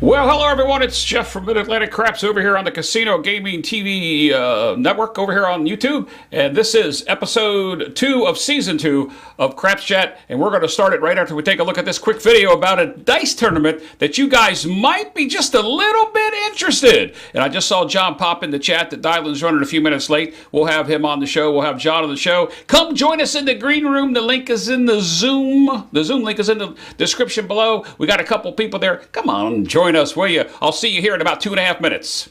Well, hello everyone. It's Jeff from Mid-Atlantic Craps over here on the Casino Gaming TV network over here on YouTube. And this is episode 2 of season 2 of Craps Chat. And we're going to start it right after we take a look at this quick video about a dice tournament that you guys might be just a little bit interested. And I just saw John pop in the chat that Dylan's running a few minutes late. We'll have him on the show. We'll have John on the show. Come join us in the green room. The link is in the Zoom. The Zoom link is in the description below. We got a couple people there. Come on, join us, will you? I'll see you here in about 2.5 minutes.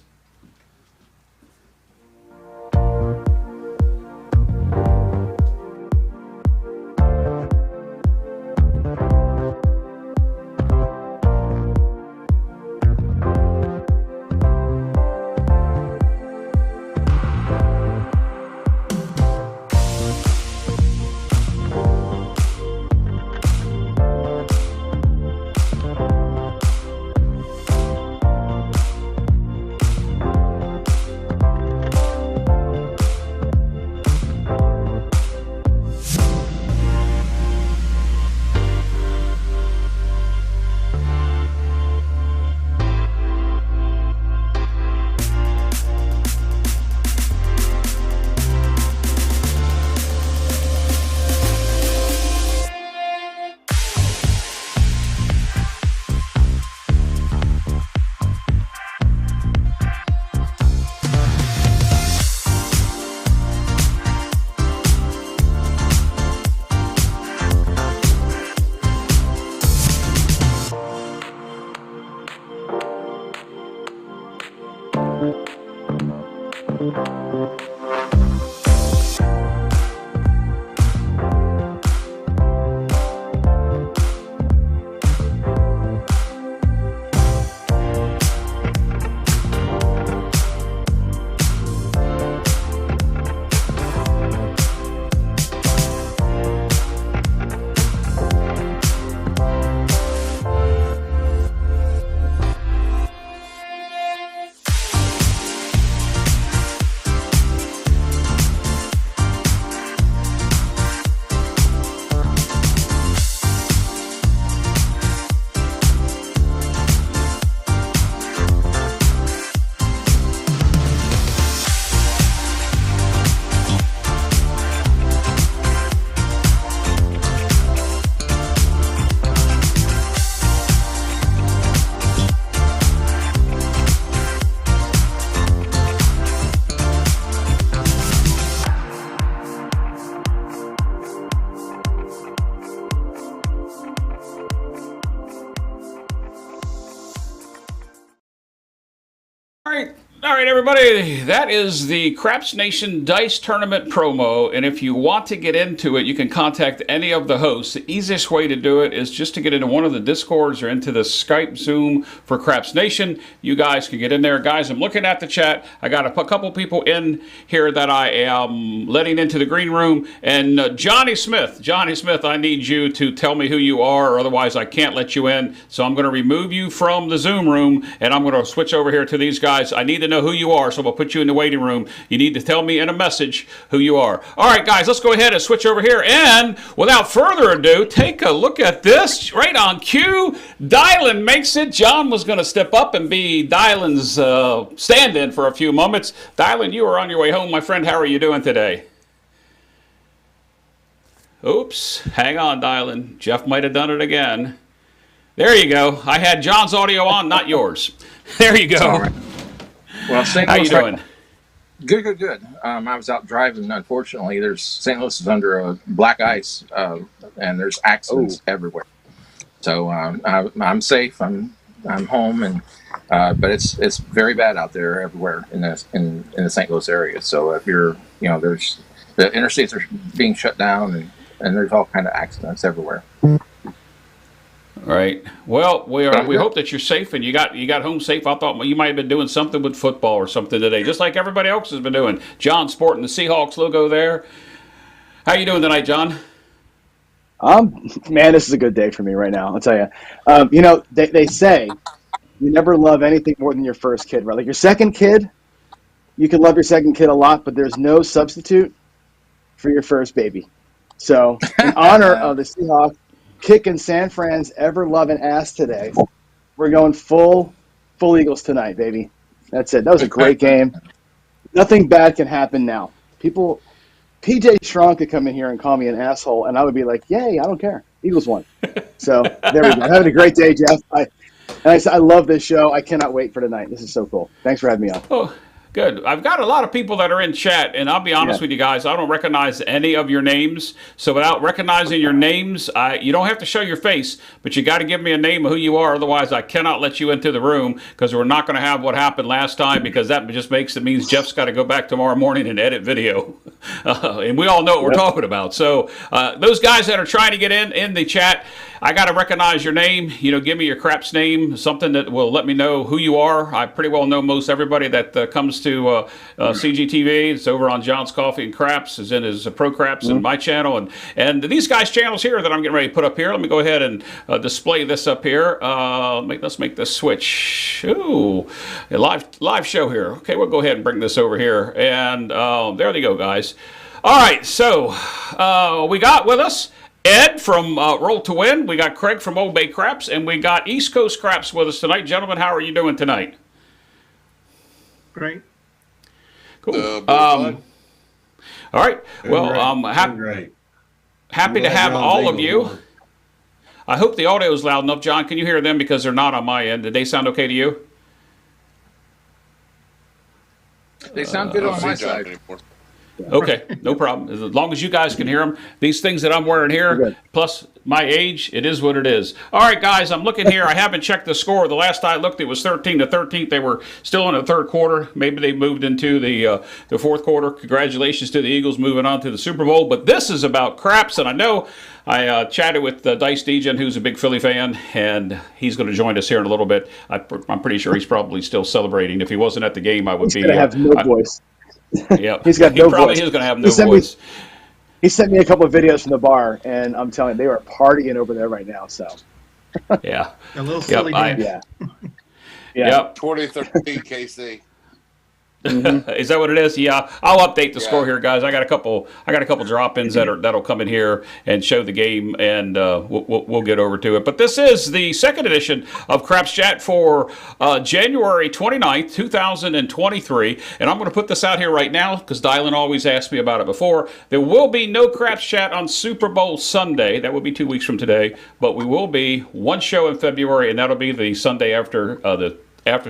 All right, everybody, that is the Craps Nation Dice Tournament promo, and if you want to get into it, you can contact any of the hosts. The easiest way to do it is just to get into one of the Discords or into the Skype Zoom for Craps Nation. You guys can get in there. Guys, I'm looking at the chat. I got a couple people in here that I am letting into the green room, and Johnny Smith, I need you to tell me who you are, or otherwise I can't let you in, so I'm going to remove you from the Zoom room, and I'm going to switch over here to these guys. I need to know who you are, so we'll put you in the waiting room. You need to tell me in a message who you are. All right, guys, let's go ahead and switch over here. And without further ado, take a look at this. Right on cue, Dylan makes it. John was going to step up and be Dylan's stand-in for a few moments. Dylan, you are on your way home, my friend. How are you doing today? Oops, hang on, Dylan. Jeff might have done it again. There you go. I had John's audio on, not yours. There you go. Well, St. How Louis, you doing? Good. I was out driving. Unfortunately, St. Louis is under black ice, and there's accidents everywhere. So I'm safe. I'm home, and but it's very bad out there everywhere in the St. Louis area. So if you're, there's the interstates are being shut down, and there's all kind of accidents everywhere. Right. Well, we hope that you're safe and you got home safe. I thought you might have been doing something with football or something today, just like everybody else has been doing. John sporting the Seahawks logo there. How you doing tonight, John? Man, this is a good day for me right now. I'll tell you. They say you never love anything more than your first kid, right? Like your second kid, you can love your second kid a lot, but there's no substitute for your first baby. So, in honor of the Seahawks kicking San Fran's ever-loving ass today, we're going full full Eagles tonight, baby. That's it. That was a great game. Nothing bad can happen now. PJ Strong could come in here and call me an asshole, and I would be like, yay, I don't care. Eagles won. So there we go. Having a great day, Jeff. I love this show. I cannot wait for tonight. This is so cool. Thanks for having me on. Oh, good. I've got a lot of people that are in chat, and I'll be honest with you guys, I don't recognize any of your names. So without recognizing your names, you don't have to show your face, but you got to give me a name of who you are. Otherwise, I cannot let you into the room because we're not going to have what happened last time, because that just means Jeff's got to go back tomorrow morning and edit video. And we all know what we're talking about. So those guys that are trying to get in the chat, I got to recognize your name. Give me your craps name, something that will let me know who you are. I pretty well know most everybody that comes to CGTV. It's over on John's Coffee and Craps, is in his Pro Craps and my channel. And these guys' channels here that I'm getting ready to put up here. Let me go ahead and display this up here. Let's make this switch. Ooh, a live show here. Okay, we'll go ahead and bring this over here. And there they go, guys. All right, so we got with us Ed from Roll to Win. We got Craig from Old Bay Craps, and we got East Coast Craps with us tonight. Gentlemen, how are you doing tonight? Great. Cool. All right. Well, I'm happy to have all of you. I hope the audio is loud enough. John, can you hear them? Because they're not on my end. Did they sound okay to you? They sound good on my side. Okay, no problem. As long as you guys can hear them. These things that I'm wearing here, plus my age, it is what it is. All right, guys, I'm looking here. I haven't checked the score. The last I looked, it was 13-13. They were still in the third quarter. Maybe they moved into the fourth quarter. Congratulations to the Eagles moving on to the Super Bowl. But this is about craps, and I know I chatted with Dice Degen, who's a big Philly fan, and he's going to join us here in a little bit. I'm pretty sure he's probably still celebrating. If he wasn't at the game, I would be. He's going to have no voice. Yeah, he's got no voice. He's going to have no voice. He sent me a couple of videos from the bar, and I'm telling you, they are partying over there right now. So, yeah, a little silly game. Yeah. Yep. 2013 KC. Is that what it is? Yeah, I'll update the score here, guys. I got a couple drop-ins that'll come in here and show the game, and we'll get over to it. But this is the second edition of Craps Chat for January 29th, 2023, and I'm going to put this out here right now because Dylan always asked me about it before. There will be no Craps Chat on Super Bowl Sunday. That will be 2 weeks from today, but we will be one show in February, and that'll be the Sunday after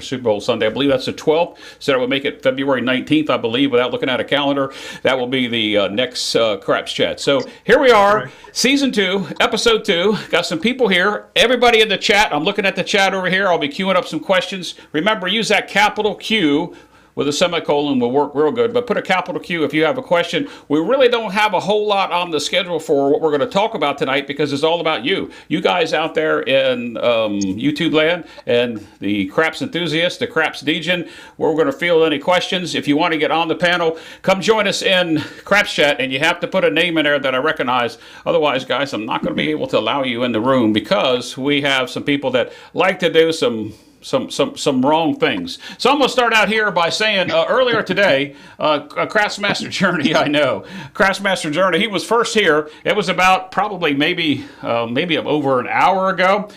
Super Bowl Sunday. I believe that's the 12th, so that would make it February 19th, I believe, without looking at a calendar. That will be the next Craps Chat. So here we are, Season 2, Episode 2. Got some people here. Everybody in the chat, I'm looking at the chat over here. I'll be queuing up some questions. Remember, use that capital Q with a semicolon will work real good, but put a capital Q if you have a question. We really don't have a whole lot on the schedule for what we're going to talk about tonight because it's all about you. You guys out there in YouTube land and the Craps enthusiast, the Craps Degen, where we're going to field any questions. If you want to get on the panel, come join us in Craps Chat, and you have to put a name in there that I recognize. Otherwise, guys, I'm not going to be able to allow you in the room because we have some people that like to do some wrong things. So I'm going to start out here by saying earlier today, Craftsmaster Journey, I know. Craftsmaster Journey, he was first here. It was about probably maybe over an hour ago.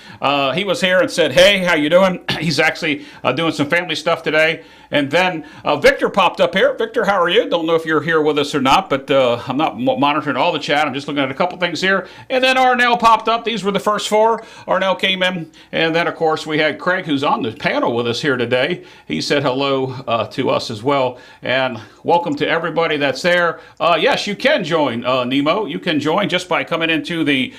He was here and said, hey, how you doing? He's actually doing some family stuff today. And then Victor popped up here. Victor, how are you? Don't know if you're here with us or not, but I'm not monitoring all the chat. I'm just looking at a couple things here. And then Arnell popped up. These were the first four. Arnell came in. And then, of course, we had Craig, who's on the panel with us here today. He said hello to us as well. And welcome to everybody that's there. Yes, you can join, Nemo. You can join just by coming into the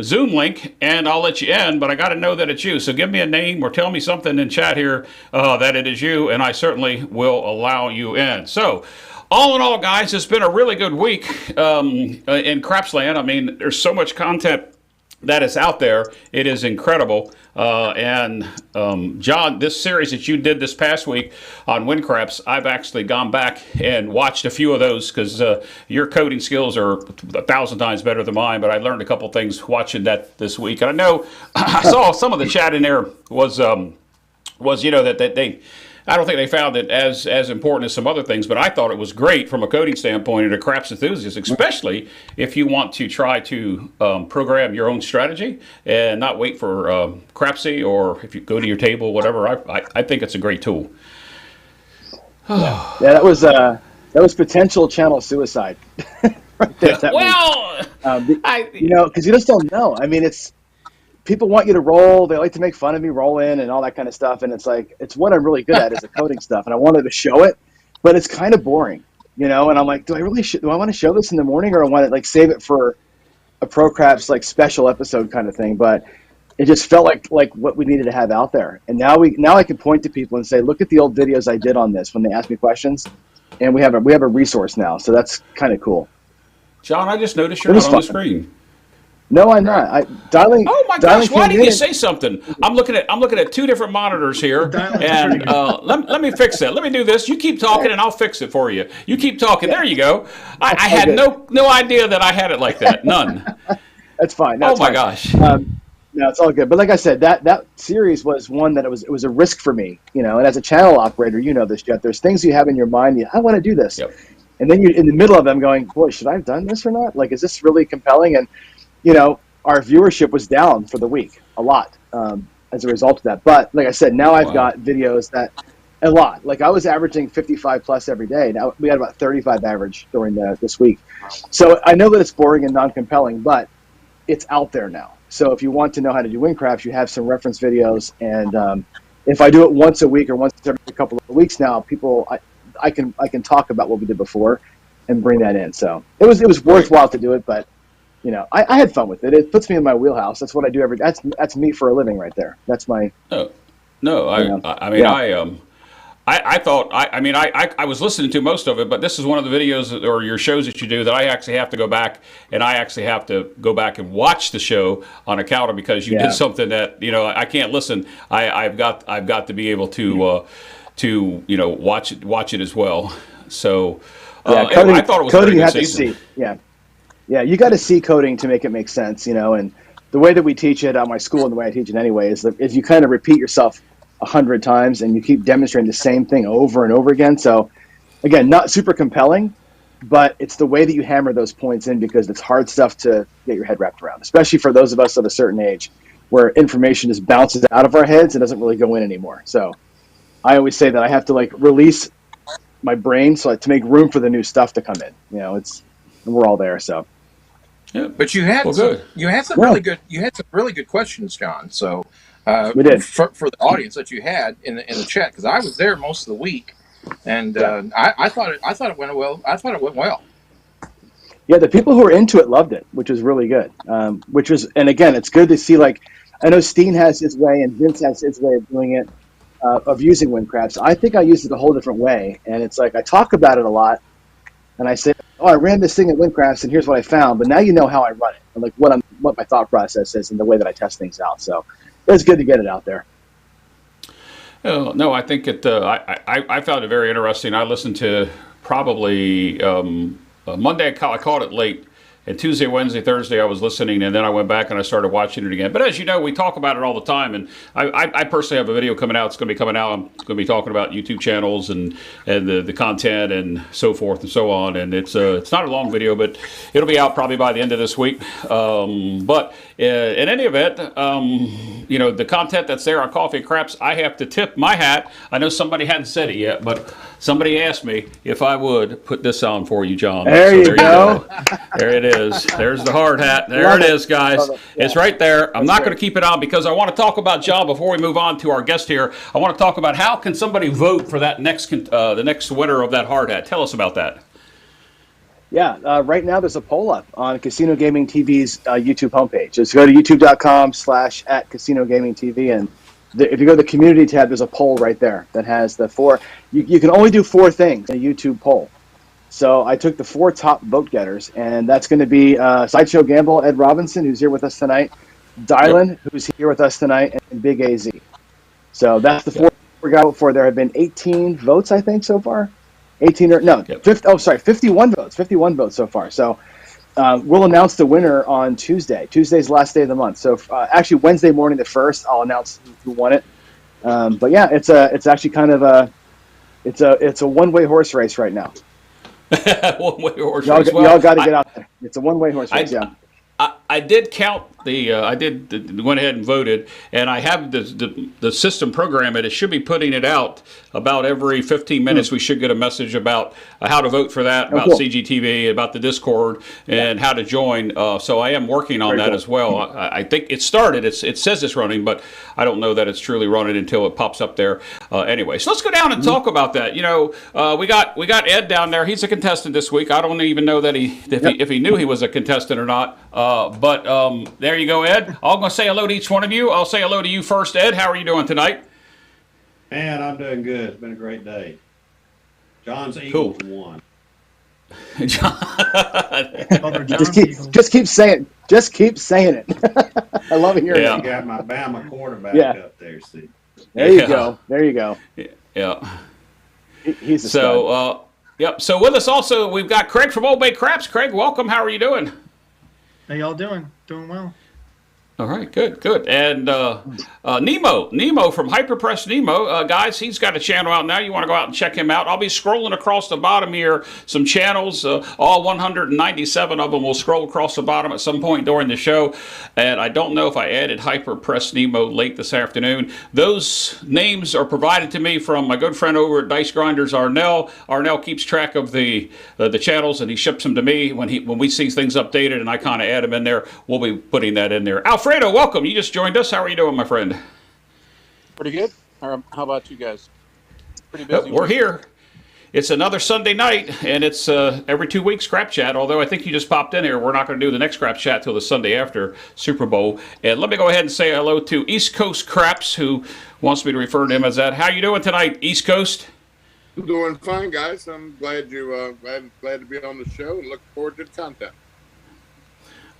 Zoom link, and I'll let you in, but I got to know that it's you. So give me a name or tell me something in chat here that it is you, and I certainly will allow you in. So all in all, guys, it's been a really good week in Crapsland. I mean, there's so much content that is out there. It is incredible. And John, this series that you did this past week on Win Craps, I've actually gone back and watched a few of those because your coding skills are 1,000 times better than mine, but I learned a couple things watching that this week. And I know I saw some of the chat in there was that they I don't think they found it as important as some other things, but I thought it was great from a coding standpoint and a craps enthusiast, especially if you want to try to program your own strategy and not wait for Crapsy, or if you go to your table, whatever. I think it's a great tool. Yeah, that was potential channel suicide. Right there, Well, because you just don't know. I mean, people want you to roll. They like to make fun of me roll in and all that kind of stuff. And it's like, it's what I'm really good at is the coding stuff. And I wanted to show it, but it's kind of boring, And I'm like, do I want to show this in the morning, or I want to like save it for a Pro Craps like special episode kind of thing? But it just felt like what we needed to have out there. And now I can point to people and say, look at the old videos I did on this when they ask me questions. And we have a resource now. So that's kind of cool. John, I just noticed you're not on the screen. No, I'm not. Dialing. Oh my gosh! Why didn't you say something? I'm looking at two different monitors here, and let me fix that. Let me do this. You keep talking, and I'll fix it for you. You keep talking. There you go. I had no idea that I had it like that. None. That's fine. Oh my gosh. No, it's all good. But like I said, that series was one that it was a risk for me, And as a channel operator, this, Jeff. There's things you have in your mind. I want to do this, and then you're in the middle of them going, boy, should I have done this or not? Like, is this really compelling? And our viewership was down for the week a lot as a result of that. But like I said, now I've got videos that a lot. Like I was averaging 55 plus every day. Now we had about 35 average during this week. So I know that it's boring and non-compelling, but it's out there now. So if you want to know how to do win craps, you have some reference videos. And if I do it once a week or once every couple of weeks now, I can talk about what we did before and bring that in. So it was worthwhile to do it, but I had fun with it. It puts me in my wheelhouse. That's what I do every day. That's me for a living right there. That's my. I was listening to most of it, but this is one of the videos or your shows that you do that I actually have to go back, and I actually have to go back and watch the show on account of, because you did something that I can't listen. I've got to be able to watch it as well. So coding, I thought it was coding. A very You good have season. to see. Yeah, you got to see coding to make it make sense, And the way that we teach it at my school, and the way I teach it anyway, is you kind of repeat yourself 100 times, and you keep demonstrating the same thing over and over again. So, again, not super compelling, but it's the way that you hammer those points in, because it's hard stuff to get your head wrapped around, especially for those of us of a certain age where information just bounces out of our heads and doesn't really go in anymore. So I always say that I have to release my brain to make room for the new stuff to come in. We're all there. So. Yeah, but you had some really good questions, John. So we did for the audience that you had in the chat, because I was there most of the week, and I thought it went well. Yeah, the people who were into it loved it, which was really good. And again, it's good to see. I know Steen has his way, and Vince has his way of doing it, of using win craps. I think I use it a whole different way, and it's like I talk about it a lot. And I say, I ran this thing at Windcrafts, and here's what I found. But now you know how I run it, and what my thought process is, and the way that I test things out. So it's good to get it out there. No, I think it. I found it very interesting. I listened to probably Monday. I caught it late, and Tuesday, Wednesday, Thursday, I was listening, and then I went back and I started watching it again. But as you know, we talk about it all the time, and I personally have a video coming out. It's going to be coming out. I'm going to be talking about YouTube channels and the content and so forth and so on. And it's not a long video, but it'll be out probably by the end of this week. But in any event, the content that's there on Coffee and Craps, I have to tip my hat. I know somebody hadn't said it yet, but somebody asked me if I would put this on for you, John. There you go. There it is. There's the hard hat. There it is, guys. It's right there. I'm not going to keep it on because I want to talk about, John, before we move on to our guest here. I want to talk about how can somebody vote for that the next winner of that hard hat. Tell us about that. Yeah, right now there's a poll up on Casino Gaming TV's YouTube homepage. Just go to youtube.com/@CasinoGamingTV, and if you go to the community tab, there's a poll right there that has the four. You can only do four things in a YouTube poll. So I took the four top vote getters, and that's going to be Sideshow Gamble, Ed Robinson, who's here with us tonight, Dylan, who's here with us tonight, and Big AZ. So that's the four we got for. There have been 18 votes, I think, so far. 51 votes. 51 votes so far. So we'll announce the winner on Tuesday. Tuesday's the last day of the month. So actually Wednesday morning the 1st, I'll announce who won it. But yeah, it's actually kind of it's a one-way horse race right now. One-way horse Y'all, race. y'all got to get out there. It's a one-way horse race. I, Yeah. I did count I went ahead and voted, and I have the system program it. It should be putting it out about every 15 minutes. We should get a message about how to vote for that, about cool. CGTV, about the Discord, and how to join. So I am working on that cool. as well. I think it started. It says it's running, but I don't know that it's truly running until it pops up there. Anyway, so let's go down and talk about that. You know, we got Ed down there. He's a contestant this week. I don't even know that if he knew he was a contestant or not. But there you go, Ed. I'm going to say hello to each one of you. I'll say hello to you first, Ed. How are you doing tonight? Man, I'm doing good. It's been a great day. John's Eagles won. Just keep saying it. I love hearing I it. got my Bama quarterback up there, see. There you go. There you go. Yeah. He's a stud. Yep. So with us also, we've got Craig from Old Bay Craps. Craig, welcome. How are you doing? How y'all doing? Doing well. All right, good. And Nemo from Hyperpress Nemo, guys, he's got a channel out now. You want to go out and check him out. I'll be scrolling across the bottom here, some channels, all 197 of them will scroll across the bottom at some point during the show. And I don't know if I added Hyperpress Nemo late this afternoon. Those names are provided to me from my good friend over at Dice Grinders, Arnell. Arnell keeps track of the channels, and he ships them to me when we see things updated, and I kind of add them in there. We'll be putting that in there. Alfredo, welcome. You just joined us. How are you doing, my friend? Pretty good. How about you guys? Pretty busy. We're here. It's another Sunday night, and it's every 2 weeks Scrap Chat, although I think you just popped in here. We're not going to do the next Scrap Chat till the Sunday after Super Bowl. And let me go ahead and say hello to East Coast Craps, who wants me to refer to him as that. How you doing tonight, East Coast? I'm doing fine, guys. I'm glad glad to be on the show and looking forward to the content.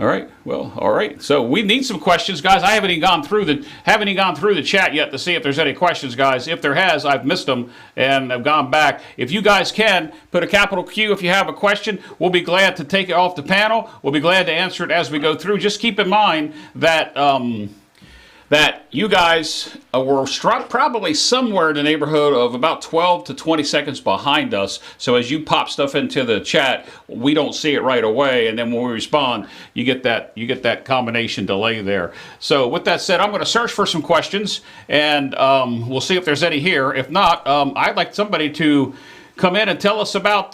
All right. Well, all right. So we need some questions, guys. I haven't even gone through the chat yet to see if there's any questions, guys. If there has, I've missed them and I've gone back. If you guys can put a capital Q if you have a question, we'll be glad to take it off the panel. We'll be glad to answer it as we go through. Just keep in mind that that you guys were struck probably somewhere in the neighborhood of about 12 to 20 seconds behind us. So as you pop stuff into the chat, we don't see it right away, and then when we respond, you get that combination delay there. So with that said, I'm going to search for some questions, and we'll see if there's any here. If not, I'd like somebody to come in and tell us about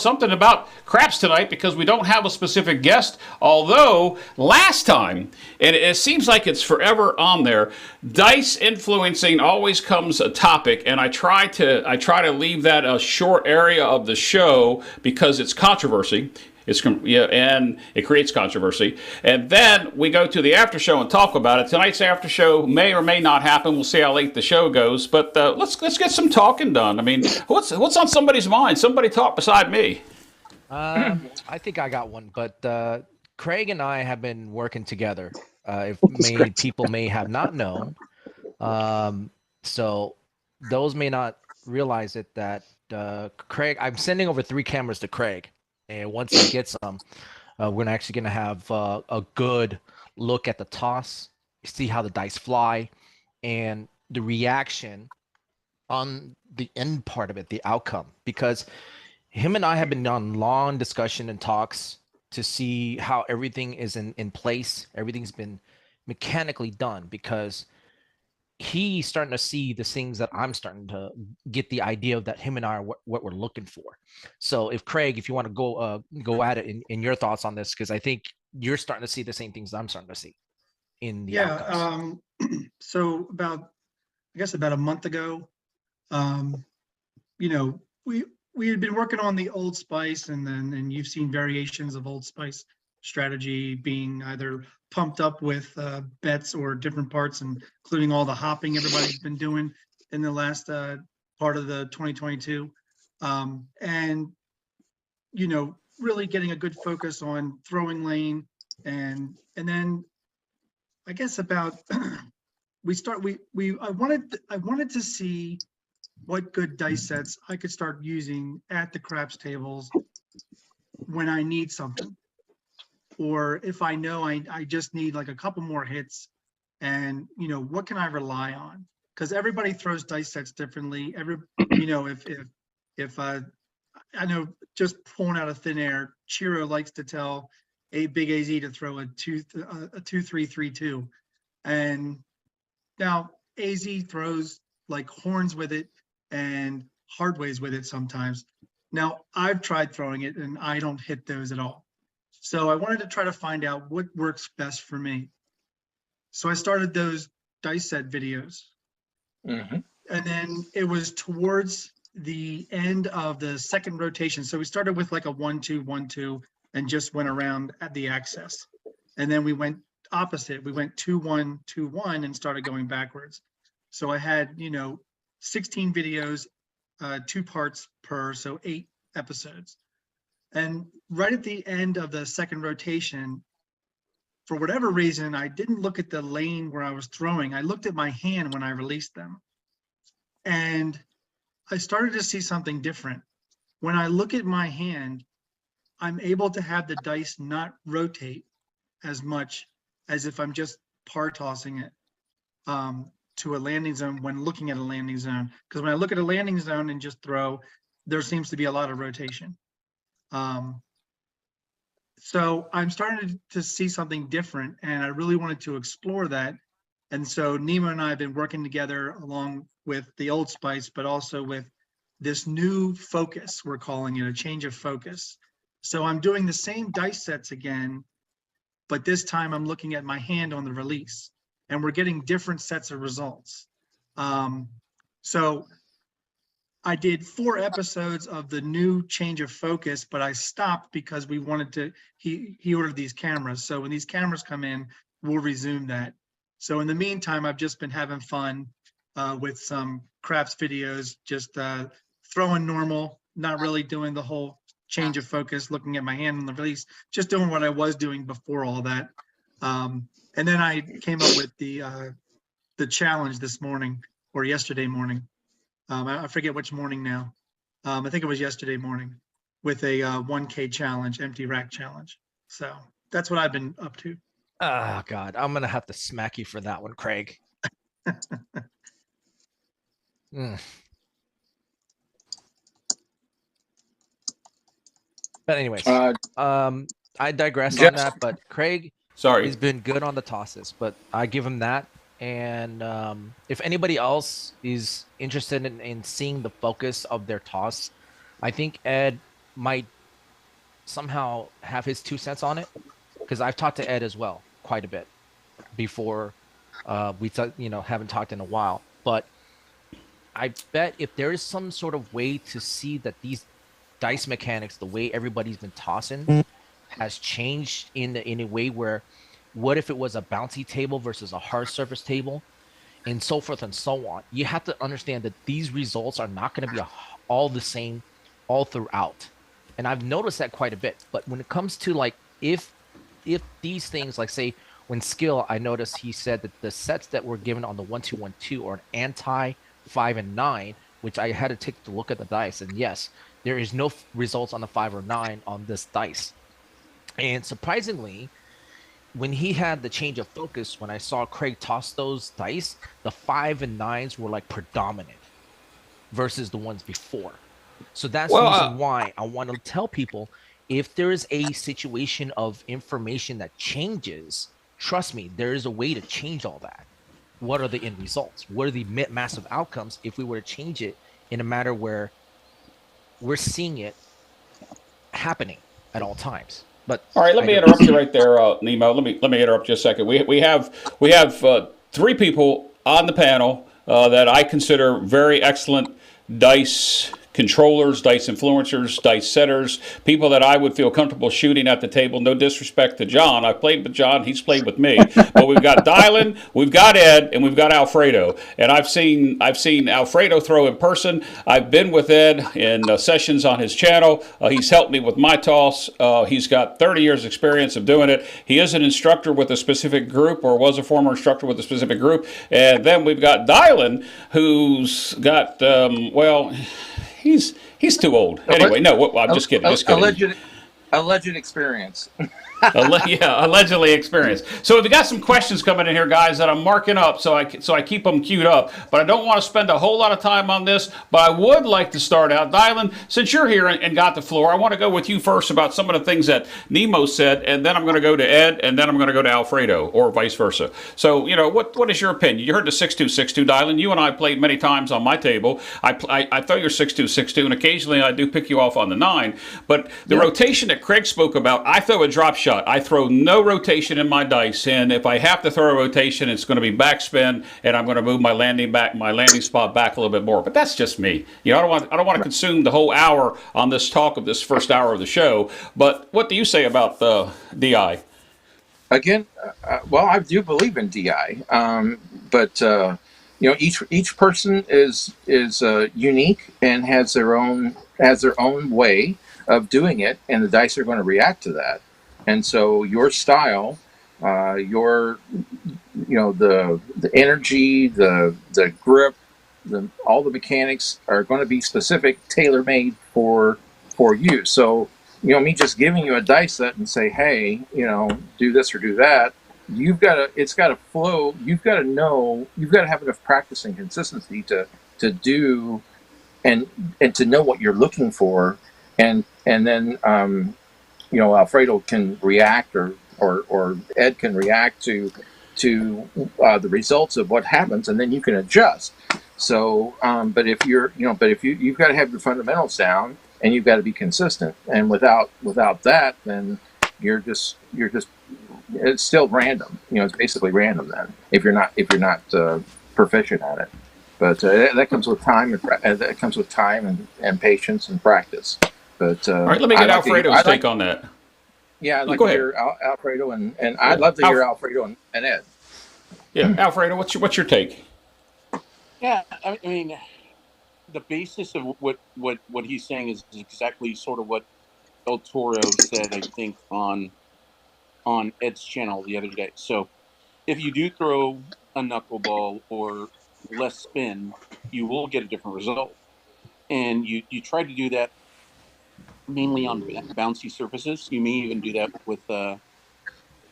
something about craps tonight, because we don't have a specific guest, although last time, and it seems like it's forever on there, dice influencing always comes a topic, and I try to leave that a short area of the show because it's controversy. And it creates controversy. And then we go to the after show and talk about it. Tonight's after show may or may not happen. We'll see how late the show goes. But let's get some talking done. I mean, what's on somebody's mind? Somebody talk beside me. I think I got one. But Craig and I have been working together. People may have not known. So those may not realize it, that Craig, I'm sending over 3 cameras to Craig. And once he gets them, we're actually going to have a good look at the toss, see how the dice fly, and the reaction on the end part of it, the outcome. Because him and I have been on long discussion and talks to see how everything is in place. Everything's been mechanically done, because he's starting to see the things that I'm starting to get the idea of, that him and I are what we're looking for. So if Craig, if you want to go at it in your thoughts on this, because I think you're starting to see the same things I'm starting to see in the outcomes. So about a month ago, we had been working on the Old Spice, and you've seen variations of Old Spice strategy being either pumped up with bets or different parts, including all the hopping everybody's been doing in the last part of the 2022, and really getting a good focus on throwing lane, and then I guess about I wanted to see what good dice sets I could start using at the craps tables when I need something, or if I know I just need like a couple more hits, and what can I rely on? because everybody throws dice sets differently. If I know, just pulling out of thin air, Chiro likes to tell a big AZ to throw a 2-3-3-2, and now AZ throws like horns with it and hardways with it sometimes. Now I've tried throwing it and I don't hit those at all. So I wanted to try to find out what works best for me. So I started those dice set videos. Mm-hmm. And then it was towards the end of the second rotation. So we started with like a 1-2-1-2 and just went around at the axis. And then we went opposite. We went 2-1-2-1 and started going backwards. So I had, 16 videos, 2 parts per, so 8 episodes. And right at the end of the second rotation, for whatever reason, I didn't look at the lane where I was throwing. I looked at my hand when I released them. And I started to see something different. When I look at my hand, I'm able to have the dice not rotate as much as if I'm just par tossing it to a landing zone when looking at a landing zone. Because when I look at a landing zone and just throw, there seems to be a lot of rotation. So I'm starting to see something different, and I really wanted to explore that. And so Nemo and I have been working together along with the Old Spice, but also with this new focus, we're calling it a change of focus. So I'm doing the same dice sets again, but this time I'm looking at my hand on the release, and we're getting different sets of results. So I did 4 episodes of the new change of focus, but I stopped because we wanted to, he ordered these cameras. So when these cameras come in, we'll resume that. So in the meantime, I've just been having fun with some craps videos, just throwing normal, not really doing the whole change of focus, looking at my hand on the release, just doing what I was doing before all that. And then I came up with the challenge this morning or yesterday morning. I forget which morning now. I think it was yesterday morning with a 1K challenge, empty rack challenge. So that's what I've been up to. Oh, God. I'm going to have to smack you for that one, Craig. Mm. But anyways, I digress on that. But Craig, he's been good on the tosses, but I give him that. And if anybody else is interested in seeing the focus of their toss, I think Ed might somehow have his 2 cents on it, because I've talked to Ed as well quite a bit before. We haven't talked in a while, but I bet if there is some sort of way to see that these dice mechanics, the way everybody's been tossing, has changed in a way where, what if it was a bouncy table versus a hard surface table, and so forth and so on. You have to understand that these results are not going to be all the same all throughout. And I've noticed that quite a bit. But when it comes to like, if these things, like say when Skill, I noticed he said that the sets that were given on the 1-2-1-2 are an anti 5 and 9, which I had to take a look at the dice. And yes, there is no results on the 5 or 9 on this dice. And surprisingly, when he had the change of focus, when I saw Craig toss those dice, the 5 and 9s were like predominant versus the ones before. So that's the reason why I want to tell people, if there is a situation of information that changes, trust me, there is a way to change all that. What are the end results? What are the massive outcomes if we were to change it in a matter where we're seeing it happening at all times? But all right, let me interrupt you right there, Nemo. Let me interrupt you a second. We have 3 people on the panel that I consider very excellent dice controllers, dice influencers, dice setters, people that I would feel comfortable shooting at the table. No disrespect to John. I've played with John. He's played with me. But we've got Dylan, we've got Ed, and we've got Alfredo. And I've seen Alfredo throw in person. I've been with Ed in sessions on his channel. He's helped me with my toss. He's got 30 years experience of doing it. He is an instructor with a specific group, or was a former instructor with a specific group. And then we've got Dylan, who's got, He's too old. Anyway, no, I'm just kidding. Alleged experience. Yeah, allegedly experienced. So we've got some questions coming in here, guys, that I'm marking up so I keep them queued up. But I don't want to spend a whole lot of time on this. But I would like to start out, Dylan, since you're here and got the floor. I want to go with you first about some of the things that Nemo said, and then I'm going to go to Ed, and then I'm going to go to Alfredo, or vice versa. So what is your opinion? You heard the 6262, Dylan. You and I played many times on my table. I throw your 6262, and occasionally I do pick you off on the 9. But the rotation that Craig spoke about, I throw a drop shot. I throw no rotation in my dice, and if I have to throw a rotation, it's going to be backspin, and I'm going to move my landing spot back a little bit more. But that's just me. I don't want to consume the whole hour on this talk of this first hour of the show. But what do you say about the DI? Again, well, I do believe in DI, but each person is unique and has their own way of doing it, and the dice are going to react to that. And so your style, the energy, the grip, all the mechanics are going to be specific, tailor made for you. So me just giving you a dice set and say, hey, do this or do that. It's got to flow. You've got to know. You've got to have enough practice and consistency to do and to know what you're looking for, and then Alfredo can react or Ed can react to the results of what happens, and then you can adjust. So, but if you've got to have your fundamentals down, and you've got to be consistent, and without that, then you're just it's still random. It's basically random then if you're not proficient at it. But that comes with time, and patience and practice. But all right, let me get Alfredo's take on that. Yeah, I'd like to hear Alfredo, and I'd love to hear Alfredo and Ed. Yeah, Alfredo, what's your take? Yeah, I mean, the basis of what he's saying is exactly sort of what El Toro said, I think, on Ed's channel the other day. So if you do throw a knuckleball or less spin, you will get a different result. And you try to do that mainly on bouncy surfaces. You may even do that with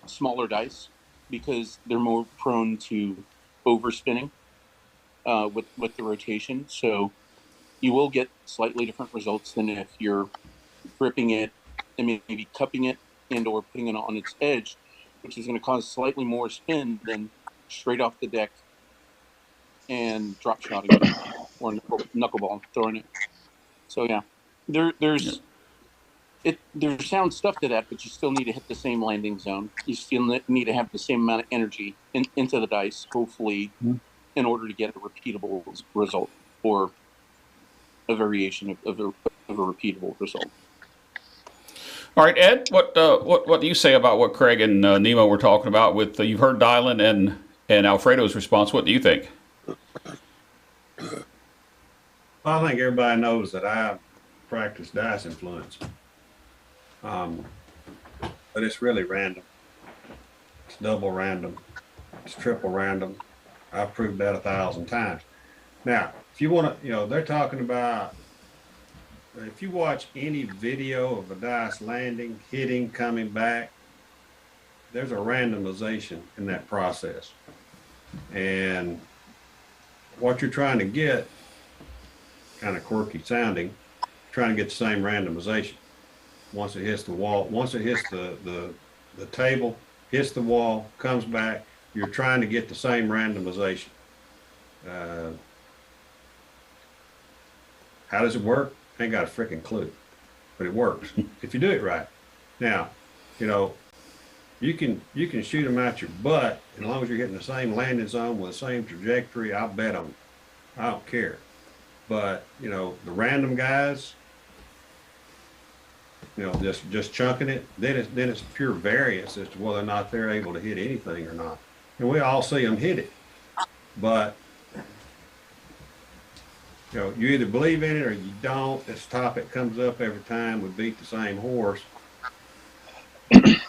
smaller dice because they're more prone to overspinning with the rotation. So you will get slightly different results than if you're gripping it and maybe cupping it and or putting it on its edge, which is going to cause slightly more spin than straight off the deck and drop shotting it or knuckleball throwing it. So yeah, there's sound stuff to that, but you still need to hit the same landing zone. You still need to have the same amount of energy into the dice, hopefully, in order to get a repeatable result or a variation of a repeatable result. All right, Ed, what do you say about what Craig and Nemo were talking about? You've heard Dylan and Alfredo's response. What do you think? Well, I think everybody knows that I practice dice influence, but it's really random. It's double random. It's triple random. I've proved that 1,000 times. Now, if you want to, they're talking about. If you watch any video of a dice landing, hitting, coming back, there's a randomization in that process. And what you're trying to get, kind of quirky sounding, trying to get the same randomization. Once it hits the wall, once it hits the table, hits the wall, comes back, you're trying to get the same randomization. How does it work? I ain't got a freaking clue, but it works if you do it right. Now, you can shoot them out your butt, and as long as you're hitting the same landing zone with the same trajectory, I'll bet on it. I don't care. But the random guys, just chunking it, then it's pure variance as to whether or not they're able to hit anything or not. And we all see them hit it, but you either believe in it or you don't. This topic comes up every time we beat the same horse. I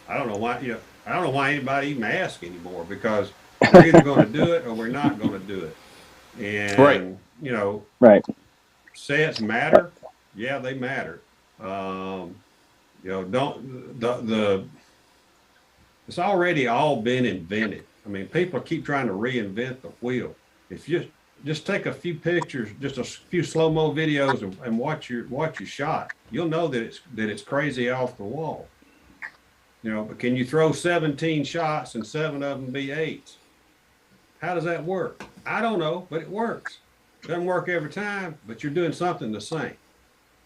don't know why. I don't know why anybody even asks anymore, because we're either going to do it or we're not going to do it. And right. Sets matter. Yeah, they matter. You know, don't the it's already all been invented. I mean, people keep trying to reinvent the wheel. If you just take a few pictures, just a few slow-mo videos and watch your shot, you'll know that it's crazy off the wall. You know, but can you throw 17 shots and 7 of them be 8s? How does that work? I don't know, but it works. Doesn't work every time, but you're doing something the same.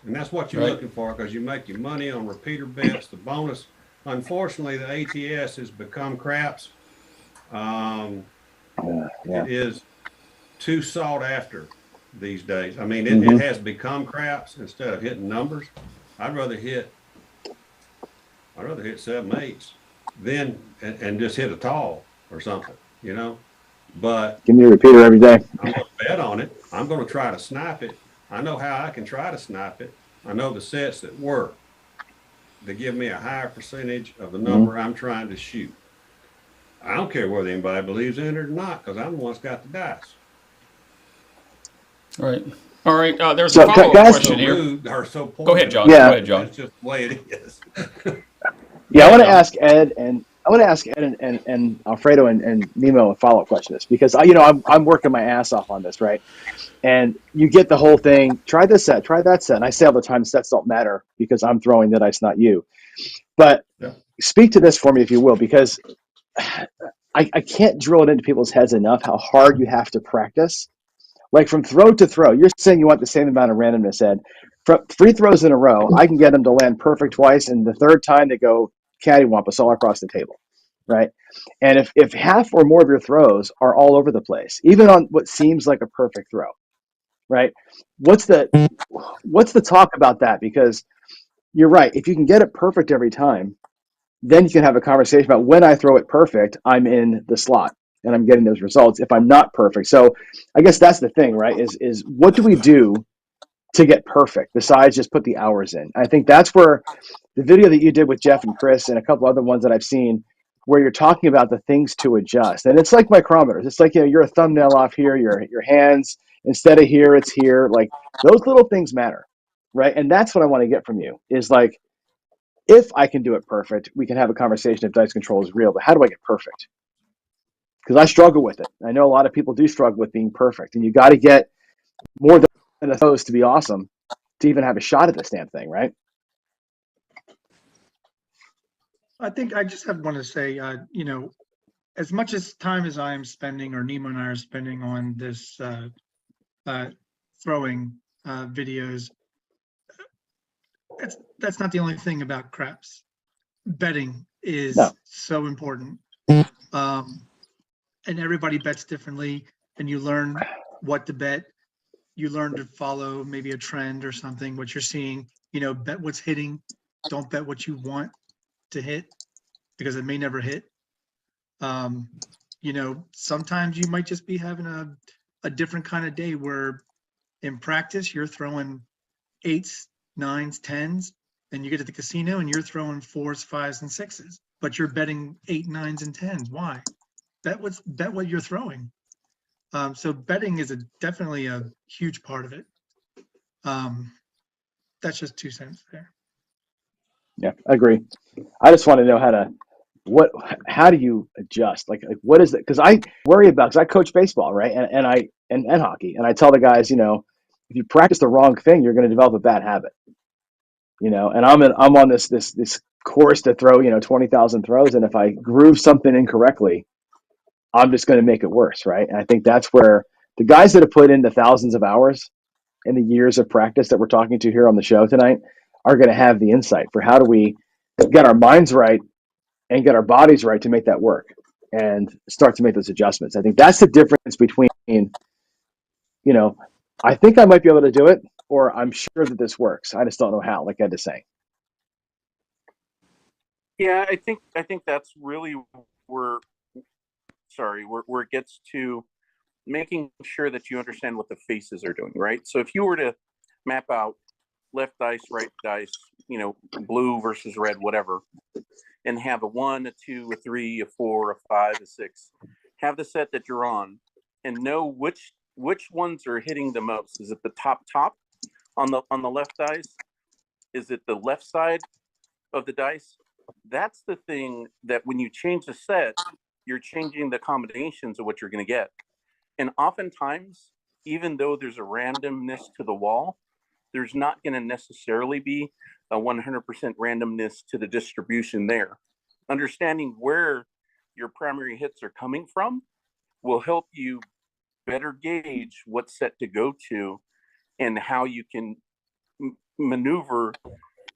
And that's what you're looking for, because you make your money on repeater bets, the bonus. Unfortunately, the ATS has become craps. It is too sought after these days. I mean, it has become craps instead of hitting numbers. I'd rather hit 7 8s then and just hit a tall or something, you know. But give me a repeater every day. I'm going to bet on it. I'm going to try to snipe it. I know how I can try to snipe it. I know the sets that work. They give me a higher percentage of the number I'm trying to shoot. I don't care whether anybody believes in it or not, because I'm the one that's got the dice. Right. All right. There's a follow-up question here. Rude or so Go ahead, John. Yeah. Go ahead, John. That's just the way it is. Yeah, I want to ask Ed and Alfredo and Nemo a follow-up question this, because I'm working my ass off on this, right? And you get the whole thing, try this set, try that set. And I say all the time, sets don't matter because I'm throwing the dice, not you. But speak to this for me, if you will, because I can't drill it into people's heads enough how hard you have to practice. Like from throw to throw, you're saying you want the same amount of randomness, Ed. From 3 throws in a row, I can get them to land perfect twice, and the third time they go cattywampus all across the table, right? And if half or more of your throws are all over the place, even on what seems like a perfect throw, right? What's the talk about that? Because you're right. If you can get it perfect every time, then you can have a conversation about when I throw it perfect, I'm in the slot and I'm getting those results. If I'm not perfect, so I guess that's the thing, right? Is what do we do to get perfect besides just put the hours in? I think that's where the video that you did with Jeff and Chris and a couple other ones that I've seen, where you're talking about the things to adjust, and it's like micrometers. It's like, you're a thumbnail off here, your hands instead of here, it's here. Like those little things matter, right? And that's what I want to get from you is like, if I can do it perfect, we can have a conversation if dice control is real. But how do I get perfect? Because I struggle with it. I know a lot of people do struggle with being perfect, and you got to get more than a those to be awesome to even have a shot at this damn thing, right? I think I just want to say, as much as time as I am spending, or Nemo and I are spending on this throwing videos, that's not the only thing about craps. Betting is so important. And everybody bets differently, and you learn what to bet. You learn to follow maybe a trend or something, what you're seeing, bet what's hitting. Don't bet what you want to hit, because it may never hit. Sometimes you might just be having a different kind of day where in practice you're throwing 8s, 9s, 10s, and you get to the casino and you're throwing 4s, 5s, and 6s, but you're betting 8, 9s, and 10s. Why? Bet what you're throwing. So betting is definitely a huge part of it. That's just 2 cents there. Yeah, I agree. I just want to know how do you adjust? Like what is it? Because I worry about, because I coach baseball, right? And hockey. And I tell the guys, if you practice the wrong thing, you're going to develop a bad habit. And I'm on this course to throw, 20,000 throws. And if I groove something incorrectly, I'm just going to make it worse, right? And I think that's where the guys that have put in the thousands of hours and the years of practice that we're talking to here on the show tonight are going to have the insight for how do we get our minds right and get our bodies right to make that work and start to make those adjustments. I think that's the difference between, I think I might be able to do it, or I'm sure that this works. I just don't know how, like Ed is saying. Yeah, I think that's really where it gets to making sure that you understand what the faces are doing, right? So if you were to map out left dice, right dice, blue versus red, whatever, and have a 1, a 2, a 3, a 4, a 5, a 6, have the set that you're on and know which ones are hitting the most. Is it the top on the left dice? Is it the left side of the dice, that's the thing that when you change the set, you're changing the combinations of what you're going to get. And oftentimes, even though there's a randomness to the wall, there's not going to necessarily be a 100% randomness to the distribution there. Understanding where your primary hits are coming from will help you better gauge what set to go to and how you can maneuver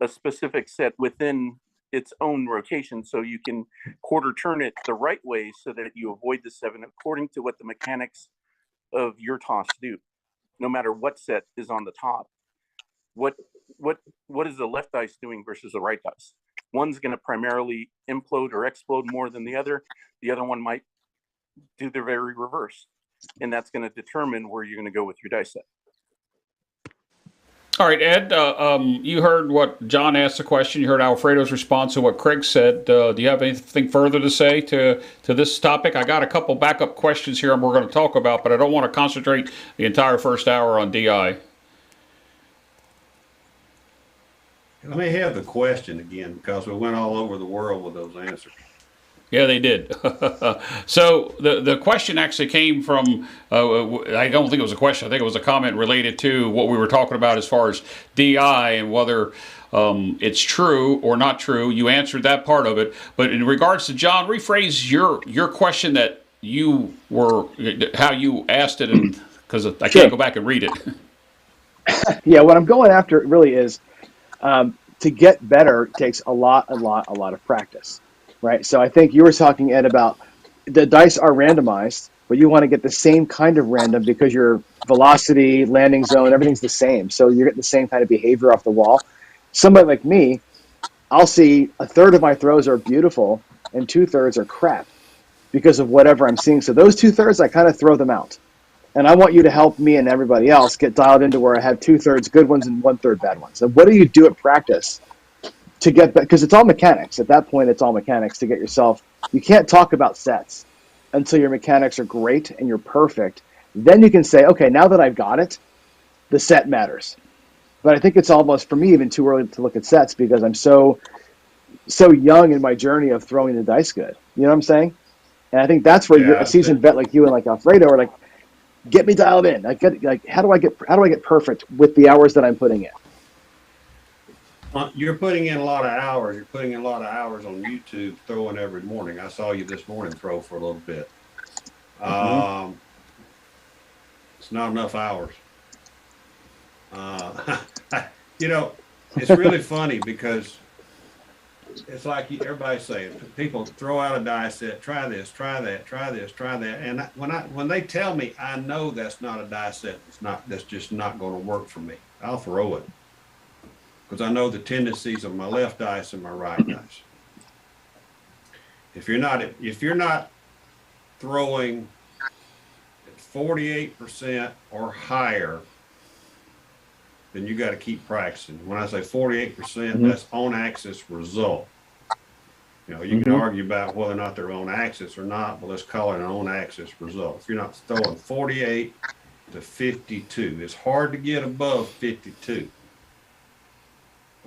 a specific set within its own rotation, so you can quarter turn it the right way so that you avoid the 7 according to what the mechanics of your toss do, no matter what set is on the top. What is the left dice doing versus the right dice? One's going to primarily implode or explode more than the other. The other one might do the very reverse, and that's going to determine where you're going to go with your dice set. All right, Ed, you heard what John asked the question. You heard Alfredo's response to what Craig said. Do you have anything further to say to this topic? I got a couple backup questions here we're going to talk about, but I don't want to concentrate the entire first hour on DI. Let me have the question again, because we went all over the world with those answers. Yeah, they did. So the question actually came from, I don't think it was a question, I think it was a comment related to what we were talking about as far as DI and whether it's true or not true. You answered that part of it. But in regards to John, rephrase your question that you were, how you asked it, because I can't go back and read it. Yeah, what I'm going after really is to get better takes a lot of practice. Right. So I think you were talking, Ed, about the dice are randomized, but you want to get the same kind of random because your velocity, landing zone, everything's the same. So you're getting the same kind of behavior off the wall. Somebody like me, I'll see a third of my throws are beautiful and 2/3 are crap because of whatever I'm seeing. So those 2/3, I kind of throw them out. And I want you to help me and everybody else get dialed into where I have 2/3 good ones and 1/3 bad ones. And what do you do at practice to get that? Because it's all mechanics. At that point, it's all mechanics to get yourself. You can't talk about sets until your mechanics are great and you're perfect. Then you can say, okay, now that I've got it, the set matters. But I think it's almost, for me, even too early to look at sets because I'm so young in my journey of throwing the dice good. You know what I'm saying? And I think that's where you're a seasoned vet like you and like Alfredo are like, get me dialed in. How do I get perfect with the hours that I'm putting in? You're putting in a lot of hours. You're putting in a lot of hours on YouTube throwing every morning. I saw you this morning throw for a little bit. It's not enough hours. You know, it's really funny because it's like everybody's saying, people throw out a die set, try this, try that, try this, try that. And when they tell me, I know that's not a die set. That's just not going to work for me. I'll throw it. Because I know the tendencies of my left dice and my right dice. If you're not throwing at 48% or higher, then you got to keep practicing. When I say 48%, that's on axis result. You know, you can argue about whether or not they're on axis or not, but let's call it an on axis result. If you're not throwing 48 to 52, it's hard to get above 52.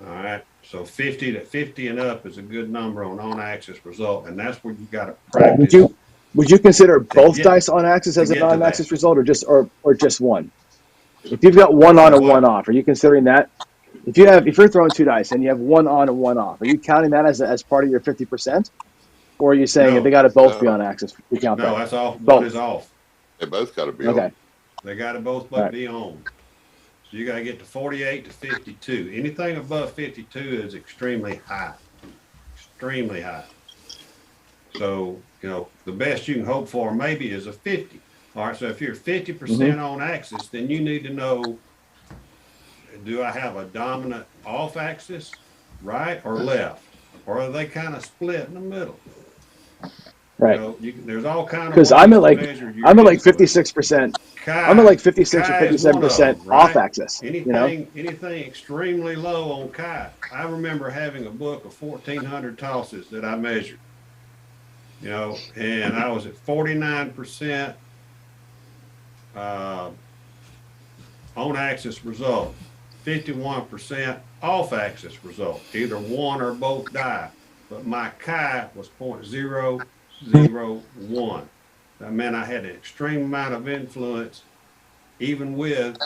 All right, so 50 and up is a good number on axis result, and that's where you got to practice. Would you consider both dice on axis as a non-axis result, or just one? If you've got one on and one off, are you considering that? If you're throwing 2 dice and you have one on and one off, are you counting that as part of your 50%, or are you saying if they got to both be on axis? We count that. No, that's off. Both is off. They both got to be okay. on. They got to both be on. So you got to get to 48 to 52. Anything above 52 is extremely high. Extremely high. So, you know, the best you can hope for maybe is a 50. All right, so if you're 50% on axis, then you need to know, do I have a dominant off axis, right or left? Or are they kind of split in the middle? Right. You know, there's all kinds of because I'm at like 56%. I'm at like 56 or 57% off axis. Anything extremely low on kite. I remember having a book of 1,400 tosses that I measured. You know, and I was at 49% on axis result. 51% off-axis result, either one or both die. But my chi was 0.001. That meant I had an extreme amount of influence, even with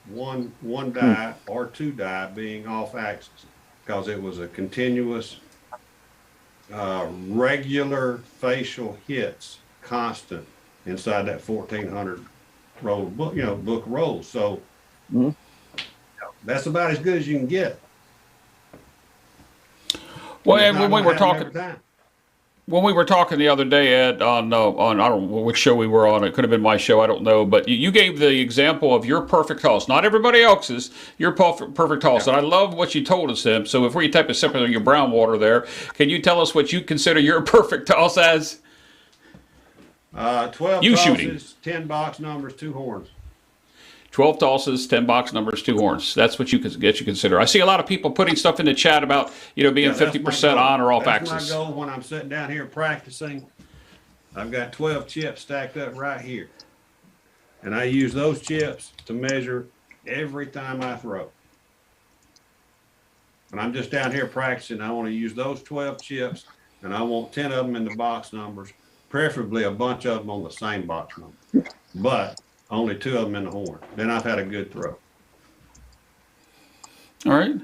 one die or two die being off-axis, because it was a continuous, regular facial hits, constant inside that 1,400 roll book, book rolls. So that's about as good as you can get. Well, and when we were talking the other day, Ed, on I don't know which show we were on. It could have been my show. I don't know. But you gave the example of your perfect toss, not everybody else's. Your perfect toss, and I love what you told us, Tim. So before you type a sip of your brown water there, can you tell us what you consider your perfect toss as? 12 you tosses, shooting. 10 box numbers, 2 horns. 12 tosses, 10 box numbers, 2 horns. That's what you consider. I see a lot of people putting stuff in the chat about being 50% on or off axis. That's my goal when I'm sitting down here practicing. I've got 12 chips stacked up right here, and I use those chips to measure every time I throw. When I'm just down here practicing, I want to use those 12 chips, and I want 10 of them in the box numbers, preferably a bunch of them on the same box number, but only 2 of them in the horn. Then I've had a good throw. All right.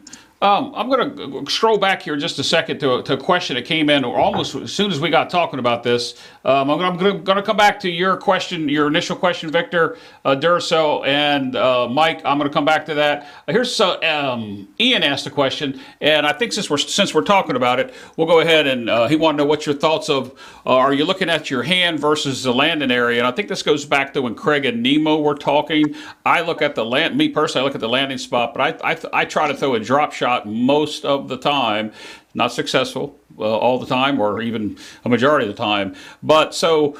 I'm going to scroll back here just a second to a question that came in almost as soon as we got talking about this. I'm going to come back to your question, your initial question, Victor, Duracell, and Mike. I'm going to come back to that. Here's Ian asked a question, and I think since we're talking about it, we'll go ahead and he wanted to know what your thoughts of are you looking at your hand versus the landing area? And I think this goes back to when Craig and Nemo were talking. I look at me personally, I look at the landing spot, but I try to throw a drop shot most of the time, not successful all the time or even a majority of the time. But so,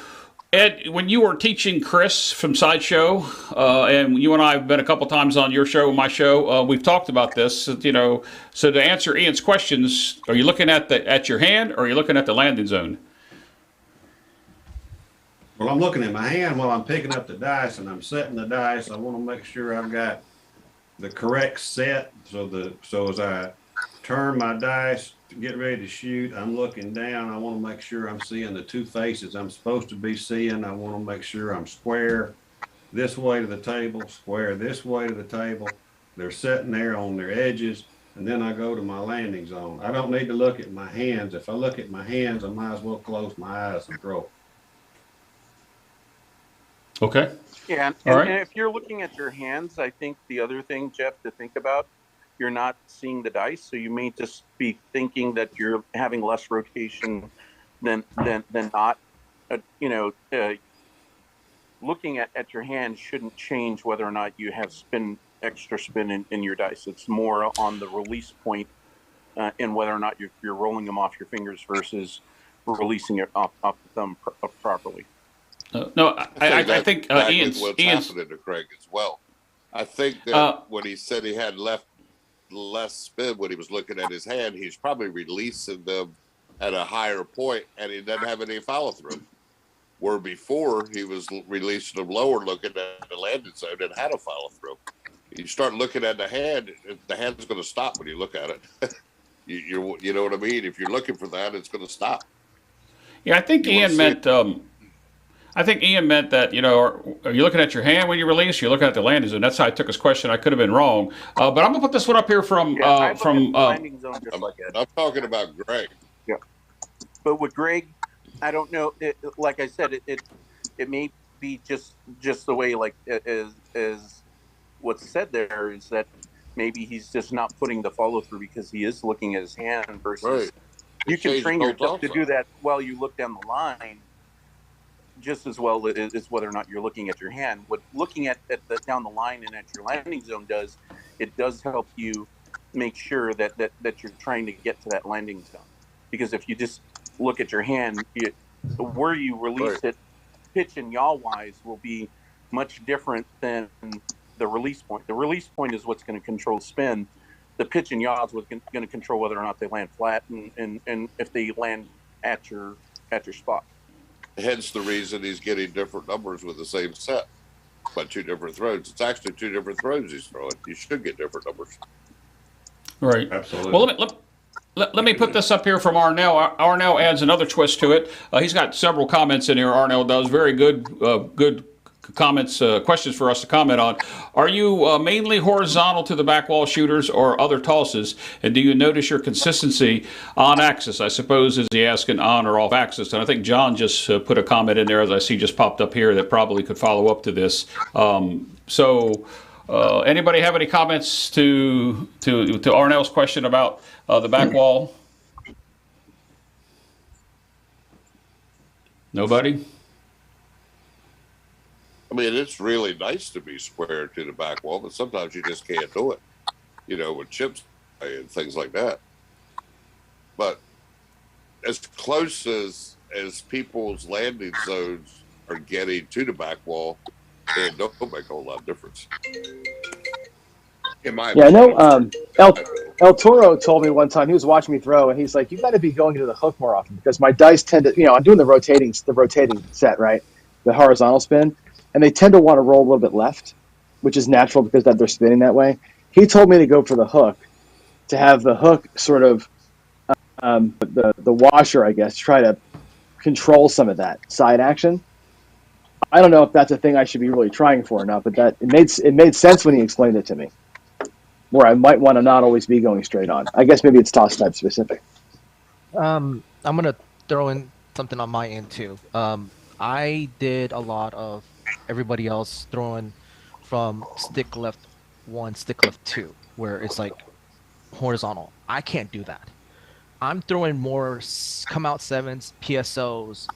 Ed, when you were teaching Chris from Sideshow, and you and I have been a couple times on your show, my show, we've talked about this, so to answer Ian's questions, are you looking at your hand or are you looking at the landing zone? Well, I'm looking at my hand while I'm picking up the dice and I'm setting the dice. I want to make sure I've got the correct set, so as I turn my dice to get ready to shoot, I'm looking down. I want to make sure I'm seeing the 2 faces I'm supposed to be seeing. I want to make sure I'm square this way to the table, square this way to the table. They're sitting there on their edges, and then I go to my landing zone. I don't need to look at my hands. If I look at my hands, I might as well close my eyes and throw. Okay. Yeah, and if you're looking at your hands, I think the other thing, Jeff, to think about, you're not seeing the dice, so you may just be thinking that you're having less rotation than not. Looking at your hand shouldn't change whether or not you have extra spin in your dice. It's more on the release point and whether or not you're rolling them off your fingers versus releasing it off the thumb properly. No, I think Ian's Ian's happening to Craig as well. I think that when he said he had less spin when he was looking at his hand, he's probably releasing them at a higher point, and he doesn't have any follow through. Where before he was releasing them lower, looking at the landing zone and had a follow through. You start looking at the hand's going to stop when you look at it. You know what I mean? If you're looking for that, it's going to stop. Yeah, I think Ian meant. I think Ian meant that, are you looking at your hand when you release? You're looking at the landing zone. That's how I took his question. I could have been wrong. But I'm going to put this one up here from. Landing zone just I'm talking about Greg. Yeah. But with Greg, I don't know. Like I said, it may be just the way, like, as what's said there is that maybe he's just not putting the follow through because he is looking at his hand versus. Right. You can train yourself to do that while you look down the line. Just as well as whether or not you're looking at your hand. What looking at down the line and at your landing zone does, it does help you make sure that you're trying to get to that landing zone. Because if you just look at your hand, where you release it, pitch and yaw wise, will be much different than the release point. The release point is what's going to control spin. The pitch and yaw is what's going to control whether or not they land flat and if they land at your spot. Hence the reason he's getting different numbers with the same set. but 2 different throws. It's actually 2 different throws he's throwing. You should get different numbers. Right. Absolutely. Well, let me put this up here from Arnell. Arnell adds another twist to it. He's got several comments in here. Arnell does very good comments, questions for us to comment on. Are you mainly horizontal to the back wall shooters or other tosses? And do you notice your consistency on axis? I suppose is he asking on or off axis? And I think John just put a comment in there, as I see just popped up here, that probably could follow up to this. Anybody have any comments to Arnell's question about the back wall? Nobody? I mean, it's really nice to be square to the back wall, but sometimes you just can't do it, with chips and things like that. But as close as people's landing zones are getting to the back wall, it don't make a whole lot of difference. I know El Toro told me one time, he was watching me throw, and he's like, you got to be going to the hook more often, because my dice tend to, I'm doing the rotating set, right? The horizontal spin. And they tend to want to roll a little bit left, which is natural because they're spinning that way. He told me to go for the hook, to have the hook sort of the washer, I guess, try to control some of that side action. I don't know if that's a thing I should be really trying for or not, but it made sense when he explained it to me, where I might want to not always be going straight on. I guess maybe it's toss type specific. I'm gonna throw in something on my end too. I did a lot of everybody else throwing from stick left 1, stick left 2, where it's like horizontal. I can't do that. I'm throwing more come out 7s, PSOs,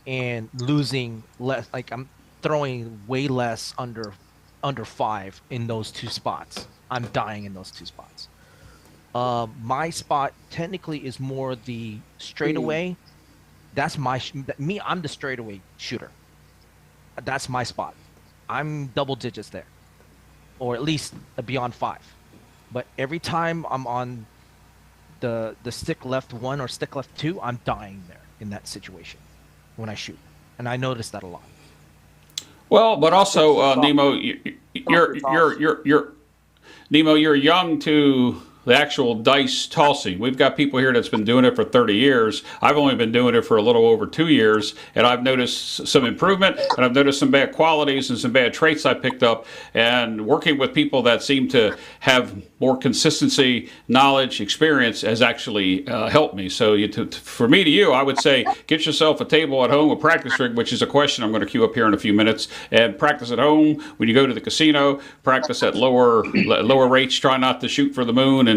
and losing less. Like I'm throwing way less under 5 in those 2 spots. I'm dying in those 2 spots. My spot technically is more the straightaway. That's me. I'm the straightaway shooter. That's my spot. I'm double digits there, or at least beyond 5. But every time I'm on the stick left 1 or stick left 2, I'm dying there in that situation when I shoot, and I notice that a lot. Well, but also Nemo, Nemo, you're young to the actual dice tossing. We've got people here that's been doing it for 30 years. I've only been doing it for a little over 2 years, and I've noticed some improvement, and I've noticed some bad qualities and some bad traits I picked up. And working with people that seem to have more consistency, knowledge, experience has actually helped me. So for me to you, I would say get yourself a table at home, a practice rig, which is a question I'm going to queue up here in a few minutes, and practice at home. When you go to the casino, practice at lower rates. Try not to shoot for the moon and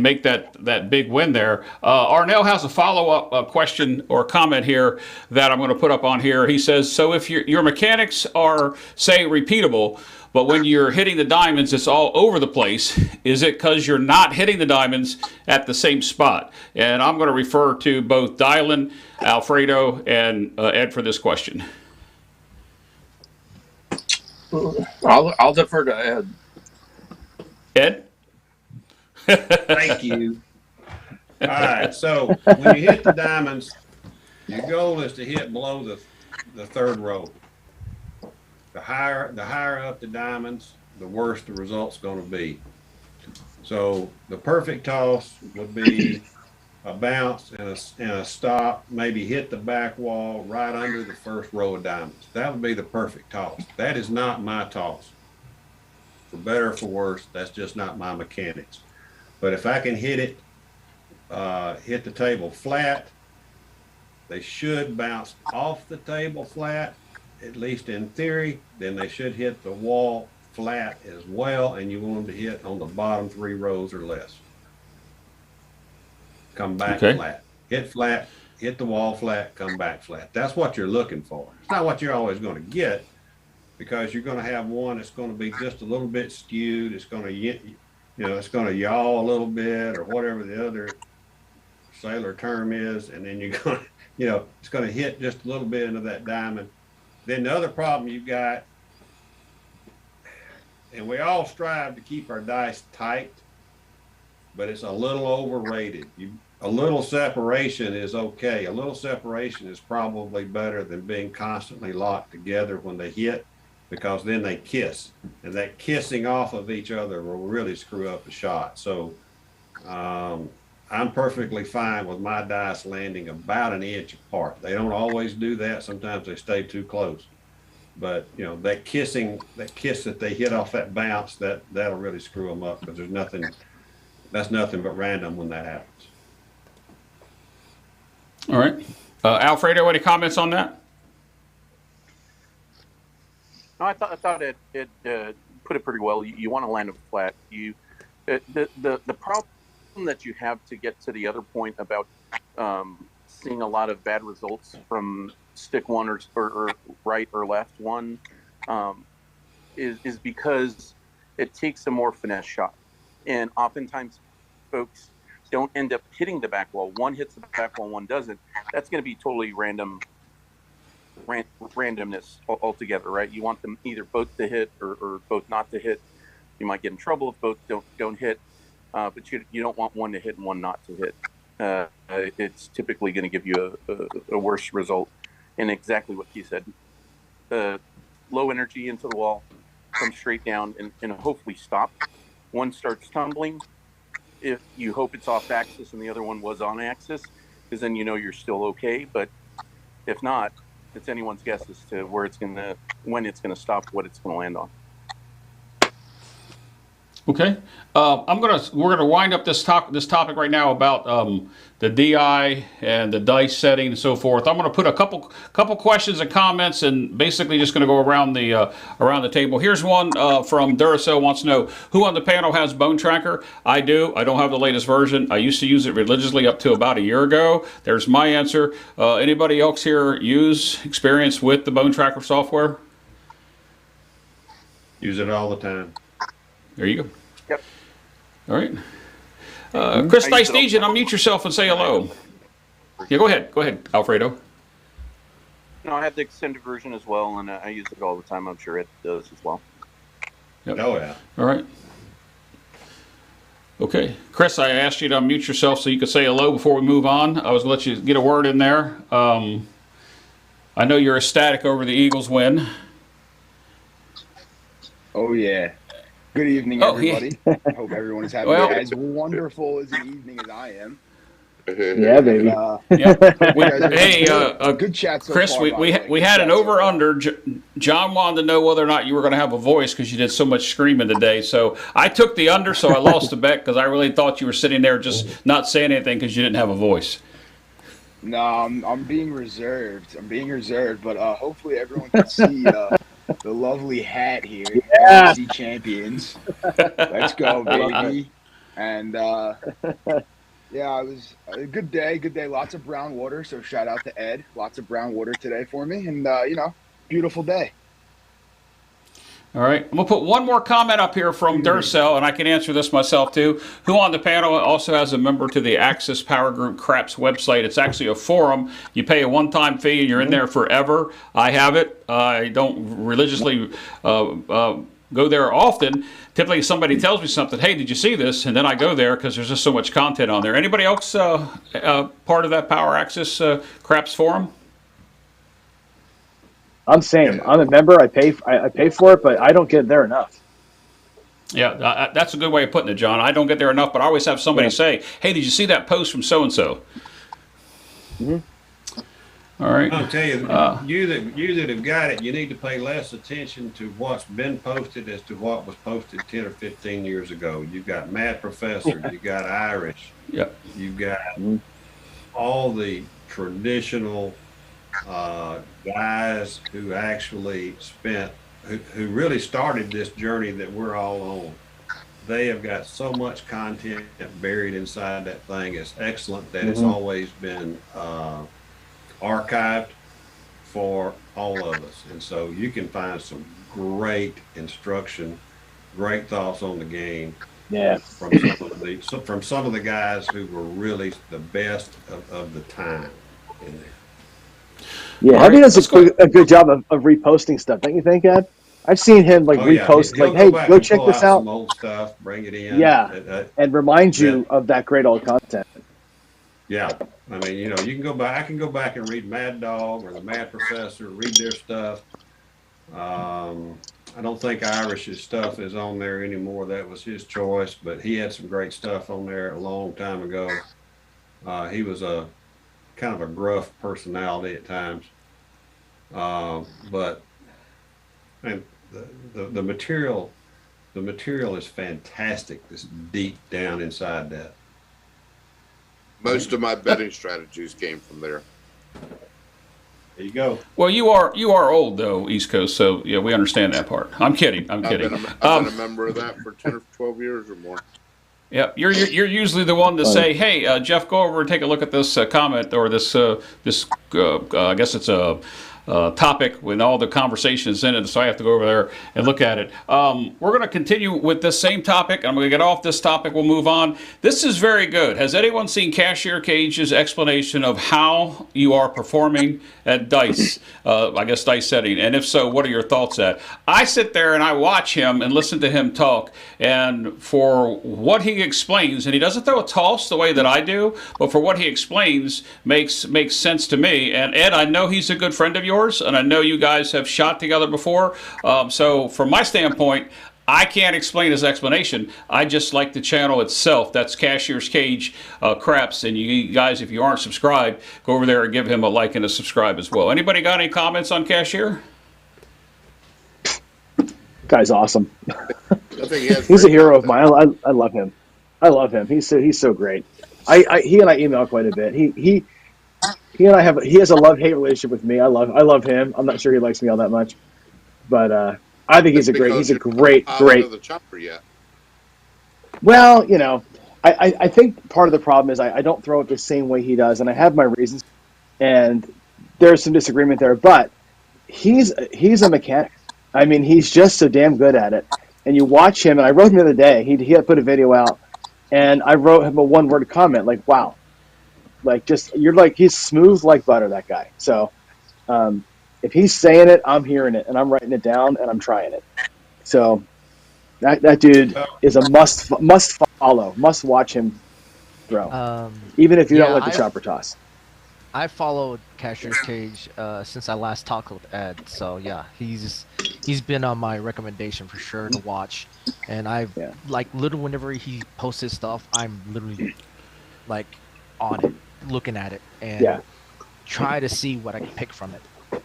make that big win there. Arnell has a follow-up question or comment here that I'm going to put up on here. He says, so if your mechanics are, say, repeatable, but when you're hitting the diamonds, it's all over the place, is it because you're not hitting the diamonds at the same spot? And I'm going to refer to both Dylan, Alfredo, and Ed for this question. I'll defer to Ed. Ed? Thank you. All right. So when you hit the diamonds, your goal is to hit below the 3rd row. The higher up the diamonds, the worse the result's going to be. So the perfect toss would be a bounce and a stop, maybe hit the back wall right under the 1st row of diamonds. That would be the perfect toss. That is not my toss. For better or for worse, that's just not my mechanics. But if I can hit it, hit the table flat, they should bounce off the table flat, at least in theory. Then they should hit the wall flat as well, and you want them to hit on the bottom 3 rows or less. Come back flat. Hit flat, hit the wall flat, come back flat. That's what you're looking for. It's not what you're always going to get, because you're going to have one that's going to be just a little bit skewed. It's going to, it's going to yaw a little bit, or whatever the other sailor term is, and then you're going to, it's going to hit just a little bit into that diamond. Then the other problem you've got, and we all strive to keep our dice tight, but it's a little overrated. A little separation is okay. A little separation is probably better than being constantly locked together when they hit. because then they kiss, and that kissing off of each other will really screw up the shot. So I'm perfectly fine with my dice landing about an inch apart. They don't always do that. Sometimes they stay too close. But you know, that kiss that they hit off that bounce, that'll really screw them up, because that's nothing but random when that happens. All right. Alfredo, any comments on that? No, I thought it put it pretty well. You want to land them flat. The problem that you have to get to the other point about seeing a lot of bad results from stick one or right or left one is because it takes a more finesse shot, and oftentimes folks don't end up hitting the back wall. One hits the back wall, one doesn't. That's going to be totally randomness altogether, right? You want them either both to hit or both not to hit. You might get in trouble if both don't hit, but you don't want one to hit and one not to hit. It's typically going to give you a worse result. And exactly what he said, low energy into the wall, come straight down and hopefully stop. One starts tumbling. If you hope it's off axis and the other one was on axis, because then you know you're still okay. But if not, it's anyone's guess as to when it's gonna stop, what it's gonna land on. Okay, we're gonna wind up this topic right now about the DI and the dice setting and so forth. I'm gonna put a couple questions and comments, and basically just gonna go around the table. Here's one from Duracell, wants to know who on the panel has Bone Tracker. I do. I don't have the latest version. I used to use it religiously up to about a year ago. There's my answer. Anybody else here experience with the Bone Tracker software? Use it all the time. There you go. Yep. All right. Chris, nice to meet you. Unmute yourself and say hello. Yeah, go ahead, Alfredo. No, I have the extended version as well, and I use it all the time. I'm sure it does as well. Yep. Oh, yeah. All right. Okay. Chris, I asked you to unmute yourself so you could say hello before we move on. I was going to let you get a word in there. I know you're ecstatic over the Eagles win. Oh, yeah. Good evening, everybody. I hope everyone is having as wonderful as an evening as I am. Yeah, baby. Good chat so Chris, far, we had an over-under. John wanted to know whether or not you were going to have a voice because you did so much screaming today. So I took the under, so I lost the bet because I really thought you were sitting there just not saying anything because you didn't have a voice. No, I'm being reserved. But hopefully everyone can see the lovely hat here. Yeah. NFC champions. Let's go, baby. And yeah, it was a good day. Lots of brown water. So shout out to Ed. Lots of brown water today for me. And, beautiful day. All right. I'm going to put one more comment up here from Duracell, and I can answer this myself too. Who on the panel also has a member to the Axis Power Group Craps website? It's actually a forum. You pay a one-time fee, and you're in there forever. I have it. I don't religiously go there often. Typically, somebody tells me something, hey, did you see this? And then I go there because there's just so much content on there. Anybody else part of that Power Axis Craps forum? I'm same. I'm a member. I pay for it, but I don't get there enough. Yeah, that's a good way of putting it, John. I don't get there enough, but I always have somebody say, hey, did you see that post from so-and-so? All right. I'll tell you, you that have got it, you need to pay less attention to what's been posted as to what was posted 10 or 15 years ago. You've got Mad Professor, you've got Irish, you've got all the traditional guys who actually who really started this journey that we're all on. They have got so much content buried inside that thing. It's excellent that it's always been archived for all of us. And so you can find some great instruction, great thoughts on the game. Yeah. From some of the guys who were really the best of the time in there. Yeah, Heavy does a good job of reposting stuff, don't you think, Ed? I've seen him repost, hey, go check this out. Some old stuff, bring it in. Yeah, and remind you of that great old content. Yeah, I mean, you can go back. I can go back and read Mad Dog or the Mad Professor, read their stuff, I don't think Irish's stuff is on there anymore. That was his choice, but he had some great stuff on there a long time ago. He was a kind of a gruff personality at times, but man, the material is fantastic. This deep down inside that. Most of my betting strategies came from there. There you go. Well, you are old though, East Coast. So yeah, we understand that part. I'm kidding. I'm kidding. I've been a member of that for 10 or 12 years or more. Yeah, you're usually the one to say, "Hey, Jeff, go over and take a look at this comment or this I guess it's a topic when all the conversation is in it." So I have to go over there and look at it. We're going to continue with this same topic. I'm going to get off this topic. We'll move on. This is very good. Has anyone seen Cashier Cage's explanation of how you are performing at dice? I guess dice setting. And if so, what are your thoughts at? I sit there and I watch him and listen to him talk, and for what he explains, and he doesn't throw a toss the way that I do, but for what he explains makes sense to me. And Ed, I know he's a good friend of yours, and I know you guys have shot together before. So from my standpoint, I can't explain his explanation. I just like the channel itself. That's Cashier's Cage Craps. And you guys, if you aren't subscribed, go over there and give him a like and a subscribe as well. Anybody got any comments on Cashier? Guy's awesome. I think He's a hero of mine. I love him. I love him. He's so great. He and I email quite a bit. He and I he has a love-hate relationship with me. I love him. I'm not sure he likes me all that much, but I think he's a great the chopper yet. Well, you know, I think part of the problem is I don't throw it the same way he does, and I have my reasons, and there's some disagreement there, but he's a mechanic. I mean, he's just so damn good at it. And you watch him, and I wrote him the other day, he had put a video out, and I wrote him a one-word comment, like, wow. Like, he's smooth like butter, that guy. So, if he's saying it, I'm hearing it, and I'm writing it down, and I'm trying it. So, that dude is a must follow, must watch him throw, even if you don't like the chopper toss. I followed Cashier's Cage since I last talked with Ed, so yeah, he's been on my recommendation for sure to watch, and like literally whenever he posts his stuff, I'm literally like on it, looking at it, and try to see what I can pick from it.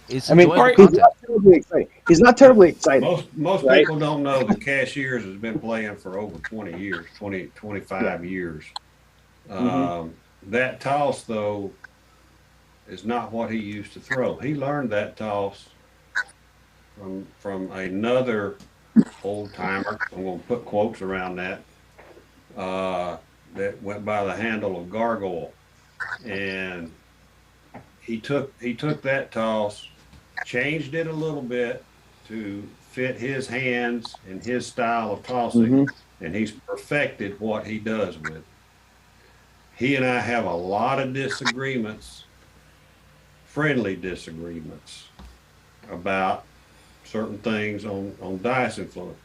It's enjoyable content. He's not terribly exciting. Most people don't know that Cashiers has been playing for over 20 years, 25 years. That toss, though, is not what he used to throw. He learned that toss from another old timer. I'm going to put quotes around that. That went by the handle of Gargoyle, and he took that toss, changed it a little bit to fit his hands and his style of tossing, and he's perfected what he does with it. He and I have a lot of disagreements, friendly disagreements, about certain things on dice influence.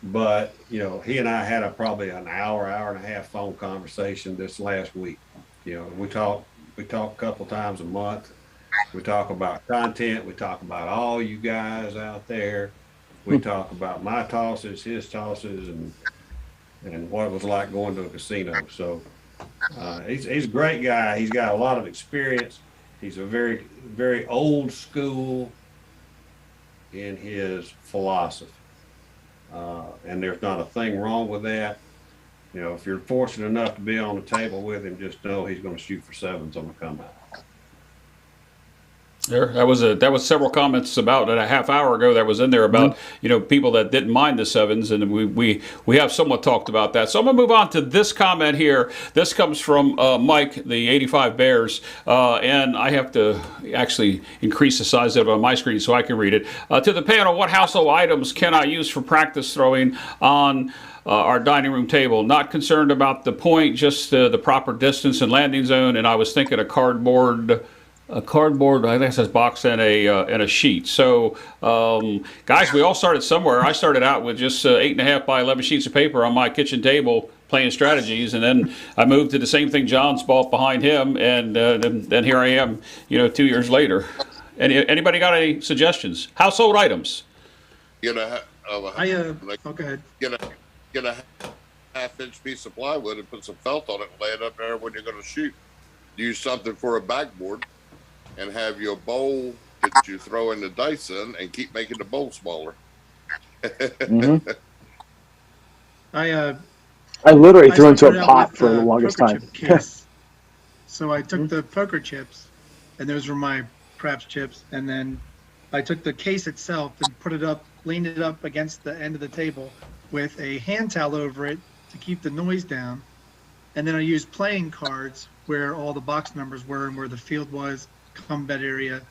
But, you know, he and I had probably an hour and a half phone conversation this last week. You know, we talk a couple times a month. We talk about content. We talk about all you guys out there. We talk about my tosses, his tosses, and what it was like going to a casino. So he's a great guy. He's got a lot of experience. He's a very, very old school in his philosophy. And there's not a thing wrong with that. You know, if you're fortunate enough to be on the table with him, just know he's going to shoot for sevens on the come out. That was several comments about a half hour ago that was in there about you know, people that didn't mind the sevens, and we have somewhat talked about that. So I'm gonna move on to this comment here. This comes from Mike, the 85 Bears, and I have to actually increase the size of it on my screen so I can read it. To the panel, what household items can I use for practice throwing on our dining room table? Not concerned about the point, just the proper distance and landing zone. And I was thinking a cardboard, I think it says box and a sheet. So, guys, we all started somewhere. I started out with just 8.5 by 11 sheets of paper on my kitchen table playing strategies, and then I moved to the same thing John's bought behind him, and then here I am, you know, 2 years later. Anybody got any suggestions? Household items. Get a Okay. get a half-inch piece of plywood and put some felt on it and lay it up there when you're going to shoot. Use something for a backboard and have your bowl that you throw in the dice in and keep making the bowl smaller. Mm-hmm. I literally threw into started a out pot with, for the longest poker time. chip case. So I took the poker chips, and those were my craps chips, and then I took the case itself and put it up, leaned it up against the end of the table with a hand towel over it to keep the noise down. And then I used playing cards where all the box numbers were and where the field was, combat area,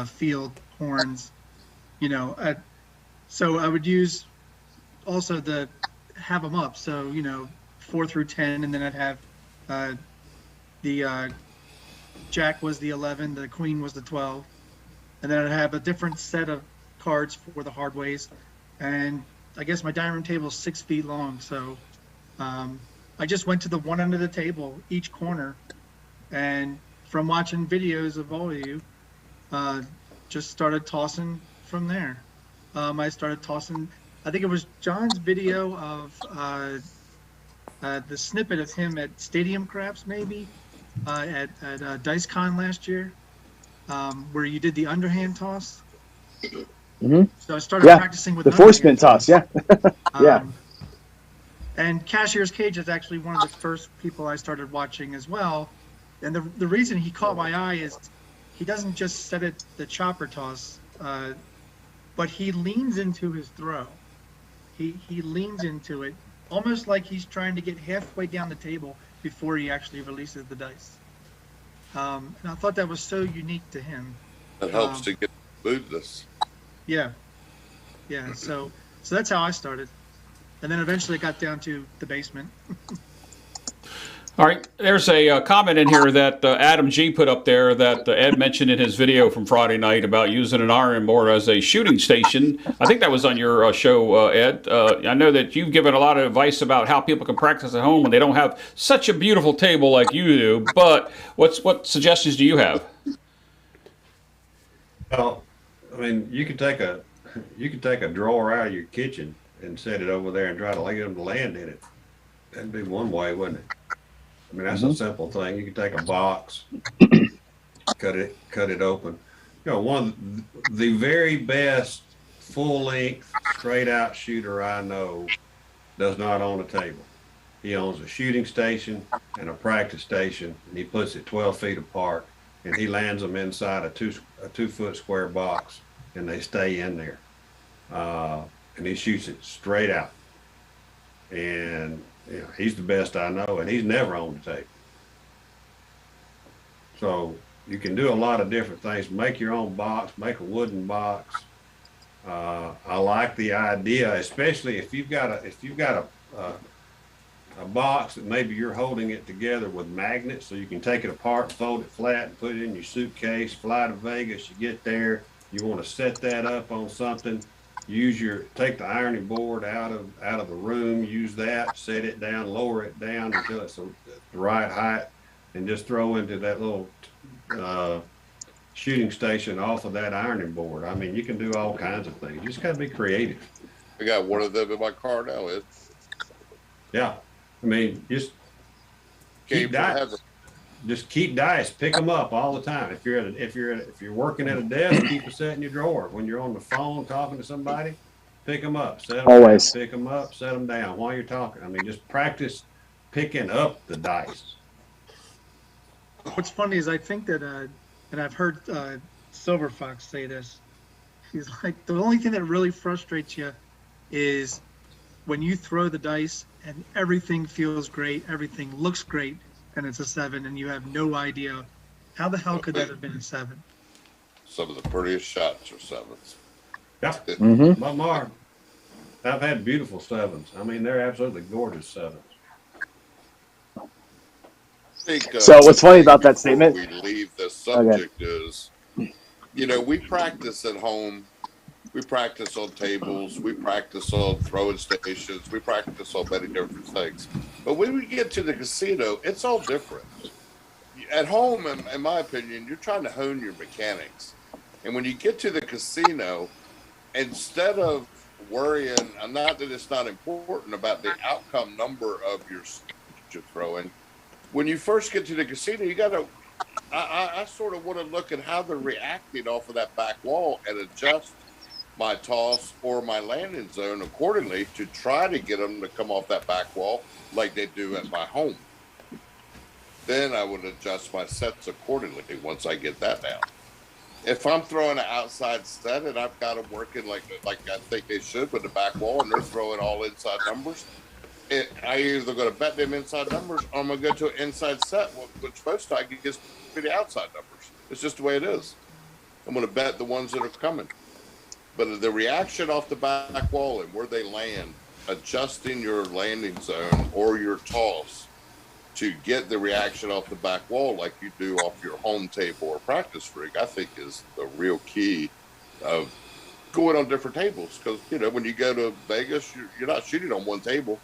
field, horns, so I would use also have them up. So, 4 through 10, and then I'd have the Jack was the 11, the Queen was the 12. And then I'd have a different set of cards for the hard ways. And I guess my dining room table is 6 feet long. So I just went to the one end of the table, each corner. And from watching videos of all of you, just started tossing from there. I started tossing, I think it was John's video of the snippet of him at Stadium Craps, maybe, at DiceCon last year, where you did the underhand toss. Mm-hmm. So I started practicing with the 4-spin toss. Yeah. Yeah. And Cashier's Cage is actually one of the first people I started watching as well. And the reason he caught my eye is he doesn't just set it the chopper toss, but he leans into his throw. He leans into it almost like he's trying to get halfway down the table before he actually releases the dice. And I thought that was so unique to him. That helps to get smoothness. Yeah. So that's how I started, and then eventually it got down to the basement. All right, there's a comment in here that Adam G put up there that Ed mentioned in his video from Friday night about using an iron board as a shooting station. I think that was on your show, Ed. I know that you've given a lot of advice about how people can practice at home when they don't have such a beautiful table like you do, but what suggestions do you have? Well, I mean, you could take a drawer out of your kitchen and set it over there and try to get them to land in it. That'd be one way, wouldn't it? I mean, that's a simple thing. You can take a box, cut it open. One of the very best full-length, straight-out shooter I know does not own a table. He owns a shooting station and a practice station, and he puts it 12 feet apart, and he lands them inside a 2-foot square box, and they stay in there. And he shoots it straight out. And he's the best I know, and he's never owned a table. So you can do a lot of different things. Make your own box, make a wooden box. I like the idea, especially if you've got a box that maybe you're holding it together with magnets, so you can take it apart, fold it flat, and put it in your suitcase. Fly to Vegas, you get there, you want to set that up on something. Take the ironing board out of the room, use that, set it down, lower it down until it's the right height, and just throw into that little shooting station off of that ironing board. I mean, you can do all kinds of things. You just got to be creative. I got one of them in my car now. Yeah, I mean, just keep dice. Just keep dice. Pick them up all the time. If you're working at a desk, keep a set in your drawer. When you're on the phone talking to somebody, pick them up. Set them Always. down. Pick them up. Set them down while you're talking. I mean, just practice picking up the dice. What's funny is I think that, and I've heard Silver Fox say this. He's like, the only thing that really frustrates you is when you throw the dice and everything feels great, everything looks great, and it's a 7, and you have no idea how the hell could that have been a 7. Some of the prettiest shots are 7s. Yeah, Mm-hmm. Mark. I've had beautiful 7s. I mean, they're absolutely gorgeous 7s. So what's funny about that statement? We leave the subject is, we practice at home. We practice on tables. We practice on throwing stations. We practice on many different things. But when we get to the casino, it's all different. At home, in my opinion, you're trying to hone your mechanics. And when you get to the casino, instead of worrying, not that it's not important about the outcome number of your you're throwing, when you first get to the casino, you got to, I sort of want to look at how they're reacting off of that back wall and adjust my toss or my landing zone accordingly to try to get them to come off that back wall like they do at my home. Then I would adjust my sets accordingly once I get that down. If I'm throwing an outside set and I've got them working like I think they should with the back wall and they're throwing all inside numbers, I either going to bet them inside numbers or I'm going to go to an inside set, which most I get gives me the outside numbers. It's just the way it is. I'm going to bet the ones that are coming. But the reaction off the back wall and where they land, adjusting your landing zone or your toss to get the reaction off the back wall like you do off your home table or practice rig, I think is the real key of going on different tables. Because, when you go to Vegas, you're not shooting on one table.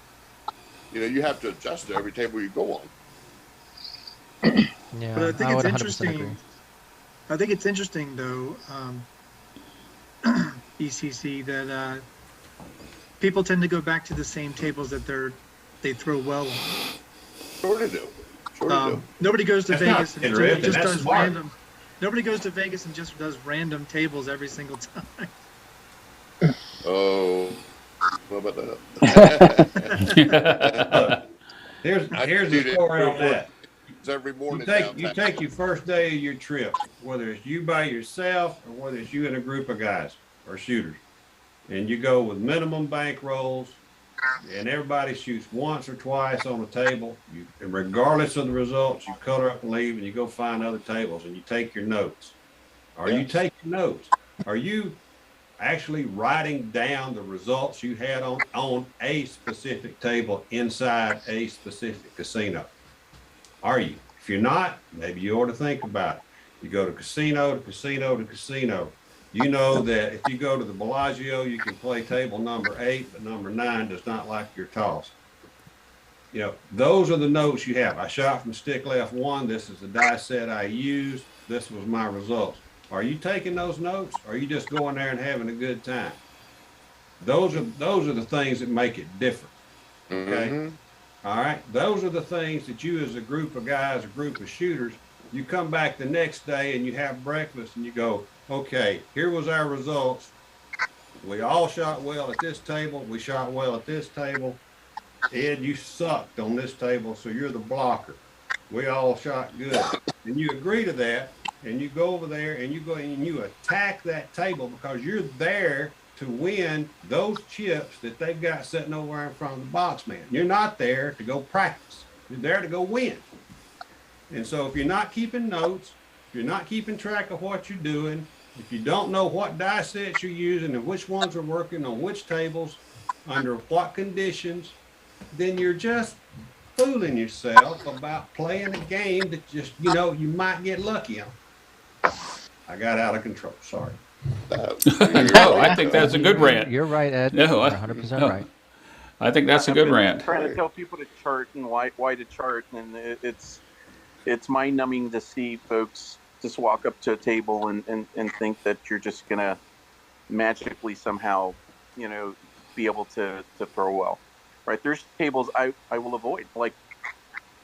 You have to adjust to every table you go on. Yeah, But I think would it's 100% interesting. agree. I think it's interesting though, ECC, that people tend to go back to the same tables that they throw well on. Sure to do. Nobody goes to That's Vegas not and interesting, just that's does smart. random. Nobody goes to Vegas and just does random tables every single time. Oh, what about that? Here's the do story that on that. every You morning. take your first day of your trip, whether it's you by yourself or whether it's you and a group of guys or shooters, and you go with minimum bank rolls, and everybody shoots once or twice on the table. And regardless of the results, you color up and leave, and you go find other tables and you take your notes. Are you taking notes? Are you actually writing down the results you had on a specific table inside a specific casino? Are you? If you're not, maybe you ought to think about it. You go to casino to casino to casino. You know that if you go to the Bellagio, you can play table number 8, but number 9 does not like your toss. Those are the notes you have. I shot from stick left 1. This is the die set I used. This was my results. Are you taking those notes? Or are you just going there and having a good time? Those are the things that make it different. Okay. Mm-hmm. All right. Those are the things that you, as a group of guys, a group of shooters, you come back the next day and you have breakfast and you go, okay, here was our results. We all shot well at this table. We shot well at this table. Ed, you sucked on this table, so you're the blocker. We all shot good. And you agree to that, and you go over there and you go and you attack that table because you're there to win those chips that they've got sitting over in front of the box man. You're not there to go practice. You're there to go win. And so if you're not keeping notes, if you're not keeping track of what you're doing, if you don't know what die sets you're using and which ones are working on which tables, under what conditions, then you're just fooling yourself about playing a game that just, you might get lucky on. I got out of control. Sorry. No, I think that's a good rant. You're right, Ed. No, You're 100% right. I think that's a good rant. Trying to tell people to chart and why to chart, and it's mind-numbing to see folks just walk up to a table and think that you're just gonna magically somehow, be able to throw well, right? There's tables I will avoid. Like,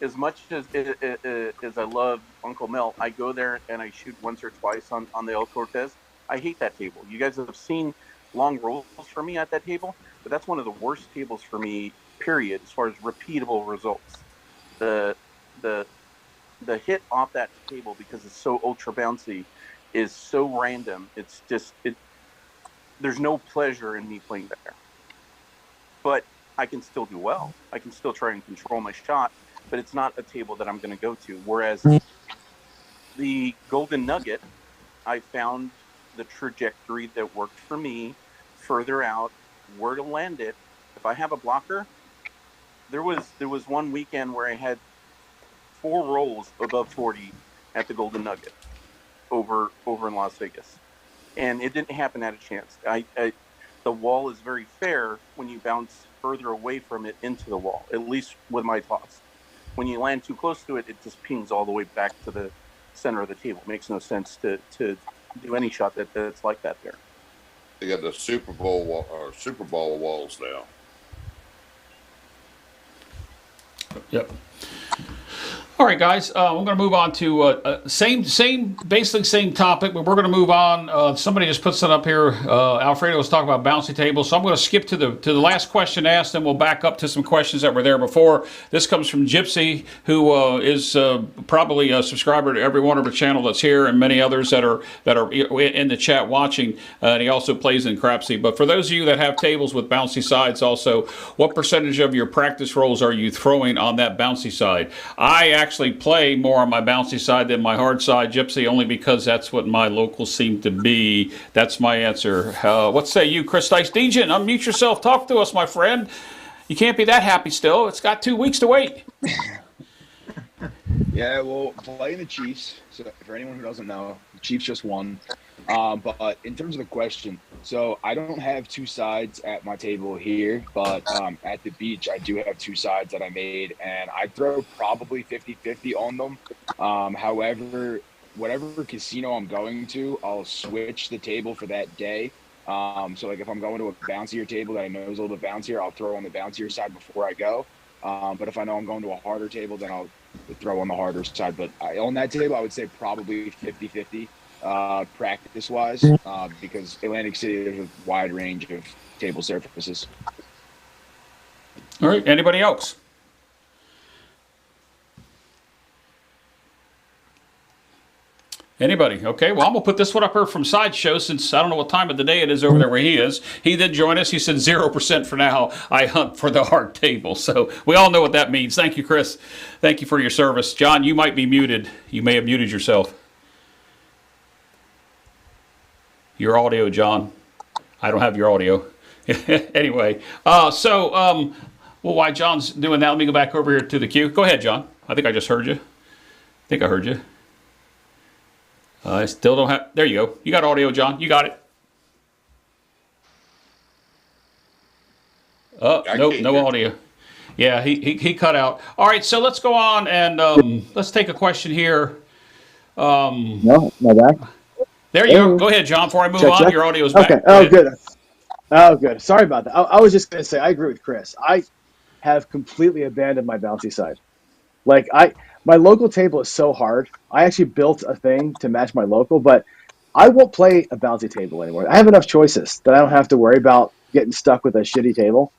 as much as I love Uncle Mel, I go there and I shoot once or twice on the El Cortez. I hate that table. You guys have seen long rolls for me at that table, but that's one of the worst tables for me, period, as far as repeatable results. The hit off that table, because it's so ultra bouncy, is so random. It's just, there's no pleasure in me playing there. But I can still do well. I can still try and control my shot, but it's not a table that I'm going to go to. Whereas the Golden Nugget, I found the trajectory that worked for me further out, where to land it. If I have a blocker, there was one weekend where I had 4 rolls above 40 at the Golden Nugget over in Las Vegas, and it didn't happen at a chance. The wall is very fair when you bounce further away from it into the wall, at least with my toss. When you land too close to it, it just pings all the way back to the center of the table. It makes no sense to do any shot that's like that there. They got the Super Bowl walls now. Yep. All right, guys. I'm going to move on to basically same topic, but we're going to move on. Somebody just put something up here. Alfredo was talking about bouncy tables, so I'm going to skip to the last question asked, and we'll back up to some questions that were there before. This comes from Gypsy, who is probably a subscriber to every one of the channel that's here, and many others that are in the chat watching. And he also plays in Crapsy. But for those of you that have tables with bouncy sides, also, what percentage of your practice rolls are you throwing on that bouncy side? I actually play more on my bouncy side than my hard side, Gypsy, only because that's what my locals seem to be. That's my answer. What say you, Chris Dice? Dejan, unmute yourself. Talk to us, my friend. You can't be that happy still. It's got 2 weeks to wait. Yeah, well, playing the Chiefs. So for anyone who doesn't know, the Chiefs just won. But in terms of the question, so I don't have two sides at my table here, but at the beach, I do have two sides that I made, and I throw probably 50-50 on them. However, whatever casino I'm going to, I'll switch the table for that day. So like if I'm going to a bouncier table that I know is a little bit bouncier, I'll throw on the bouncier side before I go. But if I know I'm going to a harder table, then I'll throw on the harder side. But on that table, I would say probably 50-50 practice-wise, because Atlantic City, there's a wide range of table surfaces. All right. Anybody else? Anybody? Okay, well, I'm going to put this one up here from Sideshow, since I don't know what time of the day it is over there where he is. He did join us. He said 0% for now. I hunt for the hard table. So we all know what that means. Thank you, Chris. Thank you for your service. John, you might be muted. You may have muted yourself. Your audio, John. I don't have your audio. Anyway, well, while John's doing that, let me go back over here to the queue. Go ahead, John. I think I just heard you. I think I heard you. I still don't have. There you go. You got audio, John. You got it. Nope, no audio. Yeah, he cut out. All right, so let's go on and let's take a question here. No, my back. There you go. Go ahead, John. Before I move on, check. Your audio's back. Okay. Oh, good. Oh, good. Sorry about that. I was just going to say, I agree with Chris. I have completely abandoned my bouncy side. Like my local table is so hard. I actually built a thing to match my local, but I won't play a bouncy table anymore. I have enough choices that I don't have to worry about getting stuck with a shitty table.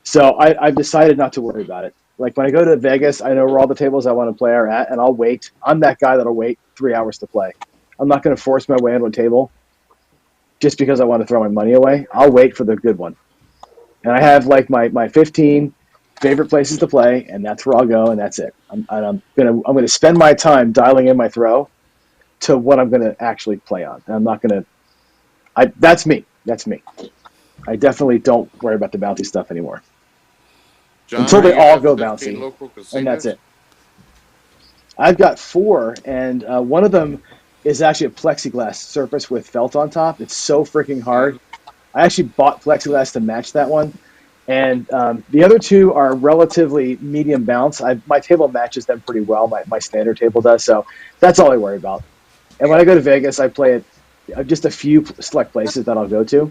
So I've decided not to worry about it. Like when I go to Vegas, I know where all the tables I want to play are at, and I'll wait. I'm that guy that'll wait 3 hours to play. I'm not going to force my way into a table just because I want to throw my money away. I'll wait for the good one. And I have like my 15 favorite places to play, and that's where I'll go, and that's it. I'm gonna spend my time dialing in my throw to what I'm gonna actually play on. And I'm not gonna. That's me. That's me. I definitely don't worry about the bouncy stuff anymore. John, until they all go 15 bouncy, and that's it. I've got 4, and one of them is actually a plexiglass surface with felt on top. It's so freaking hard. I actually bought plexiglass to match that one. And the other 2 are relatively medium bounce. My table matches them pretty well. My standard table does. So that's all I worry about. And when I go to Vegas, I play at just a few select places that I'll go to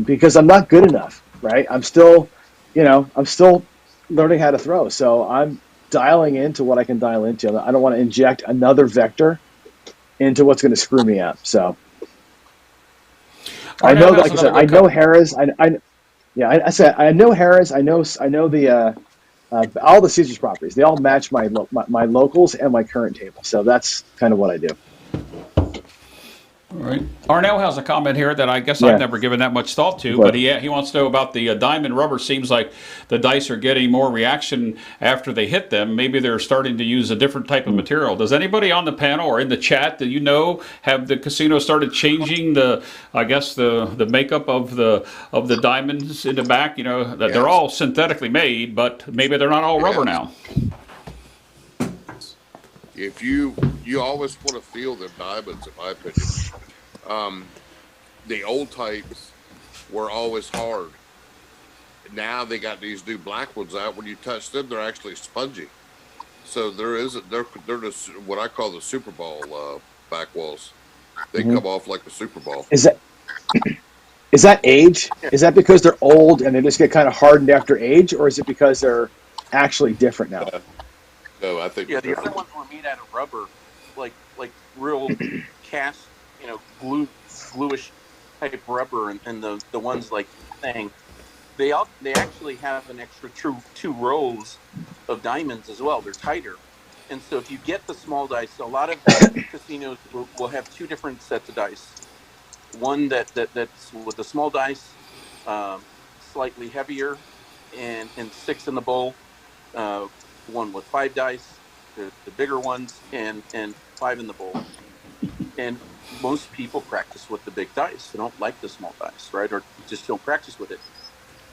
because I'm not good enough, right? I'm still learning how to throw. So I'm dialing into what I can dial into. I don't want to inject another vector into what's going to screw me up. So I know, like I said, I know Harris. I said I know Harris. I know the all the Caesars properties. They all match my locals and my current table. So that's kind of what I do. All right. Arnell has a comment here that I guess I've never given that much thought to, but he wants to know about the diamond rubber. Seems like the dice are getting more reaction after they hit them. Maybe they're starting to use a different type of material. Does anybody on the panel or in the chat that have the casino started changing the makeup of the diamonds in the back? That they're all synthetically made, but maybe they're not all rubber now. If you always want to feel the diamonds, in my opinion. The old types were always hard. Now they got these new black ones out. When you touch them, they're actually spongy. So they're just what I call the Super Bowl back walls. They come off like a Super Ball. Is that age? Is that because they're old and they just get kind of hardened after age, or is it because they're actually different now? No, I think the other ones were made out of rubber, like real cast, bluish type rubber, and the ones like thing. They actually have an extra two rows of diamonds as well. They're tighter, and so if you get the small dice, a lot of casinos will have two different sets of dice. One that's with the small dice, slightly heavier, and 6 in the bowl. One with 5 dice, the bigger ones, and 5 in the bowl. And most people practice with the big dice. They don't like the small dice, right? Or just don't practice with it.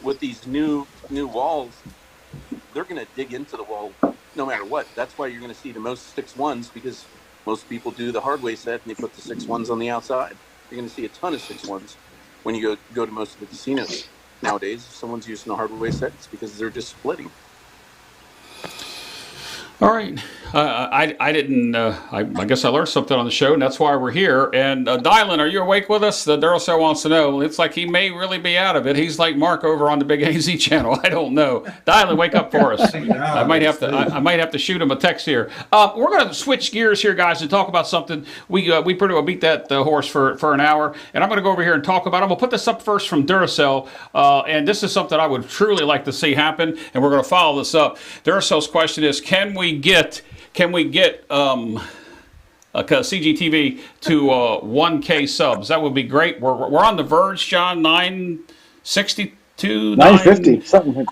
With these new walls, they're going to dig into the wall no matter what. That's why you're going to see the most 6-1s, because most people do the hard way set and they put the 6-1s on the outside. You're going to see a ton of 6-1s when you go to most of the casinos nowadays. If someone's using a hard way set, it's because they're just splitting. All right. I didn't. I guess I learned something on the show, and that's why we're here. And Dylan, are you awake with us? The Duracell wants to know. It's like he may really be out of it. He's like Mark over on the Big AZ channel. I don't know. Dylan, wake up for us. I might have to shoot him a text here. We're going to switch gears here, guys, and talk about something. We pretty well beat that horse for an hour, and I'm going to go over here and talk about it. We'll put this up first from Duracell, and this is something I would truly like to see happen, and we're going to follow this up. Duracell's question is, can we get CGTV to 1K subs? That would be great. We're on the verge, John. 962, 950, something.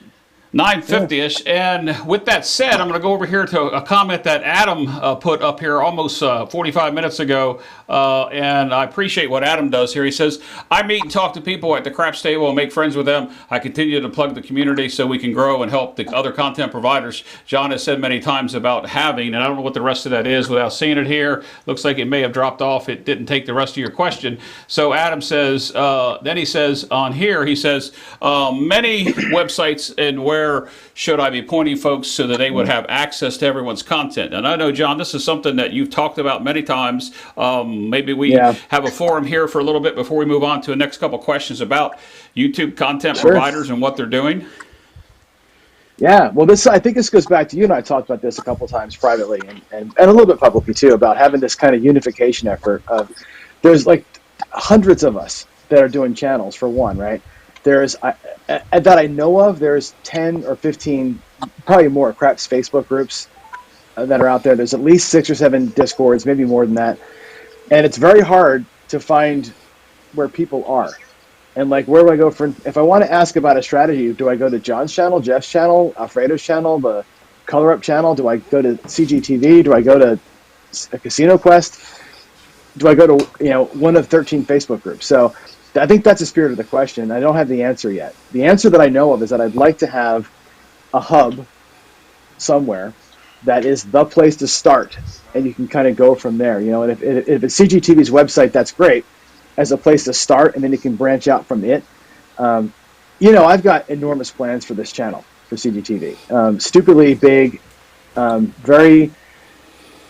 950-ish. And with that said, I'm going to go over here to a comment that Adam put up here almost 45 minutes ago. And I appreciate what Adam does here. He says, I meet and talk to people at the craps table and make friends with them. I continue to plug the community so we can grow and help the other content providers. John has said many times about having, and I don't know what the rest of that is without seeing it here. Looks like it may have dropped off. It didn't take the rest of your question. So Adam says, then he says on here, he says, many websites, and where should I be pointing folks so that they would have access to everyone's content? And I know, John, this is something that you've talked about many times. Maybe we have a forum here for a little bit before we move on to the next couple questions about YouTube content providers and what they're doing. Yeah, well, I think this goes back to you and I talked about this a couple times privately and a little bit publicly too, about having this kind of unification effort. There's like hundreds of us that are doing channels for one, right? There's that I know of. There's 10 or 15, probably more, craps Facebook groups that are out there. There's at least 6 or 7 Discords, maybe more than that. And it's very hard to find where people are. And like, where do I go if I want to ask about a strategy? Do I go to John's channel, Jeff's channel, Alfredo's channel, the Color Up channel? Do I go to CGTV? Do I go to a Casino Quest? Do I go to one of 13 Facebook groups? So I think that's the spirit of the question. I don't have the answer yet. The answer that I know of is that I'd like to have a hub somewhere that is the place to start, and you can kind of go from there. And if it's CGTV's website, that's great as a place to start, and then you can branch out from it. I've got enormous plans for this channel, for CGTV. Stupidly big, very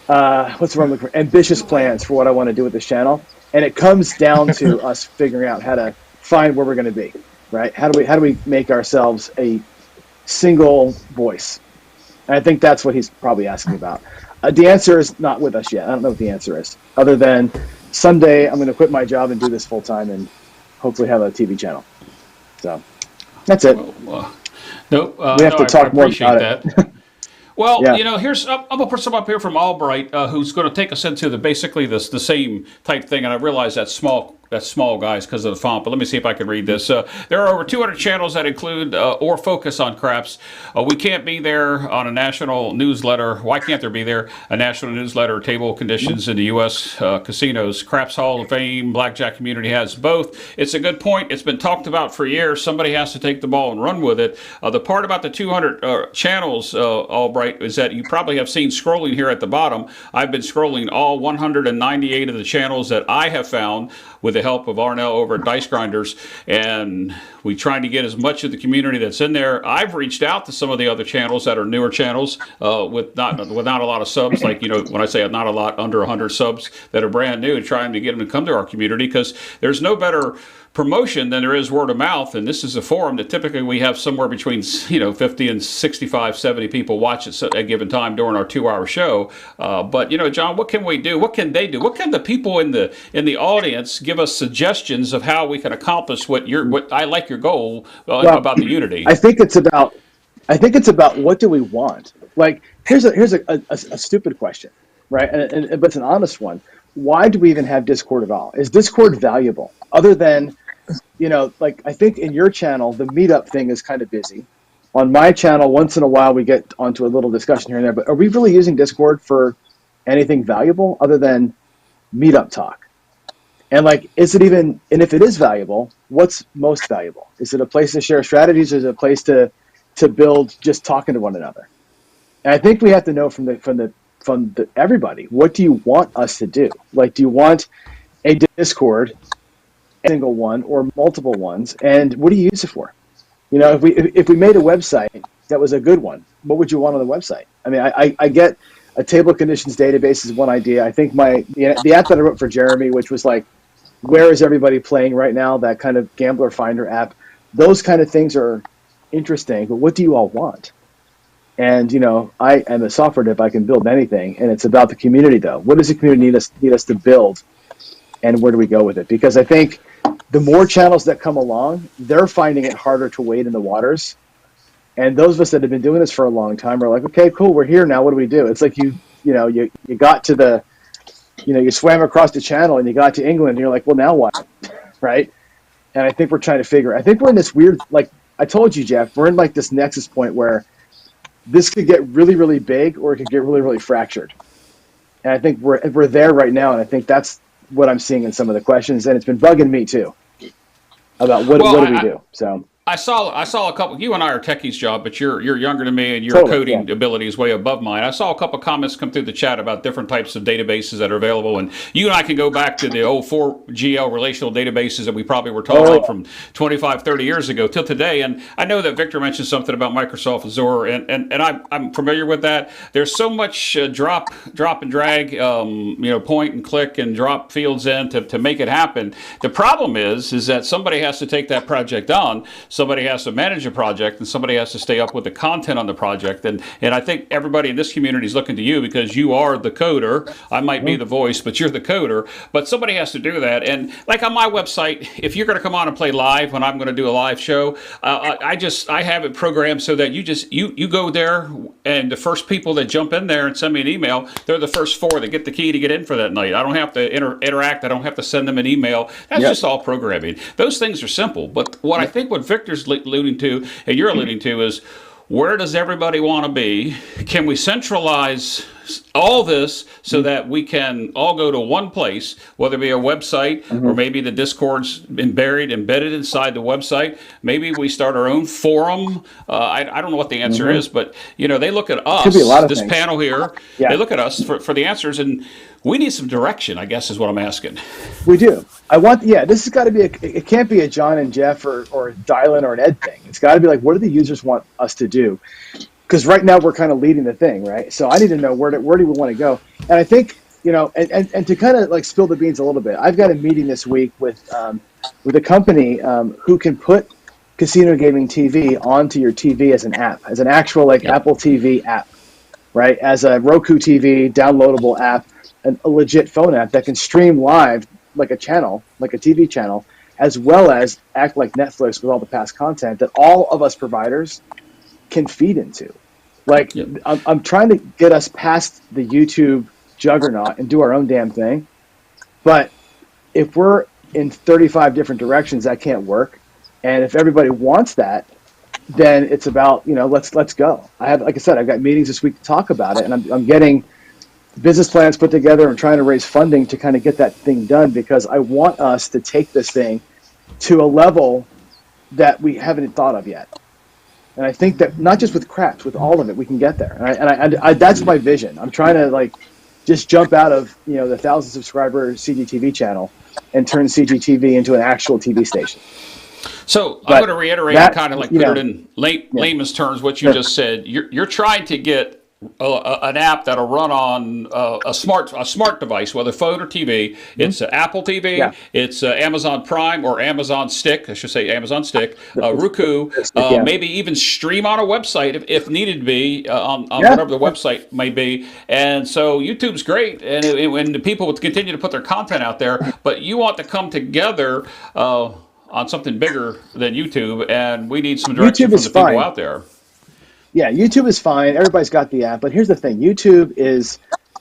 ambitious plans for what I want to do with this channel. And it comes down to us figuring out how to find where we're going to be, right? How do we make ourselves a single voice? And I think that's what he's probably asking about. The answer is not with us yet. I don't know what the answer is, other than someday I'm going to quit my job and do this full time and hopefully have a TV channel. So that's it. We have to talk more about it. Well, here's I'm gonna put some up here from Albright, who's going to take us into basically the same type thing, and I realize that's small, guys, because of the font. But let me see if I can read this. There are over 200 channels that include or focus on craps. We can't be there on a national newsletter. Why can't there be there a national newsletter? Table of conditions in the U.S. Casinos. Craps Hall of Fame, blackjack community has both. It's a good point. It's been talked about for years. Somebody has to take the ball and run with it. The part about the 200 channels, Albright, is that you probably have seen scrolling here at the bottom. I've been scrolling all 198 of the channels that I have found with the help of Arnell over at Dice Grinders, and we trying to get as much of the community that's in there. I've reached out to some of the other channels that are newer channels with not a lot of subs, like, you know, when I say not a lot, under 100 subs that are brand new, and trying to get them to come to our community, because there's no better promotion than there is word of mouth. And this is a forum that typically we have somewhere between 50 and 65, 70 people watch it at a given time during our 2-hour show. But John, what can we do? What can they do? What can the people in the audience give us suggestions of how we can accomplish what I like your goal about the unity? I think it's about what do we want? Like, here's a stupid question, right? But it's an honest one. Why do we even have Discord at all? Is Discord valuable other than, like, I think in your channel, the meetup thing is kind of busy. On my channel, once in a while, we get onto a little discussion here and there, but are we really using Discord for anything valuable other than meetup talk? And like, is it even, and if it is valuable, what's most valuable? Is it a place to share strategies, or is it a place to build just talking to one another? And I think we have to know from everybody, what do you want us to do? Like, do you want a Discord, a single one or multiple ones, and what do you use it for? If we made a website that was a good one, what would you want on the website? I mean, I get a table of conditions database is one idea. I think the app that I wrote for Jeremy, which was like, where is everybody playing right now? That kind of gambler finder app. Those kind of things are interesting, but what do you all want? And I am a software dev. I can build anything, and it's about the community, though. What does the community need us to build, and where do we go with it? Because I think the more channels that come along, they're finding it harder to wade in the waters. And those of us that have been doing this for a long time are like, okay, cool, we're here now. What do we do? It's like you got to the, you swam across the channel and you got to England, and you're like, well, now what, right? And I think we're trying to figure. I think we're in this weird, like I told you, Jeff, we're in like this nexus point where this could get really, really big, or it could get really, really fractured. And I think we're there right now, and I think that's what I'm seeing in some of the questions, and it's been bugging me too about what do we do. So I saw a couple. You and I are techies, Job, but you're younger than me, and your Totally, coding yeah. ability is way above mine. I saw a couple comments come through the chat about different types of databases that are available, and you and I can go back to the old 4GL relational databases that we probably were taught about from 25, 30 years ago till today. And I know that Victor mentioned something about Microsoft Azure, and I'm familiar with that. There's so much drop and drag, point and click and drop fields in to make it happen. The problem is that somebody has to take that project on. Somebody has to manage a project, and somebody has to stay up with the content on the project. And I think everybody in this community is looking to you, because you are the coder. I might be the voice, but you're the coder. But somebody has to do that. And like on my website, if you're going to come on and play live when I'm going to do a live show, I have it programmed so that you go there, and the first people that jump in there and send me an email, they're the first 4 that get the key to get in for that night. I don't have to interact. I don't have to send them an email. That's just all programming. Those things are simple. But what Victor's alluding to, and you're alluding to, is where does everybody want to be? Can we centralize all this so that we can all go to one place, whether it be a website or maybe the Discord's embedded inside the website? Maybe we start our own forum. I don't know what the answer is, but they look at us, this things. Panel here, they look at us for the answers, and we need some direction, I guess is what I'm asking. We do. This has got to be it can't be a John and Jeff or Dylan or an Ed thing. It's got to be like, what do the users want us to do? Because right now we're kind of leading the thing, right? So I need to know where do we want to go? And I think, and to kind of like spill the beans a little bit, I've got a meeting this week with a company who can put casino gaming TV onto your TV as an app, as an actual Apple TV app, right? As a Roku TV downloadable app, a legit phone app that can stream live like a channel, like a TV channel, as well as act like Netflix with all the past content that all of us providers can feed into. I'm trying to get us past the YouTube juggernaut and do our own damn thing. But if we're in 35 different directions, that can't work. And if everybody wants that, then it's about, let's go. Like I said, I've got meetings this week to talk about it, and I'm getting business plans put together and trying to raise funding to kind of get that thing done, because I want us to take this thing to a level that we haven't thought of yet. And I think that not just with craps, with all of it, we can get there. And I that's my vision. I'm trying to just jump out of, the 1,000 subscriber CGTV channel and turn CGTV into an actual TV station. So But I'm going to reiterate and kind of like put it in layman's terms what you just said. You're trying to get an app that'll run on a smart device, whether phone or TV. It's Apple TV, it's Amazon Prime or Amazon Stick. I should say Amazon Stick, Roku, maybe even stream on a website if needed to be on whatever the website may be. And so YouTube's great, and when the people would continue to put their content out there, but you want to come together on something bigger than YouTube, and we need some direction from the people out there. Yeah, YouTube is fine. Everybody's got the app. But here's the thing. YouTube is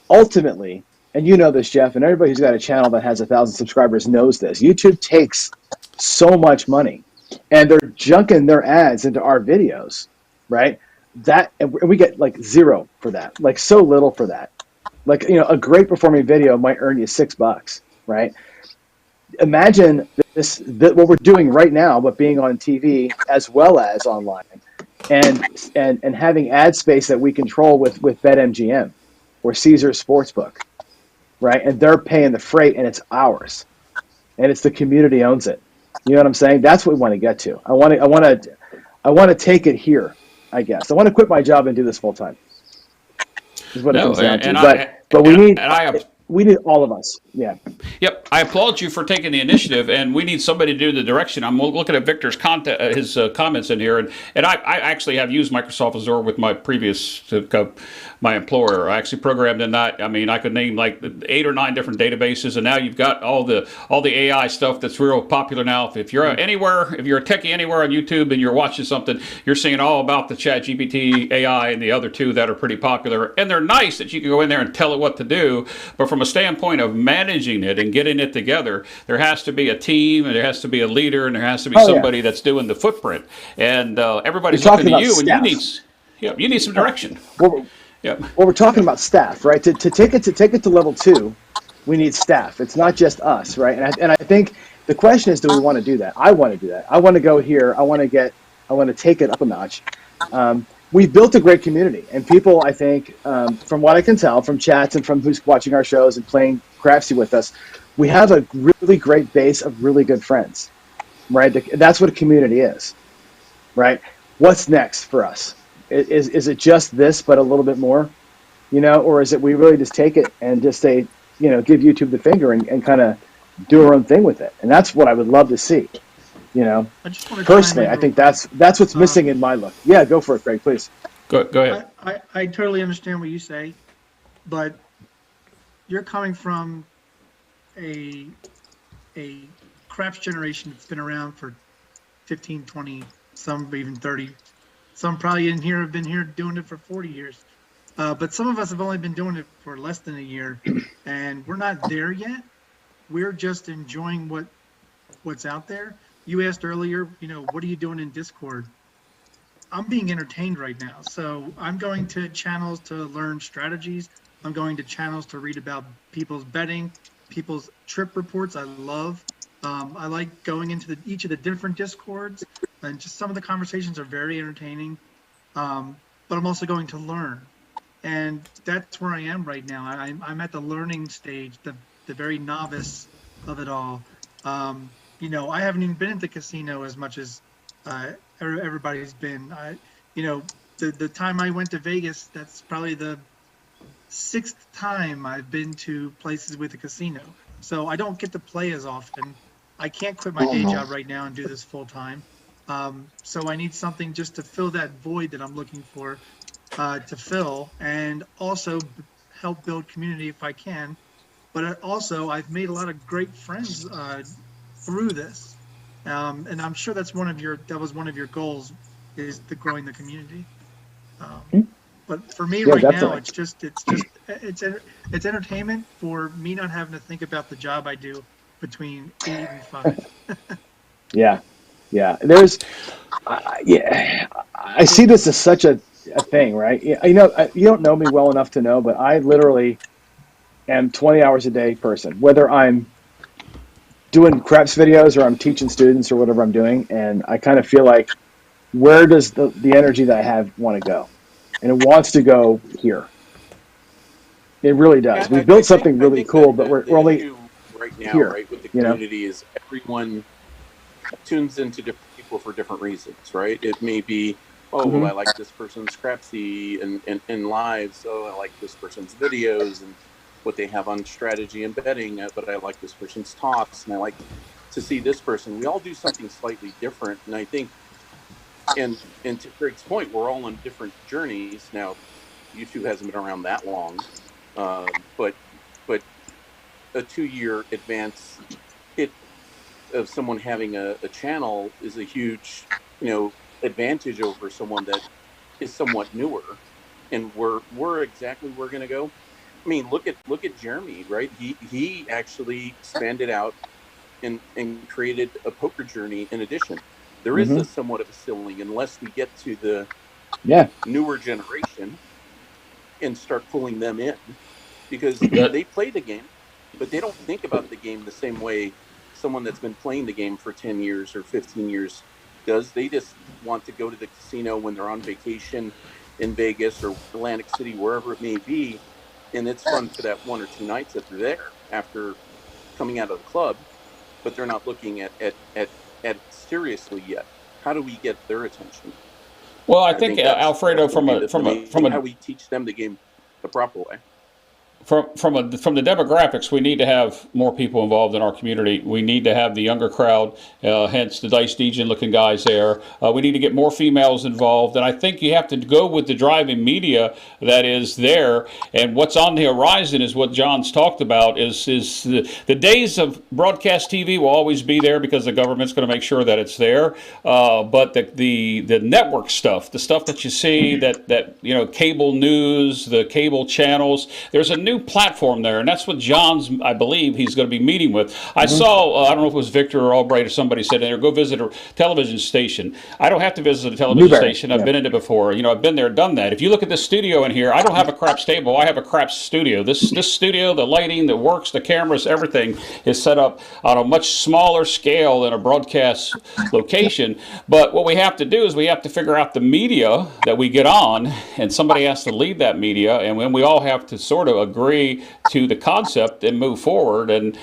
ultimately, and you know this, Jeff, and everybody who's got a channel that has 1,000 subscribers knows this. YouTube takes so much money, and they're junking their ads into our videos, right? And we get like zero for that, like so little for that. Like, a great performing video might earn you $6, right? Imagine what we're doing right now, but being on TV as well as online. And having ad space that we control with BetMGM or Caesars Sportsbook, right? And they're paying the freight, and it's ours, and it's the community owns it. You know what I'm saying? That's what we want to get to. I want to take it here. I guess I want to quit my job and do this full time. Is what it comes down to. But we need all of us. Yeah. Yep. I applaud you for taking the initiative, and we need somebody to do the direction. I'm looking at Victor's his comments in here, and I actually have used Microsoft Azure with my previous my employer. I actually programmed in that. I mean, I could name like 8 or 9 different databases, and now you've got all the AI stuff that's real popular now. If you're anywhere, if you're a techie anywhere on YouTube and you're watching something, you're seeing all about the ChatGPT AI and the other two that are pretty popular, and they're nice that you can go in there and tell it what to do. But from a standpoint of managing it and getting it together, there has to be a team, and there has to be a leader, and there has to be somebody that's doing the footprint. And everybody's looking to you, and you need some direction. Well, we're talking about staff, right? To take it to level 2, we need staff. It's not just us, right? And I think the question is, do we want to do that? I want to do that. I want to go here. I want to take it up a notch. We've built a great community, and people, I think, from what I can tell from chats and from who's watching our shows and playing Crapsy with us, we have a really great base of really good friends, right? That's what a community is, right? What's next for us? Is it just this, but a little bit more, or is it we really just take it and just say, give YouTube the finger and kind of do our own thing with it? And that's what I would love to see, Personally, I think that's what's missing in my look. Yeah, go for it, Craig, please. Go ahead. I totally understand what you say, but you're coming from a craps generation that's been around for 15, 20, some even 30. Some probably in here have been here doing it for 40 years. But some of us have only been doing it for less than a year, and we're not there yet. We're just enjoying what's out there. You asked earlier, what are you doing in Discord? I'm being entertained right now. So I'm going to channels to learn strategies. I'm going to channels to read about people's betting, people's trip reports. I love. I like going into each of the different Discords, and just some of the conversations are very entertaining. But I'm also going to learn, and that's where I am right now. I'm at the learning stage, the very novice of it all. I haven't even been at the casino as much as everybody's been. The time I went to Vegas, that's probably the 6th time I've been to places with a casino. So I don't get to play as often. I can't quit my day job right now and do this full time. So I need something just to fill that void that I'm looking for to fill, and also help build community if I can. But also, I've made a lot of great friends through this, and I'm sure that was one of your goals, is growing the community. But for me right now, it's entertainment for me, not having to think about the job I do between 8 and 5. Yeah. I see this as such a thing, right? You don't know me well enough to know, but I literally am 20 hours a day person, whether I'm doing craps videos or I'm teaching students or whatever I'm doing. And I kind of feel like, where does the energy that I have want to go? And it wants to go here. It really does. We I built think something really cool, but the we're only issue right now, here, right, with the you know? community is everyone tunes into different people for different reasons, right? It may be, oh, well, Hmm. I like this person's Scrapsy and live, so I like this person's videos and what they have on strategy and betting, but I like this person's toss, and I like to see this person. We all do something slightly different, and I think, and to Greg's point, we're all on different journeys now. YouTube hasn't been around that long, but a 2-year advance hit of someone having a channel is a huge, advantage over someone that is somewhat newer. And we're exactly where we're going to go. I mean, look at Jeremy, right? He actually expanded out and created a poker journey in addition. There is Hmm. a somewhat of a ceiling unless we get to the Yeah. newer generation and start pulling them in because That they play the game, but they don't think about the game the same way someone that's been playing the game for 10 years or 15 years does. They just want to go to the casino when they're on vacation in Vegas or Atlantic City, wherever it may be. And it's fun for that 1 or 2 nights that they're there after coming out of the club, but they're not looking at it seriously yet. How do we get their attention? well, I I think think that's Alfredo, going to be the from main thing. a How we teach them the game the proper way. from the demographics, we need to have more people involved in our community. We need to have the younger crowd, hence the Dice Degen looking guys there. We need to get more females involved, and I think you have to go with the driving media that is there. And what's on the horizon is what John's talked about. Is the days of broadcast TV will always be there because the government's going to make sure that it's there. But the network stuff, the stuff that you see, that cable news, the cable channels, there's a new platform there, and that's what John's, I believe, he's going to be meeting with. I saw, I don't know if it was Victor or Albright or somebody said, go visit a television station. I don't have to visit a television Newberry. station. I've Yeah. been in it before. I've been there, done that. If you look at this studio in here, I don't have a craps table. I have a craps studio. This studio, the lighting, the works, the cameras, everything is set up on a much smaller scale than a broadcast location. But what we have to do is we have to figure out the media that we get on, and somebody has to lead that media, and when we all have to sort of agree to the concept and move forward, and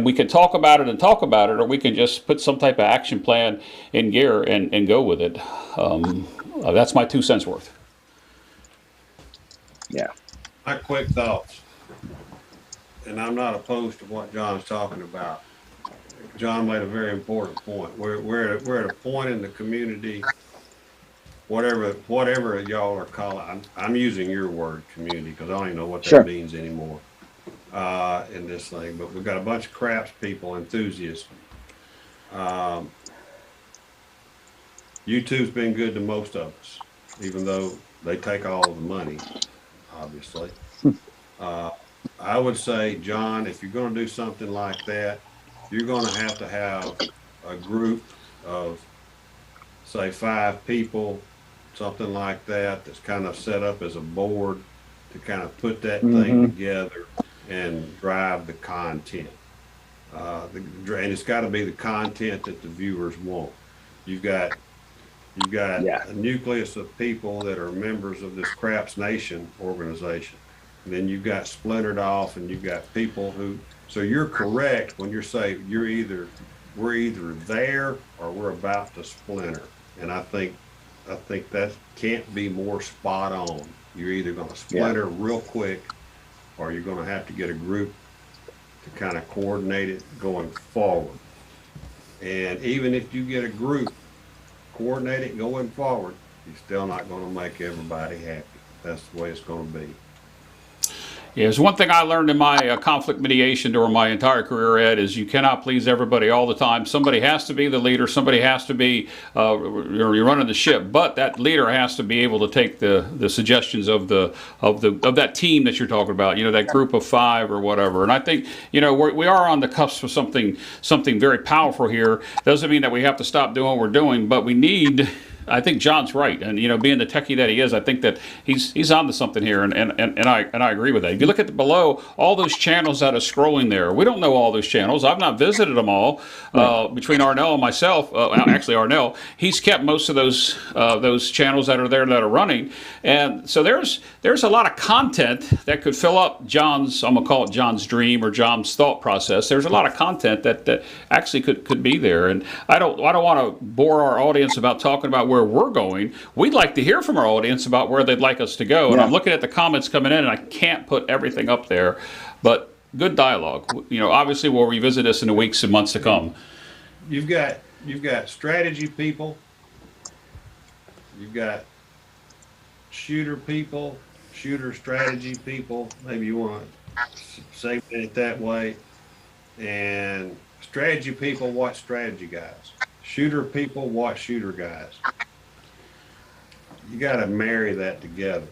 we can talk about it, or we can just put some type of action plan in gear and go with it. That's my 2 cents worth. Yeah. My quick thoughts, and I'm not opposed to what John's talking about. John made a very important point. We're at a point in the community, whatever y'all are calling. I'm using your word, community, because I don't even know what that Sure. means anymore in this thing. But we've got a bunch of craps people, enthusiasts. YouTube's been good to most of us, even though they take all of the money, obviously. I would say, John, if you're going to do something like that, you're going to have a group of, say, 5 people, something like that, that's kind of set up as a board to kind of put that thing together and drive the content. And it's got to be the content that the viewers want. You've got a nucleus of people that are members of this Craps Nation organization. And then you've got splintered off, and you've got people who, so you're correct when you're saying we're either there or we're about to splinter. And I think that can't be more spot on. You're either going to splinter real quick, or you're going to have to get a group to kind of coordinate it going forward. And even if you get a group coordinate it going forward, you're still not going to make everybody happy. That's the way it's going to be. Yeah, there's one thing I learned in my conflict mediation during my entire career, Ed, is you cannot please everybody all the time. Somebody has to be the leader. Somebody has to be you're running the ship, but that leader has to be able to take the suggestions of that team that you're talking about. That group of 5 or whatever. And I think we are on the cusp of something very powerful here. Doesn't mean that we have to stop doing what we're doing, but we need I think John's right, and being the techie that he is, I think that he's onto something here, and I agree with that. If you look at below all those channels that are scrolling there, we don't know all those channels. I've not visited them all. Between Arnell and myself, actually Arnell, he's kept most of those channels that are there that are running, and so there's a lot of content that could fill up John's, I'm gonna call it John's dream or John's thought process. There's a lot of content that actually could be there, and I don't want to bore our audience about talking about where we're going. We'd like to hear from our audience about where they'd like us to go. And I'm looking at the comments coming in, and I can't put everything up there, but good dialogue. Obviously we'll revisit this in the weeks and months to come. You've got strategy people, you've got shooter people, shooter strategy people. Maybe you want to say it that way. And strategy people watch strategy guys. Shooter people watch shooter guys. You got to marry that together.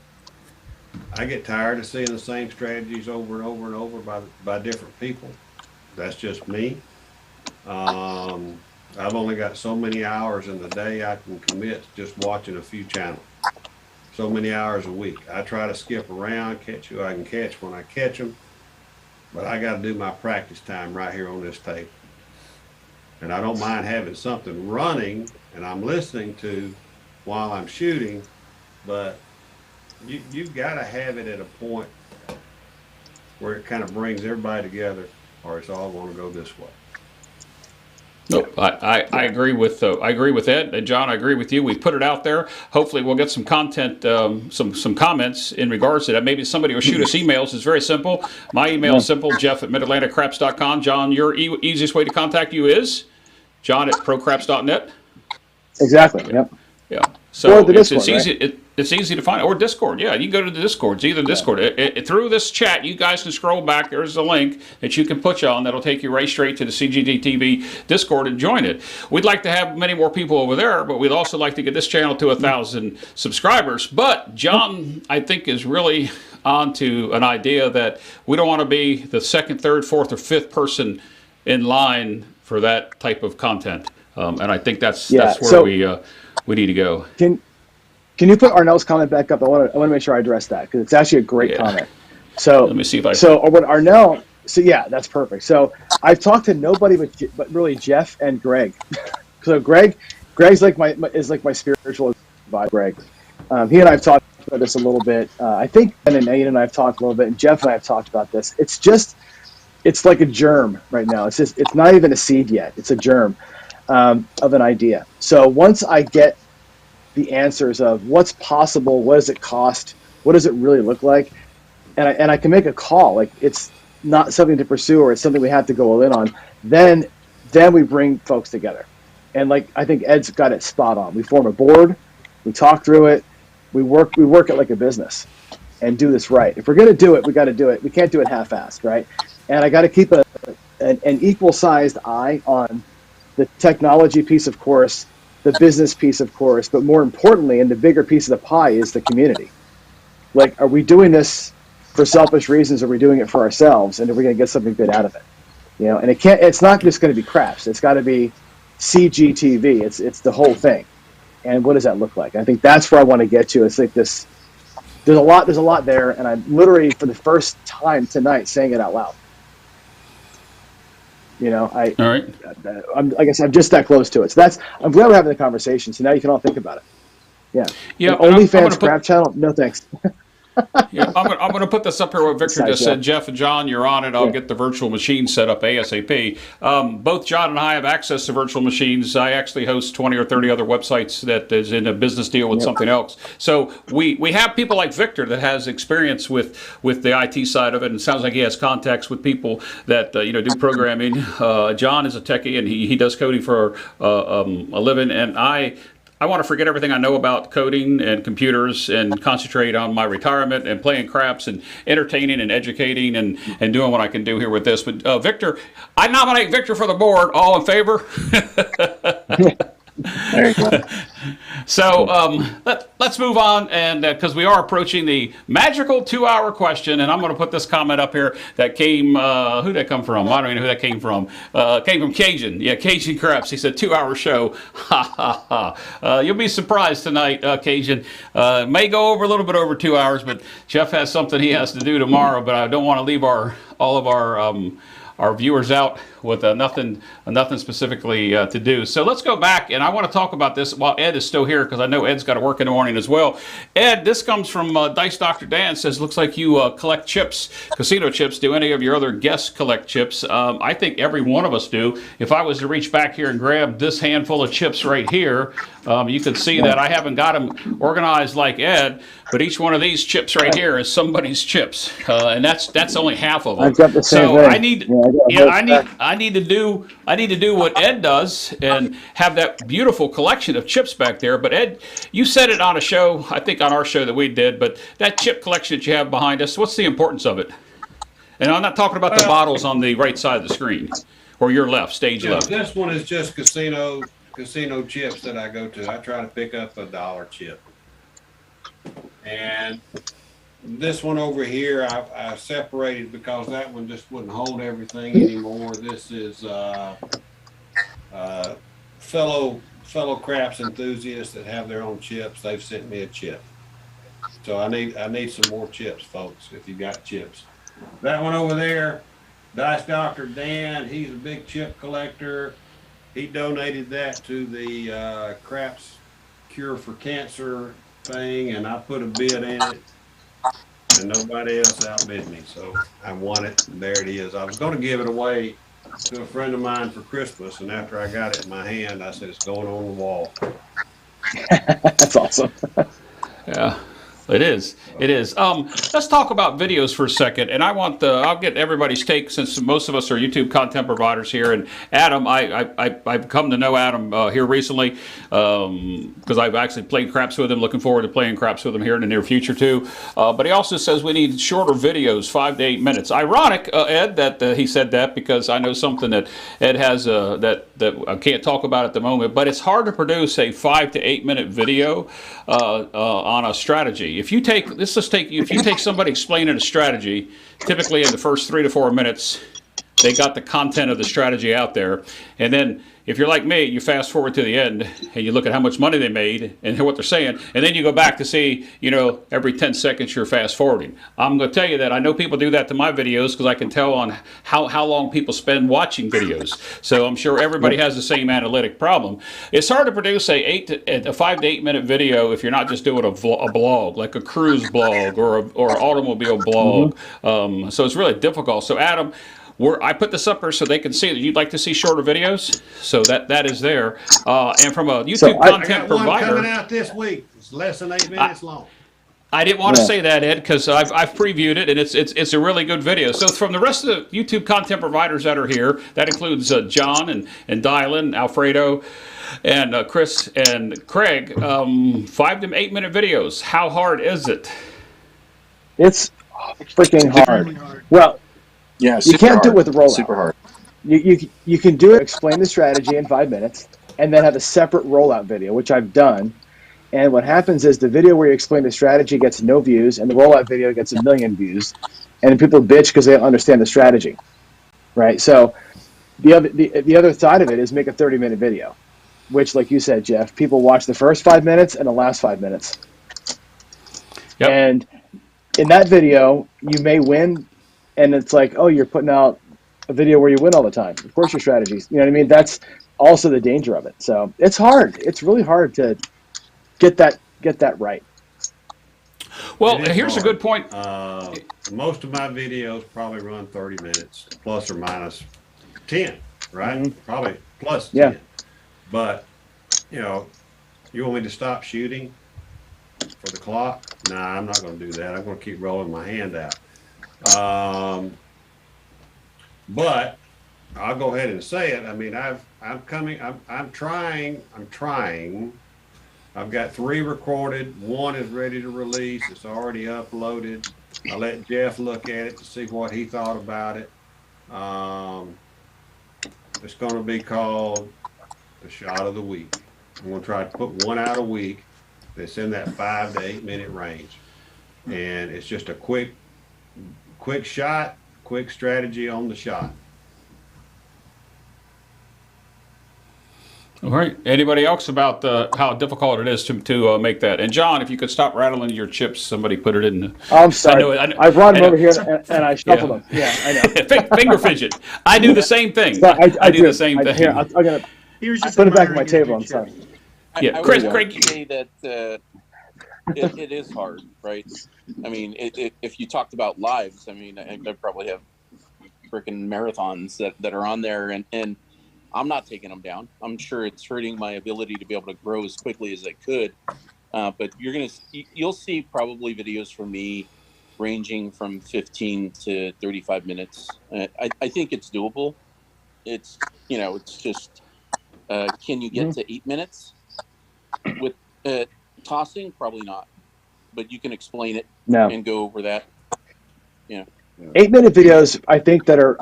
I get tired of seeing the same strategies over and over and over by different people. That's just me. I've only got so many hours in the day I can commit to just watching a few channels. So many hours a week. I try to skip around, catch who I can catch when I catch them, but I got to do my practice time right here on this table. And I don't mind having something running and I'm listening to while I'm shooting, but you've got to have it at a point where it kind of brings everybody together, or it's all going to go this way. Nope, I agree with Ed and John. I agree with you. We've put it out there. Hopefully, we'll get some content, some comments in regards to that. Maybe somebody will shoot us emails. It's very simple. My email is simple: Jeff@MidAtlanticCraps.com. John, your easiest way to contact you is John@ProCraps.net. Exactly. Yep. Yeah. So Discord, it's easy. It's easy to find, or Discord. Yeah, you can go to the Discord. It's either Discord. Through this chat, you guys can scroll back. There's a link that you can put you on that'll take you right straight to the CGD TV Discord and join it. We'd like to have many more people over there, but we'd also like to get this channel to 1,000 subscribers. But John, I think, is really onto an idea that we don't want to be the second, third, fourth, or fifth person in line for that type of content. And I think that's where we need to go. Can you put Arnell's comment back up? I want to make sure I address that because it's actually a great comment. So let me see if I. So what Arnell? So yeah, that's perfect. So I've talked to nobody but really Jeff and Greg. So Greg's like my spiritual advisor. Greg, he and I have talked about this a little bit. I think Ben and Nate and I have talked a little bit, and Jeff and I have talked about this. It's like a germ right now. It's not even a seed yet. It's a germ of an idea. So once I get the answers of what's possible, what does it cost, what does it really look like, and I can make a call, like it's not something to pursue or it's something we have to go all in on, then we bring folks together. And like I think Ed's got it spot on. We form a board, we talk through it, we work it like a business and do this right. If we're going to do it, we got to do it. We can't do it half-assed, right? And I got to keep an equal-sized eye on the technology piece, of course, the business piece, of course, but more importantly, and the bigger piece of the pie is the community. Like, are we doing this for selfish reasons? Or are we doing it for ourselves? And are we going to get something good out of it? And it's not just going to be craps. It's got to be CGTV. It's the whole thing. And what does that look like? I think that's where I want to get to. It's like this. There's a lot there, and I'm literally for the first time tonight saying it out loud. All right. I guess I'm just that close to it. So I'm glad we're having the conversation. So now you can all think about it. Yeah. Yeah. OnlyFans crap channel? No thanks. Yeah, I'm going to put this up here. What Victor just said. Jeff and John, you're on it. I'll get the virtual machine set up ASAP. Both John and I have access to virtual machines. I actually host 20 or 30 other websites that is in a business deal with something else. So we have people like Victor that has experience with the IT side of it, and it sounds like he has contacts with people that do programming. John is a techie and he does coding for a living, and I want to forget everything I know about coding and computers and concentrate on my retirement and playing craps and entertaining and educating and doing what I can do here with this. But Victor, I nominate Victor for the board. All in favor? There you go. So let's move on, and because we are approaching the magical 2-hour question, and I'm going to put this comment up here that came. Who did that come from? I don't even know who that came from. Came from Cajun. Yeah, Cajun Krebs. He said 2-hour show. Ha ha ha. You'll be surprised tonight, Cajun. May go over a little bit over 2 hours, but Jeff has something he has to do tomorrow. But I don't want to leave all of our viewers out with nothing specifically to do. So let's go back, and I want to talk about this while Ed is still here, because I know Ed's got to work in the morning as well. Ed, this comes from Dice Dr. Dan. Says, looks like you collect chips, casino chips. Do any of your other guests collect chips? I think every one of us do. If I was to reach back here and grab this handful of chips right here, you can see that I haven't got them organized like Ed, but each one of these chips right here is somebody's chips, and that's only half of them. I've got the same So thing. I need to do what Ed does and have that beautiful collection of chips back there. But Ed, you said it on a show, I think on our show that we did, but that chip collection that you have behind us, what's the importance of it? And I'm not talking about the bottles on the right side of the screen or your left, stage left. This one is just casino chips that I go to. I try to pick up $1 chip. And this one over here, I separated because that one just wouldn't hold everything anymore. This is fellow craps enthusiasts that have their own chips. They've sent me a chip, so I need some more chips, folks. If you got chips, that one over there, Dice Dr. Dan, he's a big chip collector. He donated that to the Craps Cure for Cancer thing, and I put a bid in it. And nobody else outbid me, so I won it, and there it is. I was going to give it away to a friend of mine for Christmas, and after I got it in my hand, I said, it's going on the wall. That's awesome. Yeah. It is. It is. Let's talk about videos for a second, and I'll get everybody's take, since most of us are YouTube content providers here. And Adam, I've come to know Adam here recently because I've actually played craps with him. Looking forward to playing craps with him here in the near future too. But he also says we need shorter videos, 5 to 8 minutes. Ironic, Ed, that he said that, because I know something that Ed has that I can't talk about at the moment. But it's hard to produce a 5 to 8 minute video on a strategy. If you take somebody explaining a strategy, typically in the first 3 to 4 minutes, they got the content of the strategy out there, and then if you're like me, you fast forward to the end and you look at how much money they made and what they're saying, and then you go back to see, every 10 seconds you're fast forwarding. I'm going to tell you that I know people do that to my videos because I can tell on how long people spend watching videos. So I'm sure everybody has the same analytic problem. It's hard to produce a 5 to 8 minute video if you're not just doing a blog, like a cruise blog or an automobile blog. So it's really difficult. So Adam, I put this up here so they can see that you'd like to see shorter videos, so that is there. And from a YouTube content provider, one coming out this week. It's less than 8 minutes long. I didn't want to say that, Ed, because I've previewed it, and it's a really good video. So from the rest of the YouTube content providers that are here, that includes John and Dylan, Alfredo, and Chris and Craig, 5 to 8 minute videos. How hard is it? It's freaking hard. Well. Yeah, you can't do it with the rollout. Super hard. You can do it, explain the strategy in 5 minutes, and then have a separate rollout video, which I've done. And what happens is the video where you explain the strategy gets no views, and the rollout video gets 1 million views. And people bitch because they don't understand the strategy, right? So the other side of it is make a 30-minute video, which, like you said, Jeff, people watch the first 5 minutes and the last 5 minutes. Yep. And in that video, you may win. And it's like, oh, you're putting out a video where you win all the time. Of course, your strategies. You know what I mean? That's also the danger of it. So it's hard. It's really hard to get that right. Well, here's a good point. Most of my videos probably run 30 minutes, plus or minus 10, right? Mm-hmm. Probably plus 10. Yeah. But, you want me to stop shooting for the clock? Nah, I'm not going to do that. I'm going to keep rolling my hand out. But I'll go ahead and say it. I mean, I'm trying. I've got 3 recorded. 1 is ready to release. It's already uploaded. I let Jeff look at it to see what he thought about it. It's going to be called The Shot of the Week. I'm going to try to put one out a week that's in that 5 to 8 minute range. And it's just a quick shot, quick strategy on the shot. All right. Anybody else about how difficult it is to make that? And John, if you could stop rattling your chips, somebody put it in. I'm sorry. I brought them over here and I shuffled them. Yeah, I know. Finger fidget. I do the same thing. So I do the same thing. Here, I'm gonna put it back on my table. I'm sorry. Yeah, I Chris, would Craig. say that it is hard, right? I mean, if you talked about lives, I mean, I probably have freaking marathons that are on there, and I'm not taking them down. I'm sure it's hurting my ability to be able to grow as quickly as I could. But you'll see probably videos from me ranging from 15 to 35 minutes. I think it's doable. It's just, can you get to 8 minutes with tossing? Probably not, but you can explain it and go over that. 8-minute videos, I think, that are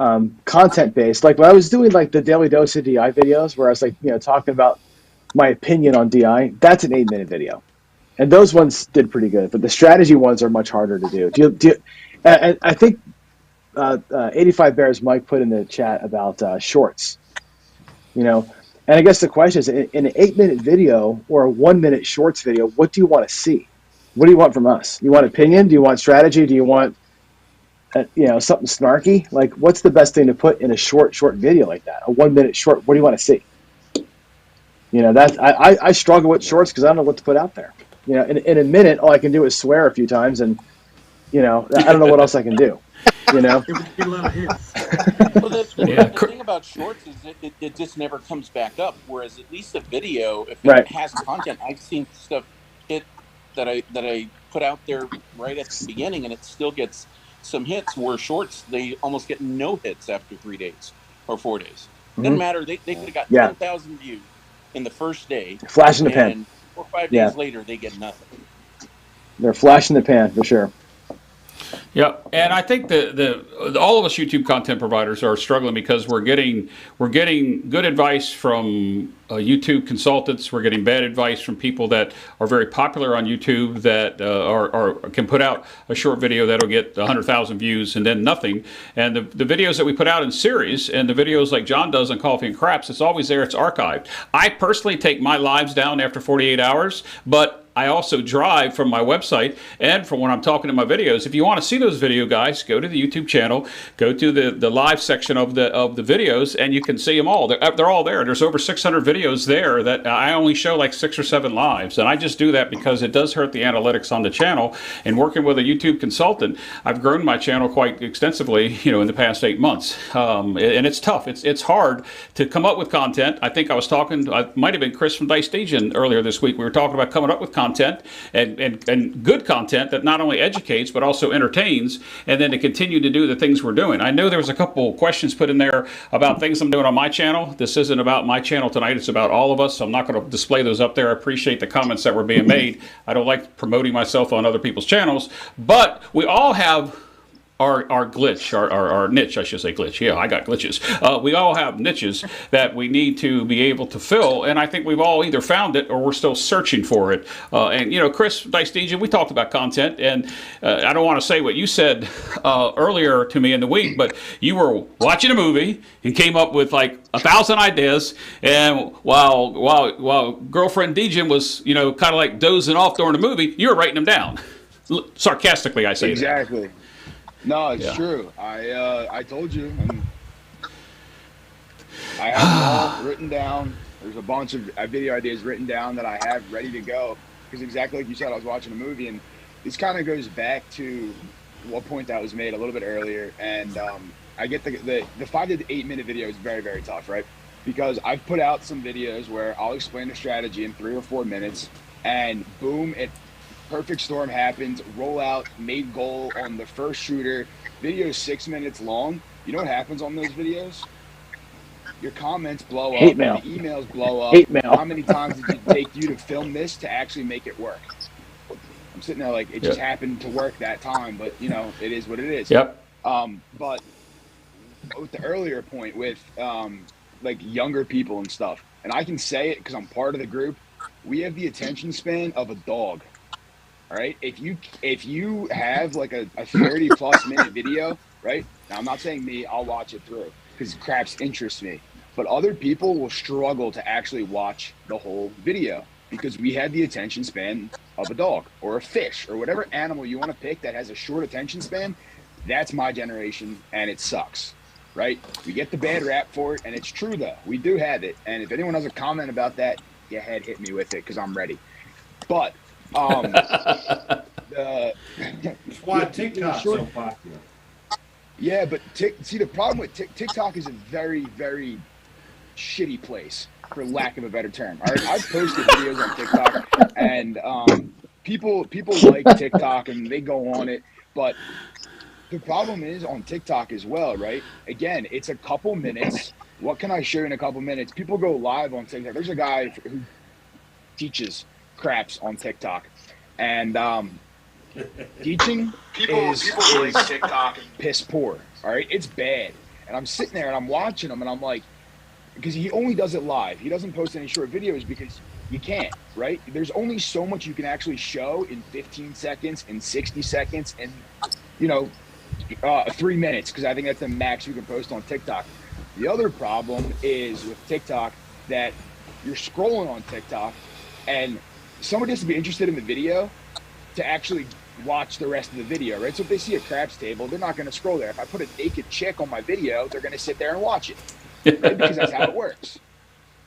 content based. Like when I was doing like the daily dose of DI videos, where I was like, talking about my opinion on DI, that's an 8-minute video, and those ones did pretty good. But the strategy ones are much harder to do. And I think 85 Bears Mike put in the chat about shorts. And I guess the question is, in an 8-minute video or a 1-minute shorts video, what do you want to see? What do you want from us? You want opinion? Do you want strategy? Do you want something snarky? Like, what's the best thing to put in a short video like that? A 1-minute short. What do you want to see? That's I struggle with shorts because I don't know what to put out there. In a minute, all I can do is swear a few times, and I don't know what else I can do. It would be a lot of hits. Well, the thing about shorts is it just never comes back up. Whereas at least a video, if it has content, I've seen stuff that I put out there right at the beginning, and it still gets some hits. Where shorts, they almost get no hits after 3 days or 4 days. Doesn't matter. They could have got 10,000 views in the first day. Flash in the pan. And 4 or 5 days later, they get nothing. They're flash in the pan for sure. Yeah, and I think all of us YouTube content providers are struggling because we're getting good advice from YouTube consultants. We're getting bad advice from people that are very popular on YouTube that can put out a short video that'll get 100,000 views and then nothing. And the videos that we put out in series and the videos like John does on Coffee and Craps, it's always there. It's archived. I personally take my lives down after 48 hours, but I also drive from my website and from when I'm talking in my videos. If you want to see those video guys, go to the YouTube channel, go to the live section of the videos, and you can see them all. They're all there. There's over 600 videos there that I only show like 6 or 7 lives, and I just do that because it does hurt the analytics on the channel. And working with a YouTube consultant, I've grown my channel quite extensively, in the past 8 months, and it's tough. It's hard to come up with content. I think I might have been Chris from Dice Degen earlier this week. We were talking about coming up with content and good content that not only educates but also entertains, and then to continue to do the things we're doing. I know there was a couple questions put in there about things I'm doing on my channel. This isn't about my channel tonight, it's about all of us, so I'm not going to display those up there. I appreciate the comments that were being made. I don't like promoting myself on other people's channels, but we all have our glitch, our niche, I should say glitch. Yeah, I got glitches. We all have niches that we need to be able to fill, and I think we've all either found it or we're still searching for it. And Chris, Dice DJ, we talked about content, and I don't want to say what you said earlier to me in the week, but you were watching a movie and came up with like 1,000 ideas, and while girlfriend DJ was kind of like dozing off during the movie, you were writing them down. Sarcastically, I say exactly. that. No, it's true. I told you, and I have them all written down. There's a bunch of video ideas written down that I have ready to go. Because exactly like you said, I was watching a movie, and this kind of goes back to what point that was made a little bit earlier. And I get the 5 to 8 minute video is very, very tough, right? Because I've put out some videos where I'll explain the strategy in 3 or 4 minutes, and boom, perfect storm happens, roll out, made goal on the first shooter. Video is 6 minutes long. You know what happens on those videos? Your comments blow up, Hate mail. the emails blow up. Hate mail. How many times did it take you to film this to actually make it work? I'm sitting there like, it just happened to work that time, but it is what it is. Yep. But with the earlier point with like younger people and stuff, and I can say it because I'm part of the group, we have the attention span of a dog. All right. If you have like a 30+ minute video, right? Now I'm not saying me, I'll watch it through because craps interest me. But other people will struggle to actually watch the whole video because we have the attention span of a dog or a fish or whatever animal you want to pick that has a short attention span. That's my generation, and it sucks. Right? We get the bad rap for it, and it's true though. We do have it. And if anyone has a comment about that, go ahead, hit me with it because I'm ready. But why TikTok's so popular. Yeah, but see, the problem with TikTok is a very, very shitty place, for lack of a better term. All right, I've posted videos on TikTok, and people like TikTok and they go on it, but the problem is on TikTok as well, right? Again, it's a couple minutes. What can I show you in a couple minutes? People go live on TikTok. There's a guy who teaches craps on TikTok, and teaching is TikTok piss poor. All right, it's bad. And I'm sitting there and I'm watching him, and I'm like, because he only does it live. He doesn't post any short videos because you can't, right? There's only so much you can actually show in 15 seconds, in 60 seconds, and 3 minutes, because I think that's the max you can post on TikTok. The other problem is with TikTok that you're scrolling on TikTok, and somebody has to be interested in the video to actually watch the rest of the video, right? So if they see a craps table, they're not going to scroll there. If I put a naked chick on my video, they're going to sit there and watch it, right? Because that's how it works,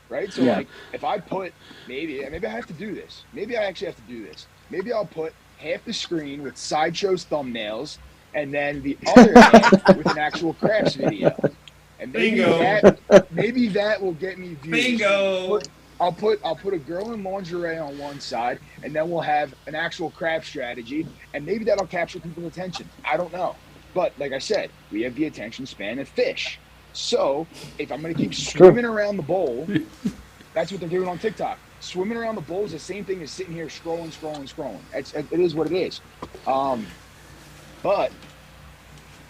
right? So like, if I put maybe I have to do this. Maybe I actually have to do this. Maybe I'll put half the screen with sideshows thumbnails, and then the other half with an actual craps video. And maybe that will get me views. Bingo. I'll put a girl in lingerie on one side, and then we'll have an actual crab strategy, and maybe that'll capture people's attention. I don't know. But like I said, we have the attention span of fish. So if I'm going to keep swimming around the bowl, that's what they're doing on TikTok. Swimming around the bowl is the same thing as sitting here scrolling. It is what it is. But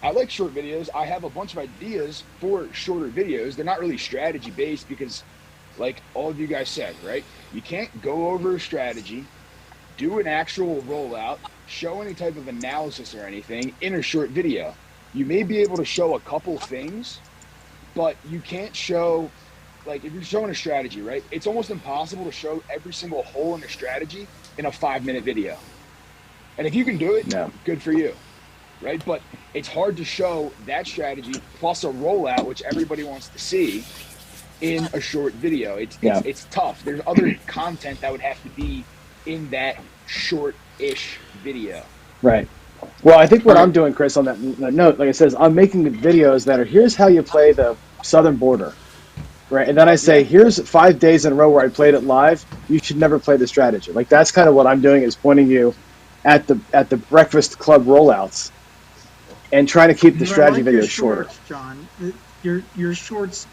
I like short videos. I have a bunch of ideas for shorter videos. They're not really strategy based because, like all of you guys said, right? You can't go over a strategy, do an actual rollout, show any type of analysis or anything in a short video. You may be able to show a couple things, but you can't show, like if you're showing a strategy, right? It's almost impossible to show every single hole in a strategy in a 5-minute video. And if you can do it, good for you, right? But it's hard to show that strategy plus a rollout, which everybody wants to see, in a short video. It's tough. There's other content that would have to be in that short-ish video. Right. Well, I think what I'm doing, Chris, on that note, like I said, is I'm making videos that are, here's how you play the southern border, right? And then I say, here's 5 days in a row where I played it live. You should never play the strategy. Like that's kind of what I'm doing, is pointing you at the Breakfast Club rollouts and trying to keep the strategy videos shorter. John, your shorts,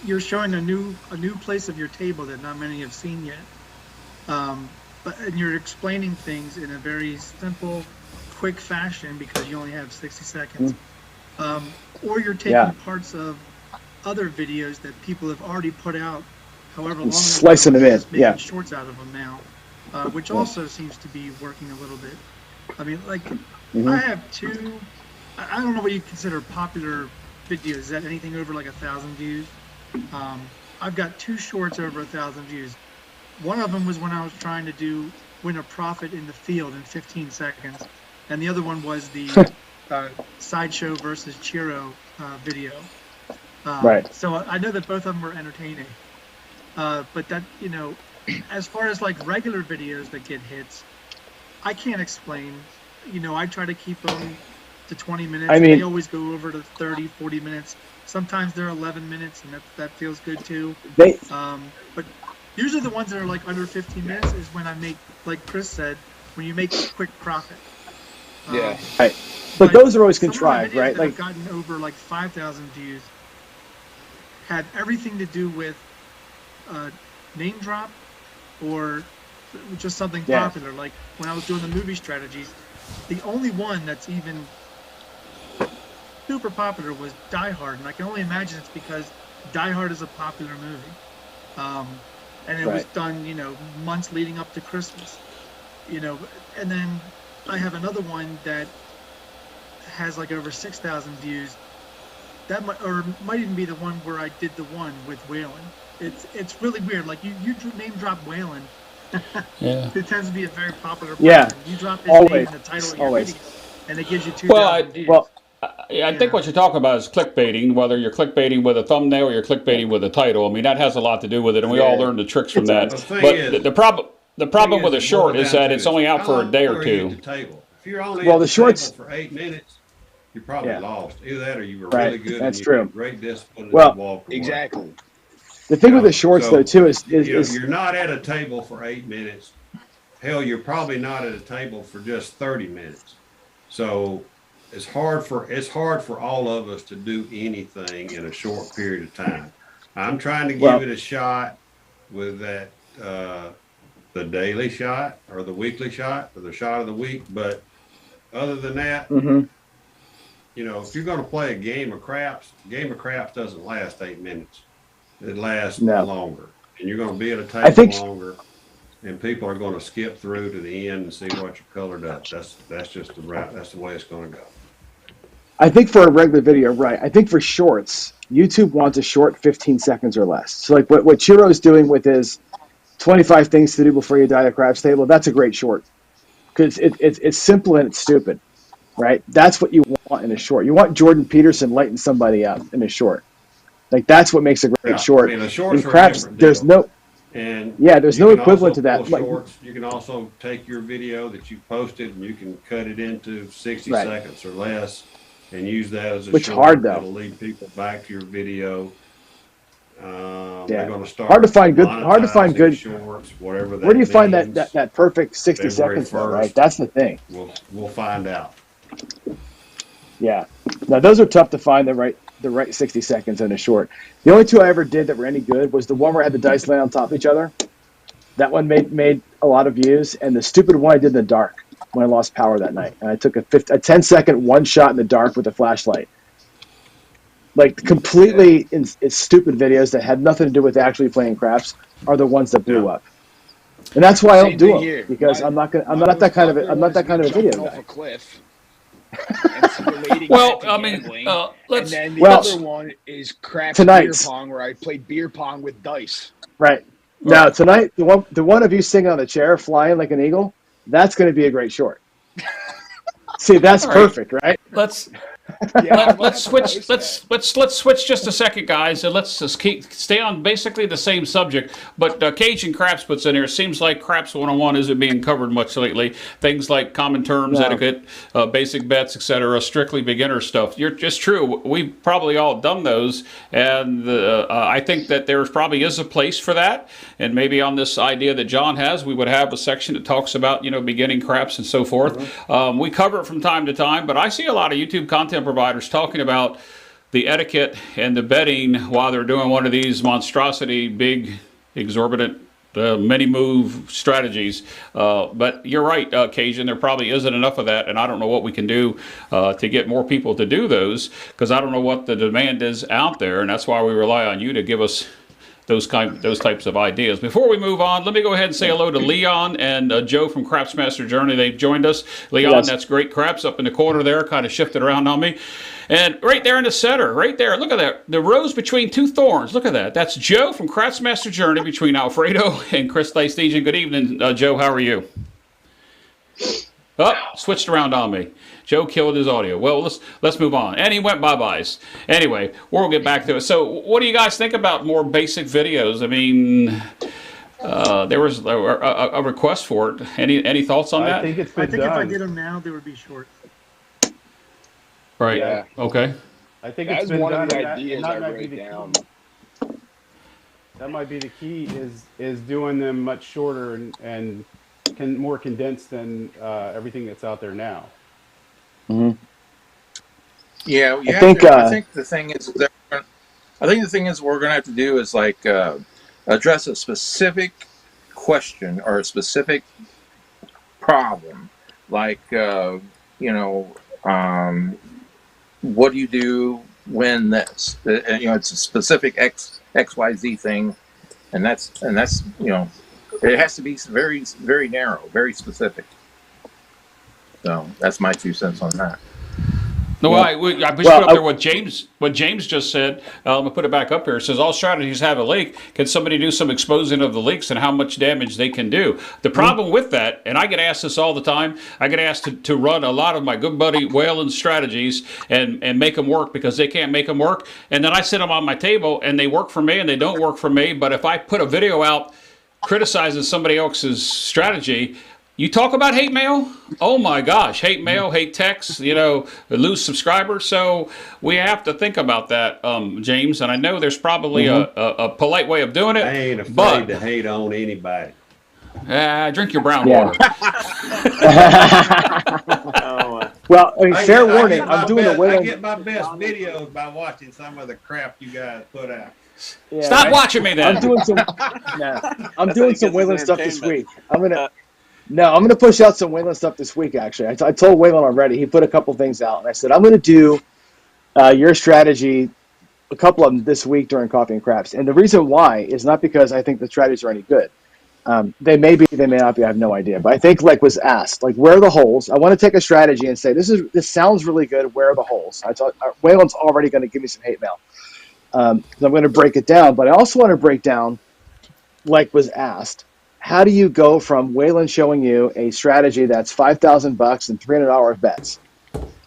you're showing a new place of your table that not many have seen yet. And you're explaining things in a very simple, quick fashion because you only have 60 seconds. Or you're taking parts of other videos that people have already put out, however long, slicing them in, making shorts out of them now, which also seems to be working a little bit. I mean, like I have two. I don't know what you consider popular videos. Is that anything over like 1,000 views? I've got 2 shorts over 1,000 views. One of them was when I was trying to win a profit in the field in 15 seconds. And the other one was the sideshow versus Chiro video. Right. So I know that both of them were entertaining. But that, as far as like regular videos that get hits, I can't explain. I try to keep them to 20 minutes. I mean, they always go over to 30, 40 minutes. Sometimes they're 11 minutes, and that feels good too. But usually the ones that are like under 15 minutes is when I make, like Chris said, when you make a quick profit. Right. But those are always contrived, right? Like, I've gotten over like 5,000 views had everything to do with name drop or just something popular. Like when I was doing the movie strategies, the only one that's even super popular was Die Hard, and I can only imagine it's because Die Hard is a popular movie. and it was done, months leading up to Christmas. And then I have another one that has like over 6,000 views. That might even be the one where I did the one with Waylon. It's really weird. Like you name drop Waylon. Yeah. It tends to be a very popular person. Yeah. You drop his name in the title of your video, and it gives you 2,000 views. Well, I think what you're talking about is clickbaiting, whether you're clickbaiting with a thumbnail or you're clickbaiting with a title. I mean, that has a lot to do with it, and we all learn the tricks from that. But the problem with a short is that it's only out for a day or two. If you're only at the shorts table for 8 minutes, you're probably lost. Either that or you were Right, really good that's and you true. did great discipline Well, and you walked away. Exactly. The thing with the shorts, though, too, is you're not at a table for 8 minutes. Hell, you're probably not at a table for just 30 minutes. So it's hard for all of us to do anything in a short period of time. I'm trying to give it a shot with that the daily shot or the weekly shot or the shot of the week. But other than that, if you're going to play a game of craps doesn't last 8 minutes. It lasts longer, and you're going to be at a table longer, and people are going to skip through to the end and see what your color does. That's just the route. That's the way it's going to go. I think for a regular video, right. I think for shorts, YouTube wants a short 15 seconds or less. So like what Chiro's doing with his 25 things to do before you die at a craps table, that's a great short. Because it's simple and it's stupid, right? That's what you want in a short. You want Jordan Peterson lighting somebody up in a short. Like that's what makes a great short. I mean, the shorts in craps, there's no equivalent to that. Shorts, you can also take your video that you posted and you can cut it into 60 seconds or less and use that as a short. Hard though. It'll lead people back to your video. They're going to start hard to find good shorts, whatever that Where do you find means. that perfect 60 February seconds though, 1st, right? That's the thing. We'll find out. Yeah. Now those are tough to find the right 60 seconds in a short. The only two I ever did that were any good was the one where I had the dice lay on top of each other. That one made a lot of views, and the stupid one I did in the dark when I lost power that night. And I took a 10-second one shot in the dark with a flashlight. Like completely it's stupid videos that had nothing to do with actually playing craps are the ones that blew up. And that's why I don't do them because I'm not that kind of a video guy. Well, I mean, let's. And then the other one is craps beer pong, where I played beer pong with dice. Right. Now tonight, the one of you sitting on a chair flying like an eagle, that's going to be a great short. See, that's perfect, right? Let's switch. Let's switch just a second, guys, and let's just stay on basically the same subject. But Cajun Craps puts in here. Seems like Craps 101 isn't being covered much lately. Things like common terms, etiquette, basic bets, etc. Strictly beginner stuff. You're just true. We've probably all done those, and I think that there probably is a place for that. And maybe on this idea that John has, we would have a section that talks about beginning craps and so forth. We cover it from time to time, but I see a lot of YouTube content providers talking about the etiquette and the betting while they're doing one of these monstrosity, big, exorbitant, many move strategies. But you're right, Cajun, there probably isn't enough of that, and I don't know what we can do to get more people to do those, because I don't know what the demand is out there, and that's why we rely on you to give us those types of ideas. Before we move on, let me go ahead and say hello to Leon and Joe from Crapsmaster Journey. They've joined us. Leon, that's great. Craps up in the corner there, kind of shifted around on me. And right there in the center, right there, look at that. The rose between two thorns. Look at that. That's Joe from Crapsmaster Journey between Alfredo and Chris Thystesian. Good evening, Joe. How are you? Oh, switched around on me. Joe killed his audio. Well, let's move on. And he went bye-byes. Anyway, we'll get back to it. So what do you guys think about more basic videos? I mean, there was a request for it. Any thoughts on that? I think if I did them now, they would be short. Right. Yeah. Okay. I think That's it's been one done. of the ideas I wrote down. That might be the key is doing them much shorter and more condensed than everything that's out there now. Mm-hmm. Yeah, I think the thing is we're going to have to do is like address a specific question or a specific problem, like what do you do when this? It's a specific XYZ thing, and that's it has to be very very narrow, very specific. So that's my 2 cents on that. No, Yeah. I just Well, put up there what James just said. I'm gonna put it back up here. It says all strategies have a leak. Can somebody do some exposing of the leaks and how much damage they can do? The problem with that, and I get asked this all the time. I get asked to run a lot of my good buddy Whalen's strategies and make them work because they can't make them work. And then I sit them on my table and they work for me and they don't work for me. But if I put a video out criticizing somebody else's strategy, you talk about hate mail? Oh my gosh, hate mail, hate texts, lose subscribers. So we have to think about that, James. And I know there's probably a polite way of doing it. I ain't afraid but to hate on anybody. drink your brown Yeah. water. Well, I mean, fair I warning. get my I'm doing a best- I Whalen. get my best videos by watching some of the crap you guys put out. Yeah, Stop watching me then. I'm doing some. Nah, I'm doing some gets his Whalen stuff this entertainment. week. I'm gonna push out some Whalen stuff this week. Actually, I told Whalen already. He put a couple things out, and I said I'm gonna do your strategy, a couple of them this week during Coffee and Craps. And the reason why is not because I think the strategies are any good. They may be, they may not be. I have no idea. But I think, like was asked, like where are the holes? I want to take a strategy and say this sounds really good. Where are the holes? I thought Whalen's already going to give me some hate mail. So I'm going to break it down, but I also want to break down, like was asked, how do you go from Whalen showing you a strategy that's $5,000 and $300 bets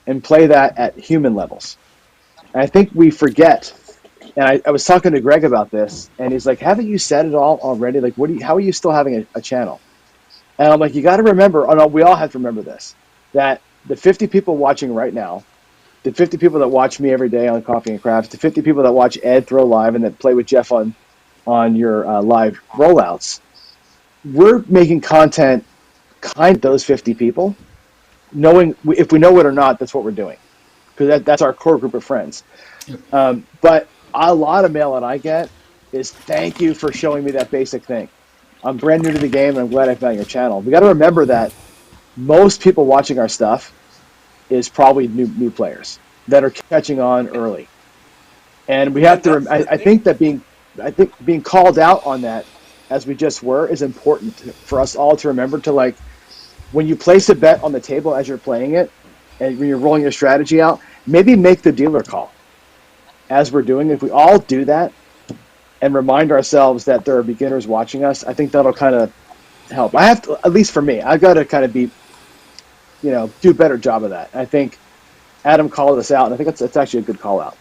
and play that at human levels? And I think we forget. And I was talking to Greg about this, and he's like, "Haven't you said it all already? Like, how are you still having a channel?" And I'm like, "You got to remember. Oh no, we all have to remember this. That the 50 people watching right now, the 50 people that watch me every day on Coffee and Crafts, the 50 people that watch Ed throw live and that play with Jeff on your live rollouts, we're making content kind of those 50 people, knowing if we know it or not, that's what we're doing, because that's our core group of friends. But a lot of mail that I get is thank you for showing me that basic thing. I'm brand new to the game and I'm glad I found your channel. We got to remember that most people watching our stuff is probably new players that are catching on early. And we have to, I think being called out on that as we just were is important for us all to remember to, like, when you place a bet on the table as you're playing it and when you're rolling your strategy out, maybe make the dealer call. As we're doing, if we all do that and remind ourselves that there are beginners watching us, I think that'll kind of help. I have to, at least for me, I've got to kind of be, do a better job of that. I think Adam called us out, and I think it's actually a good call out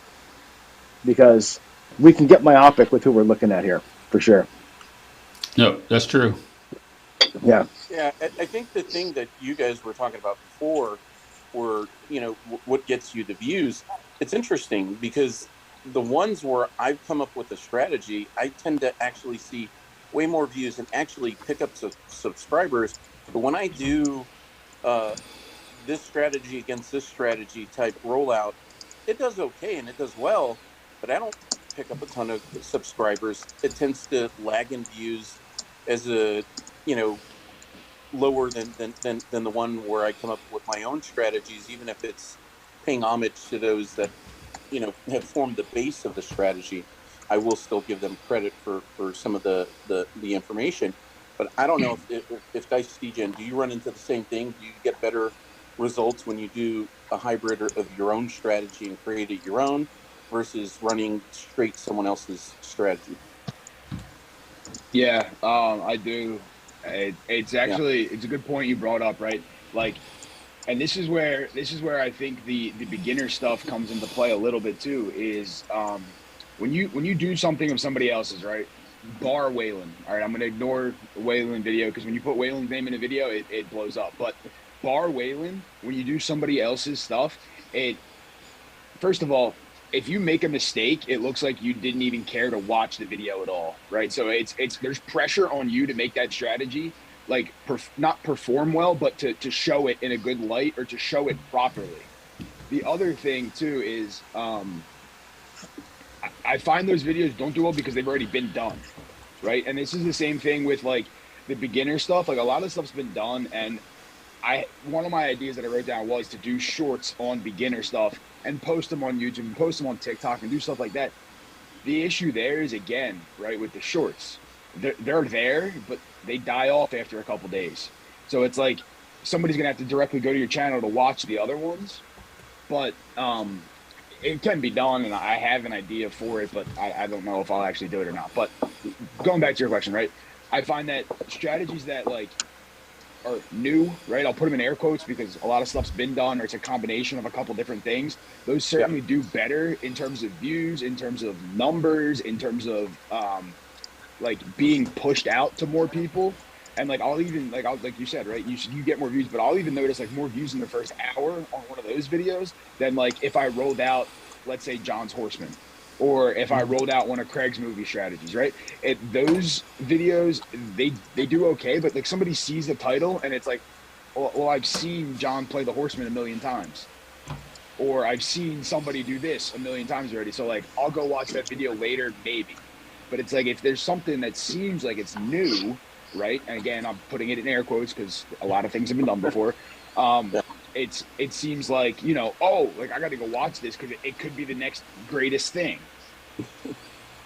because we can get myopic with who we're looking at here for sure. No, that's true. Yeah. Yeah, I think the thing that you guys were talking about before were, what gets you the views. It's interesting because the ones where I've come up with a strategy, I tend to actually see way more views and actually pick up subscribers. But when I do this strategy against this strategy type rollout, it does okay and it does well, but I don't pick up a ton of subscribers. It tends to lag in views as a, lower than the one where I come up with my own strategies, even if it's paying homage to those that have formed the base of the strategy. I will still give them credit for some of the information. But I don't know if Dice DGen, do you run into the same thing? Do you get better results when you do a hybrid of your own strategy and create it your own versus running straight someone else's strategy? Yeah, I do. It's actually it's a good point you brought up, right? Like, and this is where I think the beginner stuff comes into play a little bit too. Is when you do something of somebody else's, right? Bar Whalen. All right, I'm gonna ignore the Whalen video because when you put Whalen's name in a video, it blows up. But bar Whalen, when you do somebody else's stuff, first of all, if you make a mistake, it looks like you didn't even care to watch the video at all, right? So there's pressure on you to make that strategy, like not perform well, but to show it in a good light or to show it properly. The other thing too is I find those videos don't do well because they've already been done, right? And this is the same thing with like the beginner stuff. Like a lot of stuff's been done, and one of my ideas that I wrote down was to do shorts on beginner stuff and post them on YouTube and post them on TikTok and do stuff like that. The issue there is, again, right, with the shorts, they're there, but they die off after a couple days. So it's like somebody's gonna have to directly go to your channel to watch the other ones. But it can be done, and I have an idea for it, but I don't know if I'll actually do it or not. But going back to your question, right? I find that strategies that like are new, right? I'll put them in air quotes because a lot of stuff's been done, or it's a combination of a couple different things. Those certainly do better in terms of views, in terms of numbers, in terms of like being pushed out to more people. And like I'll even like you said, right? You get more views, but I'll even notice like more views in the first hour on one of those videos than like if I rolled out, let's say, John's Horseman, or if I rolled out one of Craig's movie strategies, right? Those videos, they do okay, but like somebody sees the title and it's like, well, I've seen John play the Horseman a million times, or I've seen somebody do this a million times already. So like I'll go watch that video later, maybe. But it's like if there's something that seems like it's new, right? And again, I'm putting it in air quotes because a lot of things have been done before. It seems like, you know, oh, like I got to go watch this because it could be the next greatest thing.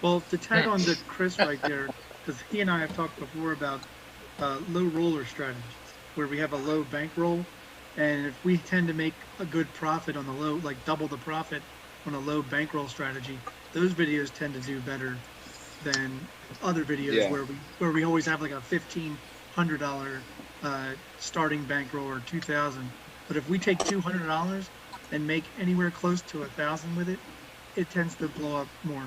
Well, to tag on to Chris right there, because he and I have talked before about low roller strategies, where we have a low bankroll, and if we tend to make a good profit on the low, like double the profit on a low bankroll strategy, those videos tend to do better than other videos where we always have like a $1,500 starting bankroll or $2,000. But if we take $200 and make anywhere close to $1,000 with it, it tends to blow up more.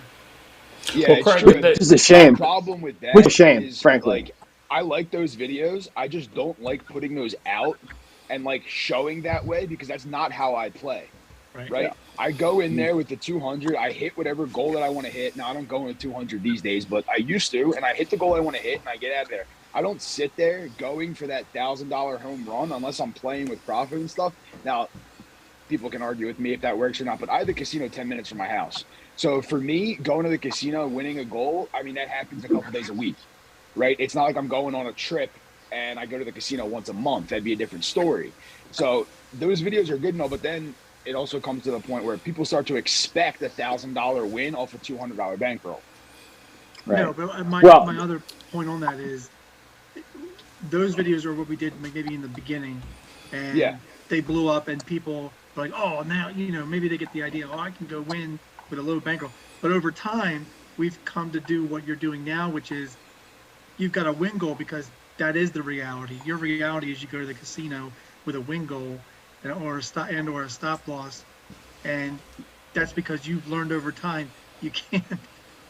Yeah, well, it's Craig, true. Which is a shame. The problem with that Which is a shame, is, frankly. like, I like those videos. I just don't like putting those out and like showing that way because that's not how I play. Right? Yeah. I go in there with the 200. I hit whatever goal that I want to hit. Now I don't go with 200 these days, but I used to, and I hit the goal I want to hit, and I get out of there. I don't sit there going for that $1,000 home run unless I'm playing with profit and stuff. Now, people can argue with me if that works or not, but I have the casino 10 minutes from my house. So for me, going to the casino, winning a goal, I mean, that happens a couple days a week, right? It's not like I'm going on a trip and I go to the casino once a month. That'd be a different story. So those videos are good and all, but then it also comes to the point where people start to expect $1,000 win off a $200 bankroll. Right. No, but my other point on that is those videos are what we did maybe in the beginning, and they blew up, and people were like, oh, now, you know, maybe they get the idea, oh, I can go win with a low bankroll. But over time, we've come to do what you're doing now, which is you've got a win goal because that is the reality. Your reality is you go to the casino with a win goal or a stop loss, and that's because you've learned over time you can't.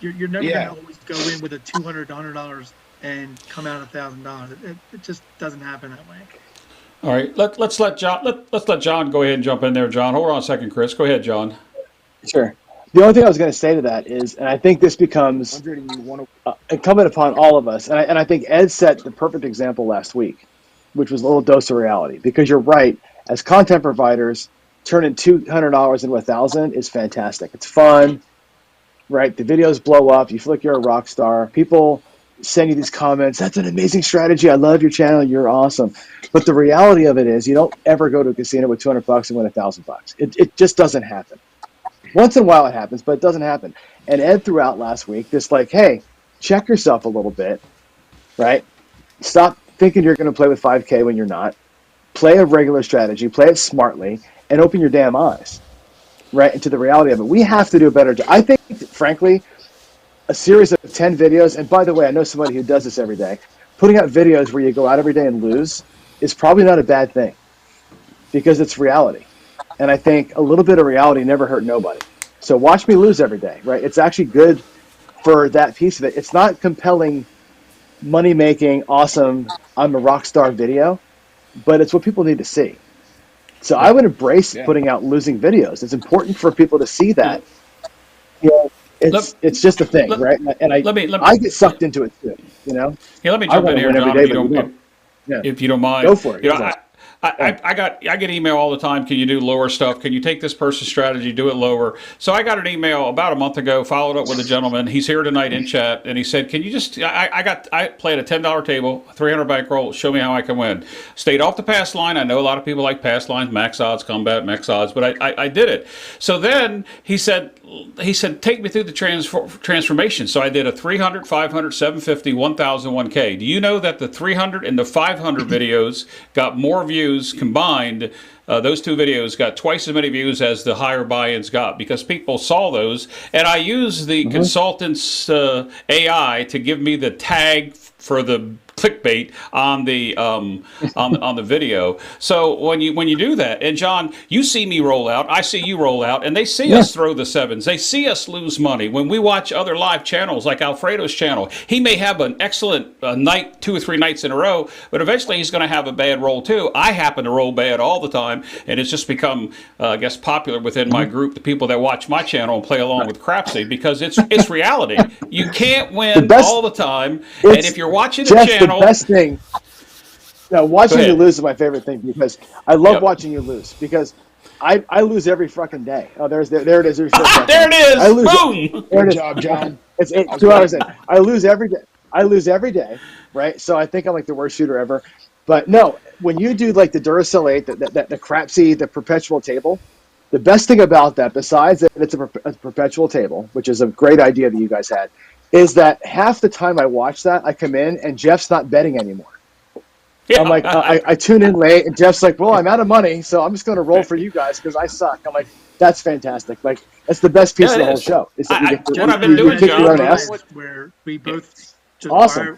You're never gonna always go in with a $200 to $100 and come out $1,000. It just doesn't happen that way. All right, let's let John go ahead and jump in there. John, hold on a second, Chris. Go ahead, John. Sure. The only thing I was going to say to that is, and I think this becomes incumbent upon all of us, and I think Ed set the perfect example last week, which was a little dose of reality. Because you're right, as content providers, turning $200 into $1,000 is fantastic. It's fun, right? The videos blow up. You feel like you're a rock star. People send you these comments. That's an amazing strategy. I love your channel. You're awesome. But the reality of it is, you don't ever go to a casino with $200 and win $1,000. It just doesn't happen. Once in a while it happens, but it doesn't happen. And Ed threw out last week this like, hey, check yourself a little bit, right? Stop thinking you're going to play with 5K when you're not. Play a regular strategy, play it smartly, and open your damn eyes, right, into the reality of it. We have to do a better job. I think, frankly, a series of 10 videos, and by the way, I know somebody who does this every day, putting out videos where you go out every day and lose is probably not a bad thing because it's reality. And I think a little bit of reality never hurt nobody. So watch me lose every day, right? It's actually good for that piece of it. It's not compelling, money-making, awesome, I'm a rock star video, but it's what people need to see. So I would embrace putting out losing videos. It's important for people to see that. You know, it's just a thing, right? And I get sucked into it too, you know? Yeah, let me jump in here, John, if you don't mind. Go for it. You know, I get email all the time. Can you do lower stuff? Can you take this person's strategy, do it lower? So I got an email about a month ago, followed up with a gentleman. He's here tonight in chat, and he said, "Can you just? I played a $10 table, 300 bankroll. Show me how I can win." Stayed off the pass line. I know a lot of people like pass lines, max odds, combat, max odds, but I did it. So then he said, take me through the transformation. So I did a 300, 500, 750, 1,000, 1K. Do you know that the 300 and the 500 videos got more views combined? Those two videos got twice as many views as the higher buy-ins got because people saw those. And I used the consultant's AI to give me the tag for the clickbait on the on the video. So when you do that, and John, you see me roll out, I see you roll out, and they see us throw the sevens. They see us lose money. When we watch other live channels like Alfredo's channel, he may have an excellent night 2 or 3 nights in a row, but eventually he's going to have a bad roll too. I happen to roll bad all the time, and it's just become, I guess, popular within my group, the people that watch my channel and play along with Crapsy, because it's reality. You can't win all the time, and if you're watching the channel, the best thing. No, watching you lose is my favorite thing because I love watching you lose because I lose every fucking day. Oh, there it is. There it is. I lose. Boom. Good job, John. It's 2 hours in. I lose every day. Right. So I think I'm like the worst shooter ever. But no, when you do like the Duracell 8, the Crapsy, the perpetual table, the best thing about that, besides that it's a perpetual table, which is a great idea that you guys had, is that half the time I watch that, I come in and Jeff's not betting anymore. Yeah. I'm like, I tune in late and Jeff's like, well, I'm out of money, so I'm just going to roll for you guys because I suck. I'm like, that's fantastic. Like, that's the best piece of the whole show. Is that what I've been doing, John, where we both just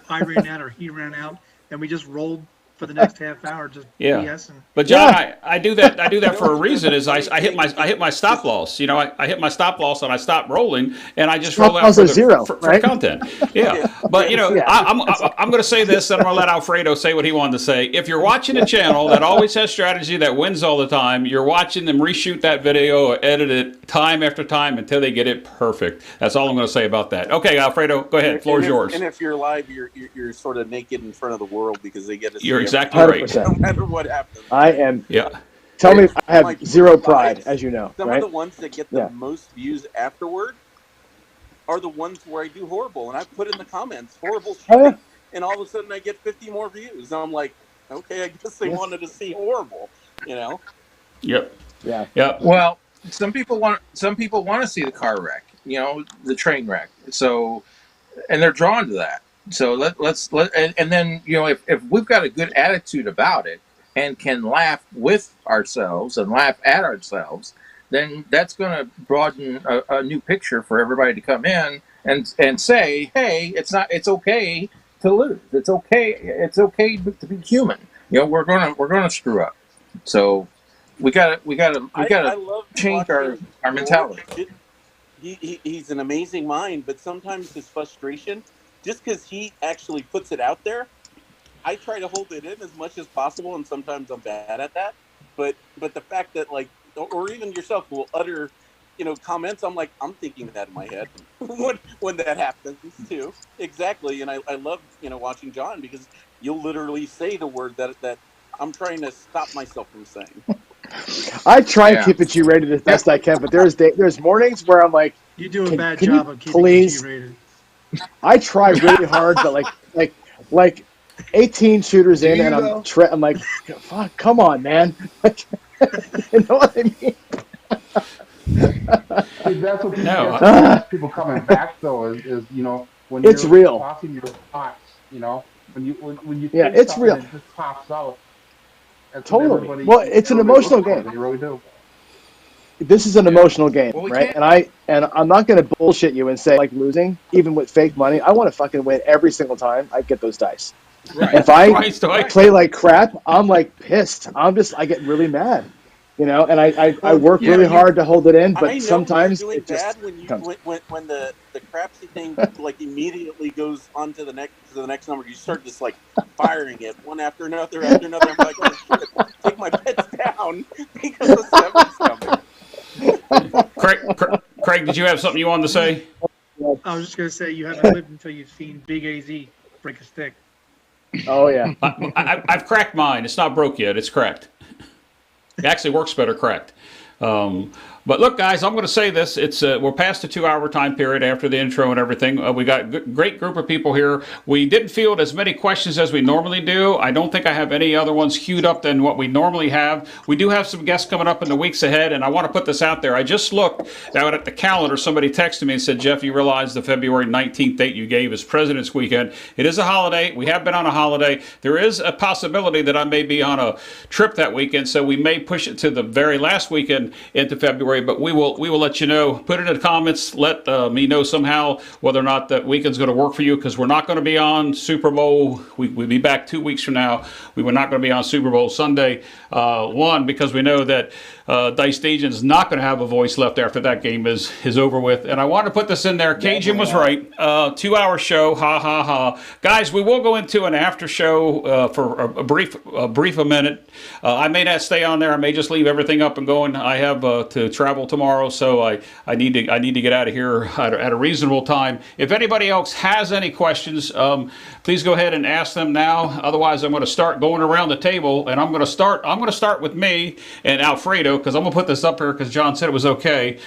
I ran out or he ran out, and we just rolled for the next half hour, just BSing. But John, I do that for a reason. Is I hit my stop loss. You know, I hit my stop loss and I stop rolling, and I just roll out for content. Yeah, but you know, I'm going to say this, and I'm going to let Alfredo say what he wanted to say. If you're watching a channel that always has strategy that wins all the time, you're watching them reshoot that video or edit it time after time until they get it perfect. That's all I'm going to say about that. Okay, Alfredo, go ahead. Floor is yours. And if you're live, you're sort of naked in front of the world because they get to see exactly right. 100%. No matter what happens. I am. Yeah. Tell me, I have zero pride, as you know. Some of the ones that get the most views afterward are the ones where I do horrible, and I put in the comments horrible shit, and all of a sudden I get 50 more views. And I'm like, okay, I guess they wanted to see horrible, you know? Yep. Yeah. Yep. Well, some people want to see the car wreck, you know, the train wreck. So, and they're drawn to that. So let's and then, you know, if we've got a good attitude about it and can laugh with ourselves and laugh at ourselves, then that's going to broaden a new picture for everybody to come in and say, hey, it's okay to lose. It's okay to be human. You know, we're gonna screw up. So we gotta change our mentality. He's an amazing mind, but sometimes his frustration, just because he actually puts it out there, I try to hold it in as much as possible, and sometimes I'm bad at that. But the fact that, like, or even yourself will utter, you know, comments, I'm like, I'm thinking that in my head when that happens too. Exactly, and I love, you know, watching John because you'll literally say the word that I'm trying to stop myself from saying. I try and keep it G-rated as best I can, but there's mornings where I'm like, you do a bad job of keeping it G-rated. I try really hard, but like 18 shooters in, and I'm like, fuck, come on, man. You know what I mean? See, that's what people coming back though is you know, when it's you're real. tossing your pots, you know, when you it's real. it just pops out. Totally. Well, it's an emotional game. They really do. This is an emotional game, right? And I'm not going to bullshit you and say like losing, even with fake money. I want to fucking win every single time I get those dice. Right. If I play like crap, I'm like pissed. I get really mad, you know. And I work really hard to hold it in, but sometimes it just when the crapsy thing like immediately goes on to the next number. You start just like firing it one after another. I'm like, oh shit, take my bets down because the seven's coming. Craig, did you have something you wanted to say? I was just going to say you haven't lived until you've seen Big AZ break a stick. Oh yeah, I've cracked mine. It's not broke yet. It's cracked. It actually works better, correct. But look, guys, I'm going to say this. It's we're past the 2-hour time period after the intro and everything. We got a great group of people here. We didn't field as many questions as we normally do. I don't think I have any other ones queued up than what we normally have. We do have some guests coming up in the weeks ahead, and I want to put this out there. I just looked out at the calendar. Somebody texted me and said, Jeff, you realize the February 19th date you gave is President's Weekend. It is a holiday. We have been on a holiday. There is a possibility that I may be on a trip that weekend, so we may push it to the very last weekend into February, but we will let you know. Put it in the comments. Let me know somehow whether or not that weekend's going to work for you, because we're not going to be on Super Bowl. We'll be back 2 weeks from now. We were not going to be on Super Bowl Sunday. One, because we know that Dice Station is not going to have a voice left after that game is over with. And I want to put this in there. Cajun was right. 2-hour show. Ha, ha, ha. Guys, we will go into an after show for a brief minute. I may not stay on there. I may just leave everything up and going. I have to travel tomorrow, so I need to get out of here at a reasonable time. If anybody else has any questions, please go ahead and ask them now. Otherwise, I'm going to start going around the table, and I'm going to start with me and Alfredo, because I'm going to put this up here because John said it was okay,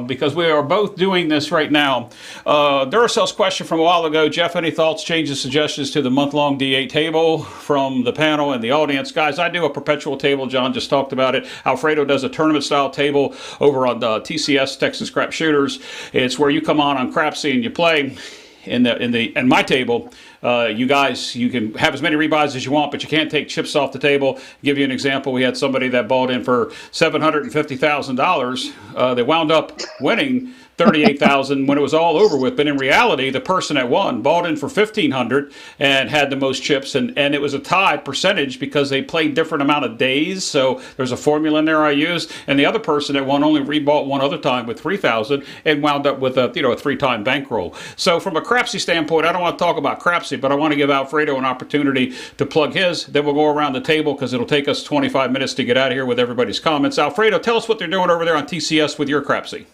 because we are both doing this right now. Duracel's question from a while ago. Jeff, any thoughts, changes, suggestions to the month-long D8 table from the panel and the audience? Guys, I do a perpetual table. John just talked about it. Alfredo does a tournament-style table over on TCS, Texas Crap Shooters. It's where you come on Crapsy and you play. In my table, you guys, you can have as many rebuys as you want, but you can't take chips off the table. Give you an example. We had somebody that bought in for $750,000. They wound up winning $38,000 when it was all over with. But in reality, the person that won bought in for $1,500 and had the most chips, and it was a tie percentage because they played different amount of days. So there's a formula in there I used, and the other person that won only rebought one other time with $3,000 and wound up with a 3-time bankroll. So from a Crapsy standpoint, I don't want to talk about Crapsy, but I want to give Alfredo an opportunity to plug his. Then we'll go around the table because it'll take us 25 minutes to get out of here with everybody's comments. Alfredo, tell us what they're doing over there on TCS with your Crapsy.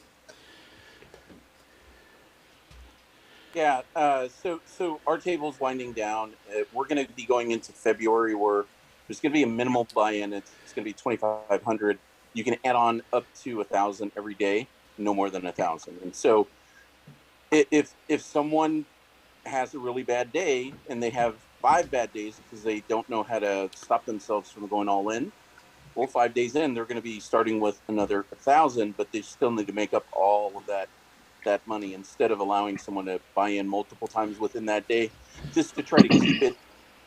Yeah, so our table's winding down. We're going to be going into February where there's going to be a minimal buy-in. It's going to be $2,500. You can add on up to $1,000 every day, no more than $1,000. And so, if someone has a really bad day and they have 5 bad days because they don't know how to stop themselves from going all in, well, 5 days in, they're going to be starting with another $1,000, but they still need to make up all of that money instead of allowing someone to buy in multiple times within that day, just to try to keep it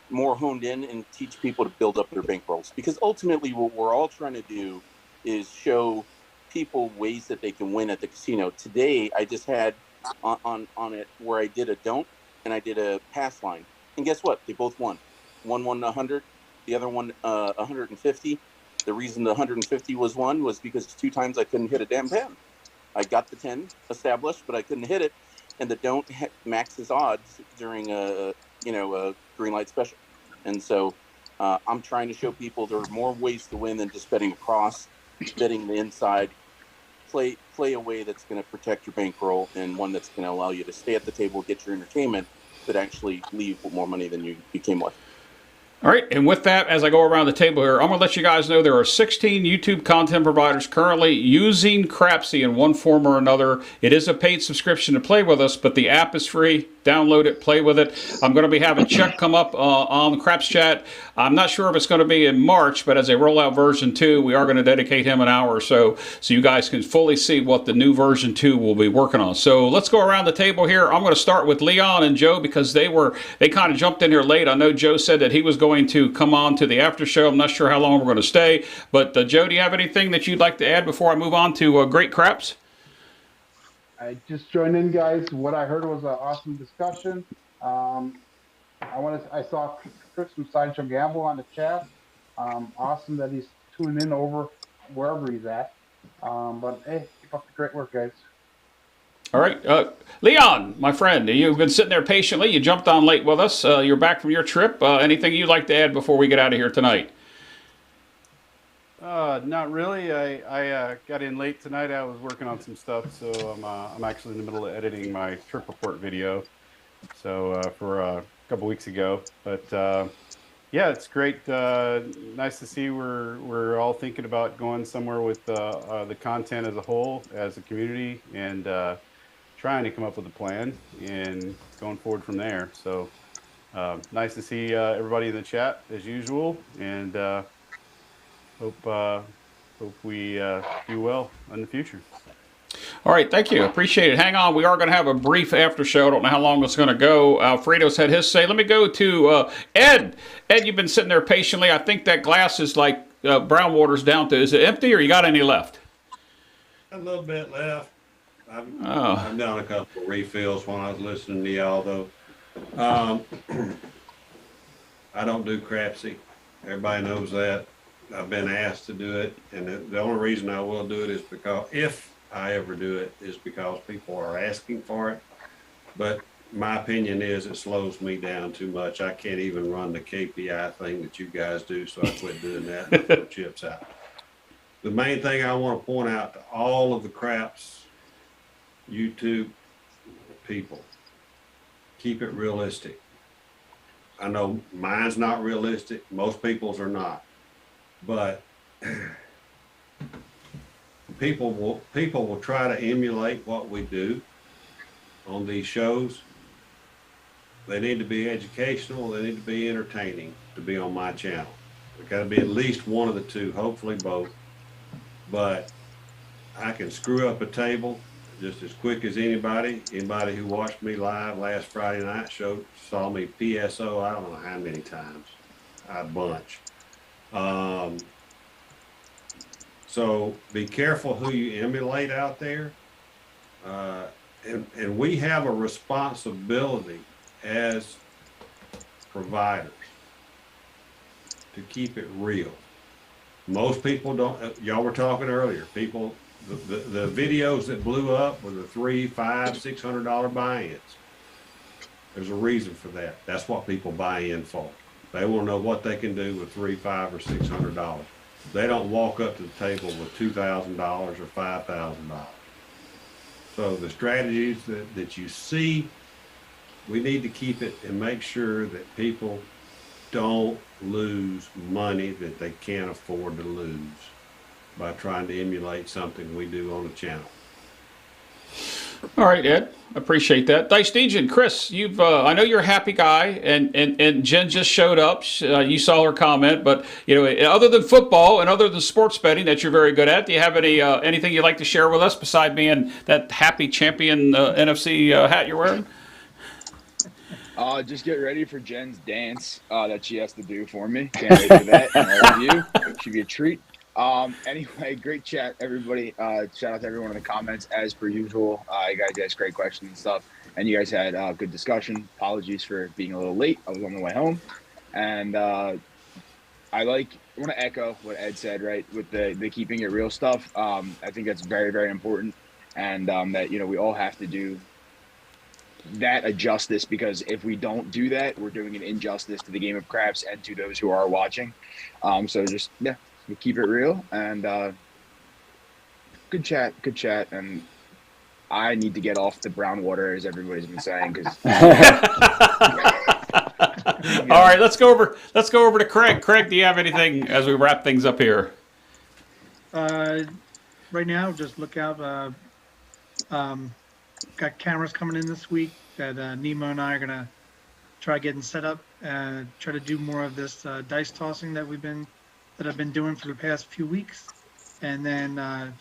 more honed in and teach people to build up their bankrolls. Because ultimately what we're all trying to do is show people ways that they can win at the casino. Today I just had on it where I did a don't and I did a pass line, and guess what, they both won. One won 100, the other one 150. The reason the 150 was won was because 2 times I couldn't hit a damn pen. I got the 10 established, but I couldn't hit it, and the don't maxes odds during a green light special. And so I'm trying to show people there are more ways to win than just betting across, betting the inside. Play a way that's going to protect your bankroll, and one that's going to allow you to stay at the table, get your entertainment, but actually leave with more money than you came with. All right, and with that, as I go around the table here, I'm going to let you guys know there are 16 YouTube content providers currently using Crapsy in one form or another. It is a paid subscription to play with us, but the app is free. Download it, play with it. I'm going to be having Chuck come up on the Craps Chat. I'm not sure if it's going to be in March, but as they roll out version 2, we are going to dedicate him an hour or so you guys can fully see what the new version 2 will be working on. So let's go around the table here. I'm going to start with Leon and Joe because they kind of jumped in here late. I know Joe said that he was going to come on to the after show. I'm not sure how long we're going to stay, but Joe, do you have anything that you'd like to add before I move on to Great Craps? I just joined in, guys. What I heard was an awesome discussion. I saw Chris from Sideshow Gamble on the chat. Awesome that he's tuning in over wherever he's at. But hey, keep up the great work, guys. All right, Leon, my friend, you've been sitting there patiently. You jumped on late with us. You're back from your trip. Anything you'd like to add before we get out of here tonight? Not really. I got in late tonight. I was working on some stuff, so I'm actually in the middle of editing my trip report video. So for a couple weeks ago, but yeah, it's great. Nice to see we're all thinking about going somewhere with the content as a whole, as a community, and trying to come up with a plan and going forward from there. So nice to see everybody in the chat as usual, and hope we do well in the future. All right, thank you. Appreciate it. Hang on. We are going to have a brief after show. I don't know how long it's going to go. Alfredo's had his say. Let me go to Ed. Ed, you've been sitting there patiently. I think that glass is like brown water's down to. Is it empty or you got any left? A little bit left. I've done a couple of refills when I was listening to y'all, though. I don't do crapsy. Everybody knows that. I've been asked to do it, and the only reason I will do it is because if I ever do it is because people are asking for it. But my opinion is it slows me down too much. I can't even run the KPI thing that you guys do, so I quit doing that and put chips out. The main thing I want to point out to all of the craps YouTube people, keep it realistic. I know mine's not realistic. Most people's are not. But people will try to emulate what we do on these shows. They need to be educational. They need to be entertaining to be on my channel. There's got to be at least one of the two, hopefully both. But I can screw up a table just as quick as anybody. Anybody who watched me live last Friday night saw me PSO I don't know how many times, a bunch. So be careful who you emulate out there. And we have a responsibility as providers to keep it real. Most people don't, y'all were talking earlier, people, the videos that blew up were the $300, $500, $600 buy-ins. There's a reason for that. That's what people buy in for. They want to know what they can do with $300, $500, or $600. They don't walk up to the table with $2,000 or $5,000. So the strategies that you see, we need to keep it and make sure that people don't lose money that they can't afford to lose by trying to emulate something we do on the channel. All right, Ed. Appreciate that. Dice DJ, Chris, you've I know you're a happy guy, and Jen just showed up. You saw her comment, but other than football and other than sports betting that you're very good at, do you have anything you'd like to share with us beside being that happy champion NFC hat you're wearing? Just get ready for Jen's dance that she has to do for me. Can't wait for that. And all of you, should be a treat. Anyway, great chat, everybody. Shout out to everyone in the comments as per usual. You guys asked great questions and stuff, and you guys had good discussion. Apologies for being a little late. I was on the way home, and I want to echo what Ed said, right, with the keeping it real stuff. I think that's very, very important, and that we all have to do that a justice, because if we don't do that, we're doing an injustice to the game of craps and to those who are watching. So just we keep it real, and good chat, and I need to get off the brown water, as everybody's been saying. Because all right, let's go over to Craig. Craig, do you have anything as we wrap things up here? Right now, just look out. Got cameras coming in this week that Nemo and I are gonna try getting set up. Try to do more of this dice tossing that I've been doing for the past few weeks, and then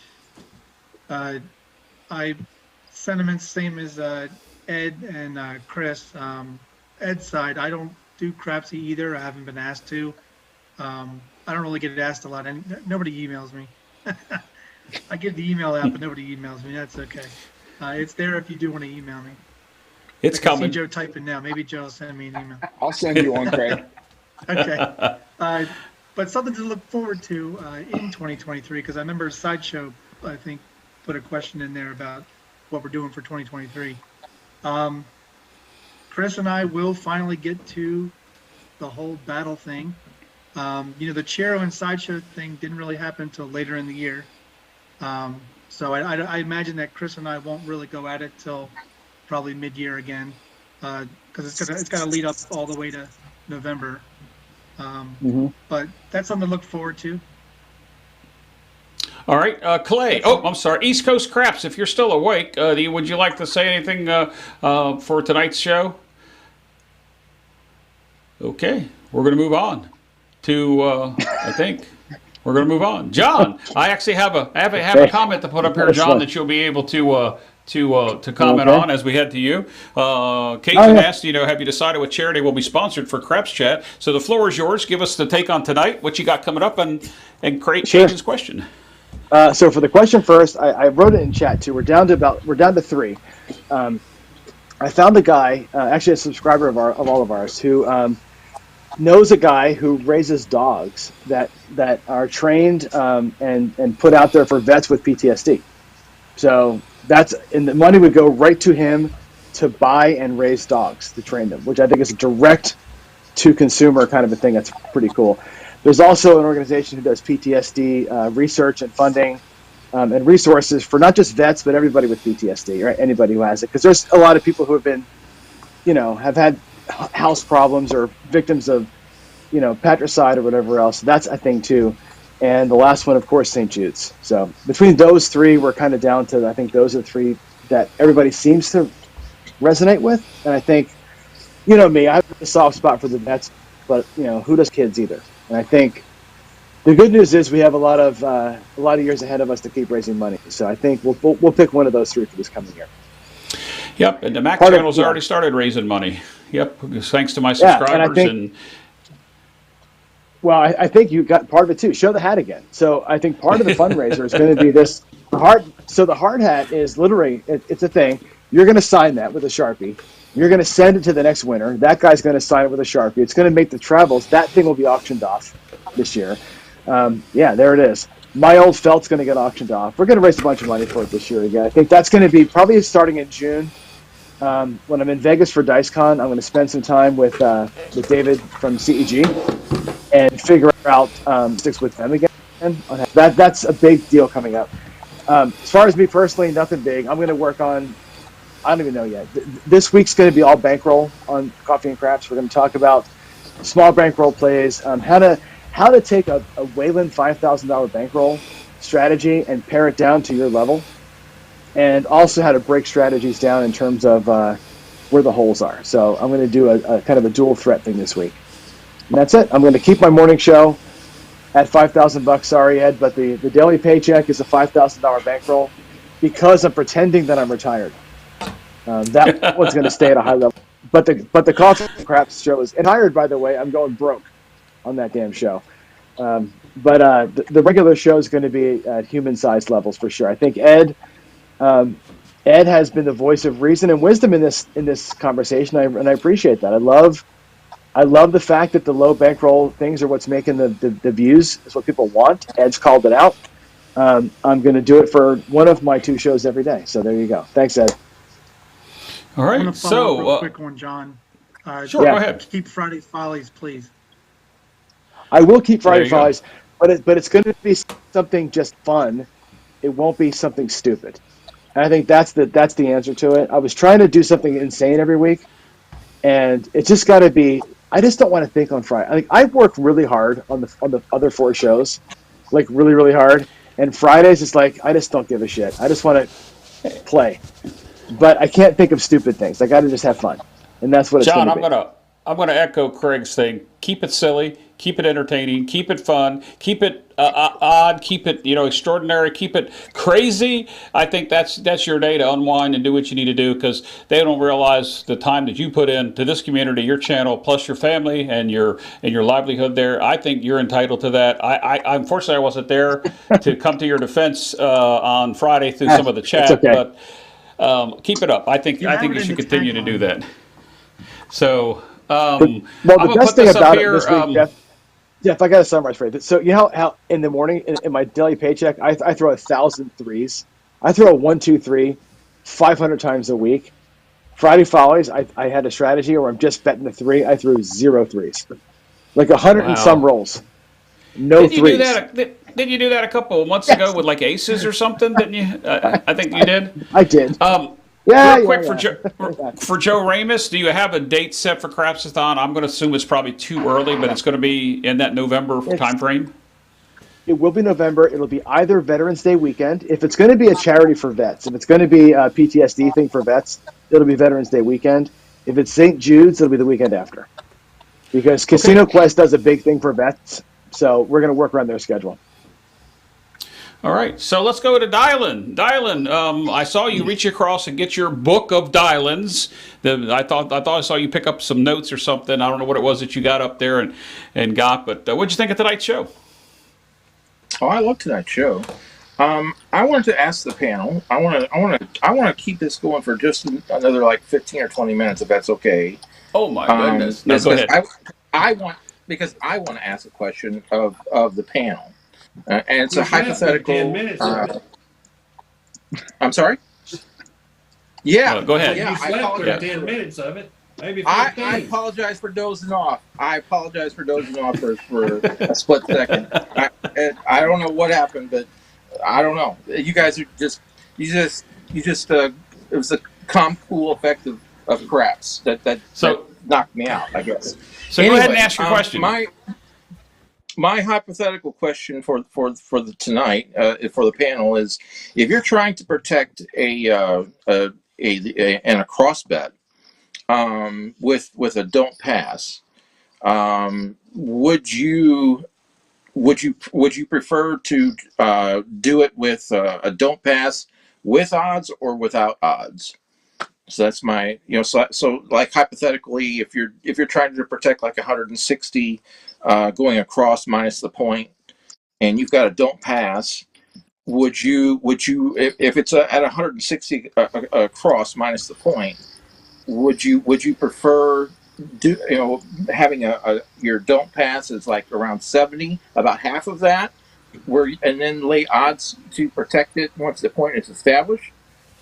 sentiments same as Ed and Chris. Ed's side, I don't do crapsy either. I haven't been asked to. I don't really get asked a lot, and nobody emails me. I give the email out, but nobody emails me. That's okay. It's there if you do want to email me. It's coming. I see Joe typing now. Maybe Joe will send me an email. I'll send you one, Craig. Okay. But something to look forward to in 2023, because I remember Sideshow, I think, put a question in there about what we're doing for 2023. Chris and I will finally get to the whole battle thing. The Chero and Sideshow thing didn't really happen until later in the year. So I imagine that Chris and I won't really go at it till probably mid-year again, because it's got to lead up all the way to November. But that's something to look forward to. All right, Clay. Oh, I'm sorry. East Coast Craps, if you're still awake, would you like to say anything for tonight's show? Okay, we're going to move on to, I think, we're going to move on. John, I actually have a comment to put up here, John, that you'll be able to comment on as we head to you. Caitlin asked, have you decided what charity will be sponsored for Craps Chat? So the floor is yours. Give us the take on tonight, what you got coming up, and Caitlin's question. So for the question first, I wrote it in chat too. We're down to 3. I found a guy, actually a subscriber of all of ours, who knows a guy who raises dogs that are trained and put out there for vets with PTSD. So and the money would go right to him to buy and raise dogs to train them, which I think is a direct to consumer kind of a thing. That's pretty cool. There's also an organization who does PTSD research and funding and resources for not just vets, but everybody with PTSD, right? Anybody who has it. Because there's a lot of people who have been, have had house problems or victims of, patricide or whatever else. That's a thing too. And the last one, of course, St. Jude's. So between those 3, we're kind of down to, I think those are the 3 that everybody seems to resonate with. And I think, me, I have a soft spot for the vets, but, who does kids either? And I think the good news is we have a lot of years ahead of us to keep raising money. So I think we'll pick one of those 3 for this coming year. Yep, and the Mac channel's already started raising money. Yep, thanks to my subscribers. Well, I think you got part of it too. Show the hat again. So I think part of the fundraiser is going to be this So the hard hat is literally it's a thing. You're going to sign that with a Sharpie. You're going to send it to the next winner. That guy's going to sign it with a Sharpie. It's going to make the travels. That thing will be auctioned off this year. There it is. My old felt's going to get auctioned off. We're going to raise a bunch of money for it this year again. I think that's going to be probably starting in June. When I'm in Vegas for DiceCon, I'm going to spend some time with David from CEG and figure out sticks with them again. That's a big deal coming up. As far as me personally, nothing big. I'm going to work on, I don't even know yet. This week's going to be all bankroll on Coffee and Craps. We're going to talk about small bankroll plays, how to take a Wayland $5,000 bankroll strategy and pare it down to your level, and also how to break strategies down in terms of where the holes are. So I'm going to do a kind of a dual threat thing this week. And that's it. I'm going to keep my morning show at $5,000. Sorry, Ed, but the daily paycheck is a $5,000 bankroll because I'm pretending that I'm retired. That one's going to stay at a high level. But the Coffee and Craps show is hired, by the way. I'm going broke on that damn show. But the regular show is going to be at human-sized levels for sure. I think Ed has been the voice of reason and wisdom in this conversation, and I appreciate that. I love the fact that the low bankroll things are what's making the views. Is what people want. Ed's called it out. I'm going to do it for one of my 2 shows every day. So there you go. Thanks, Ed. All right. I'm gonna follow up real quick one, John. Sure, go ahead. Keep Friday's Follies, please. I will keep Friday Follies, but it's going to be something just fun. It won't be something stupid. And I think that's the answer to it. I was trying to do something insane every week, and it's just got to be. I just don't want to think on Friday. I work really hard on the other 4 shows, like really, really hard. And Fridays, it's like I just don't give a shit. I just want to play, but I can't think of stupid things. I got to just have fun, and that's what it's going to be. John, I'm gonna echo Craig's thing. Keep it silly, keep it entertaining, keep it fun, keep it odd, keep it extraordinary, keep it crazy. I think that's your day to unwind and do what you need to do, because they don't realize the time that you put into this community, your channel, plus your family and your livelihood there. I think you're entitled to that. I unfortunately I wasn't there to come to your defense on Friday through some of the chat, okay. But keep it up. I think you should continue to do that. So. The best thing about it this week, Jeff, I got to summarize for you. So you know how in the morning in my daily paycheck, I throw 1,000 threes. I throw a 1, 2, 3, 500 times a week. Friday Follies, I had a strategy where I'm just betting the 3. I threw 0 threes, like 100 and some rolls. No threes. Did you do that a couple of months ago with like aces or something? Didn't you? I think you did. I did. Yeah, Real quick yeah. for Joe Ramus, do you have a date set for Crapsathon? I'm going to assume it's probably too early, but it's going to be in that November It's timeframe. It will be November. It'll be either Veterans Day weekend. If it's going to be a charity for vets, if it's going to be a PTSD thing for vets, it'll be Veterans Day weekend. If it's St. Jude's, it'll be the weekend after. Because Casino Quest does a big thing for vets, so we're going to work around their schedule. All right, so let's go to Dylan. Dylan, I saw you reach across and get your book of Dylans. I thought I saw you pick up some notes or something. I don't know what it was that you got up there and got, but what'd you think of tonight's show? Oh, I love tonight's show. I wanted to ask the panel. I want to keep this going for just another like 15 or 20 minutes, if that's okay. Oh my goodness! No, go ahead. I want to ask a question of the panel. And it's a hypothetical. 10 minutes I'm sorry? Yeah. Go ahead. You slept through 10 minutes of it. Maybe 15. I apologize for dozing off. For a split second. I don't know what happened, but I don't know. You guys are it was a calm, cool effect of craps that knocked me out, I guess. So anyway, go ahead and ask your question. My hypothetical question for the tonight for the panel is: if you're trying to protect a cross bet with a don't pass, would you prefer to do it with a don't pass with odds or without odds? So that's my, so like hypothetically, if you're trying to protect like 160 going across minus the point, and you've got a don't pass, would you if it's at 160 across minus the point, would you prefer having your don't pass is like around 70, about half of that, and then lay odds to protect it once the point is established?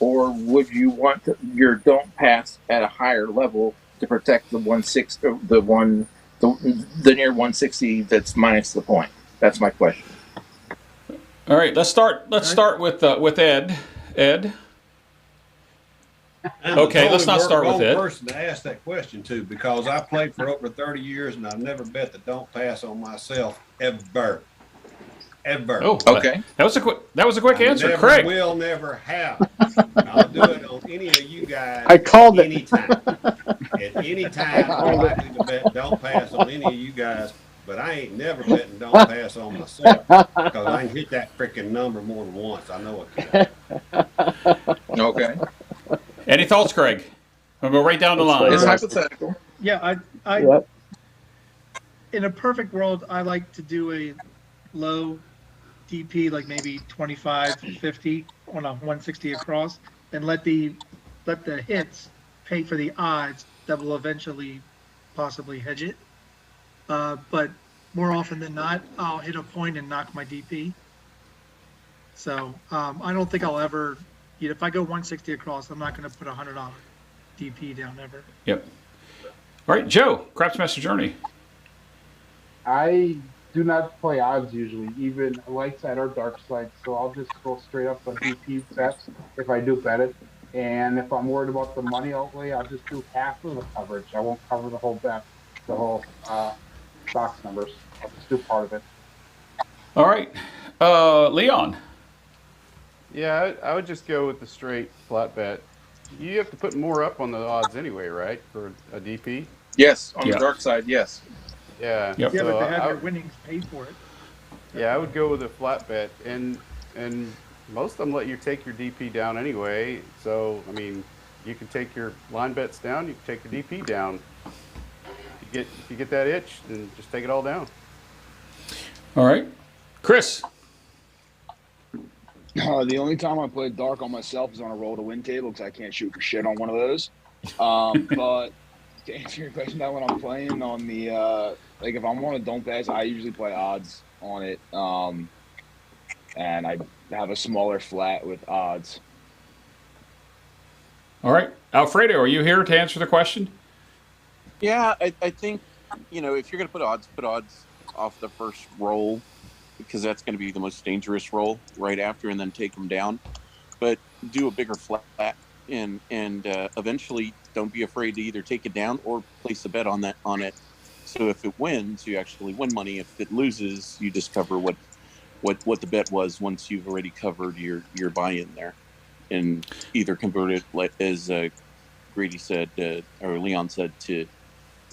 Or would you want your don't pass at a higher level to protect the 160, the near 160 that's minus the point? That's my question. All right, let's start with Ed. Ed. Okay, let's not start with Ed. Person to ask that question to, because I played for over 30 years and I've never bet the don't pass on myself ever. Oh, okay. That was a quick answer, never Craig. Will never have. I'll do it on any of you guys. I called it. Anytime. At any time, I'm likely to bet don't pass on any of you guys, but I ain't never betting don't pass on myself because I can hit that freaking number more than once. I know it can. Okay. Any thoughts, Craig? We'll go right down the line. It's hypothetical. Yeah, Yep. In a perfect world, I like to do a low DP, like maybe 25, 50 on a 160 across, and let the hits pay for the odds that will eventually possibly hedge it. But more often than not, I'll hit a point and knock my DP. So I don't think I'll ever, if I go 160 across, I'm not going to put $100 DP down ever. Yep. All right, Joe, Craps Master Journey. I do not play odds usually, even light side or dark side. So I'll just go straight up on DP bets if I do bet it. And if I'm worried about the money outlay, I'll just do half of the coverage. I won't cover the whole bet, the whole stocks numbers. I'll just do part of it. All right, Leon. Yeah, I would just go with the straight flat bet. You have to put more up on the odds anyway, right, for a DP? Yes, on the dark side, yes. Yeah. Yep. Yeah, So but to have your winnings pay for it. Yeah, I would go with a flat bet, and most of them let you take your DP down anyway. So I mean, you can take your line bets down, you can take your DP down. If you get that itch, then just take it all down. All right, Chris. The only time I play dark on myself is on a roll to win table because I can't shoot for shit on one of those. But to answer your question, that when I'm playing on the like if I'm on a don't pass, I usually play odds on it, and I have a smaller flat with odds. All right, Alfredo, are you here to answer the question? Yeah, I think if you're going to put odds off the first roll, because that's going to be the most dangerous roll right after, and then take them down. But do a bigger flat and eventually don't be afraid to either take it down or place a bet on it. So if it wins, you actually win money. If it loses, you discover what the bet was once you've already covered your buy-in there, and either convert it, like as Grady said, or Leon said, to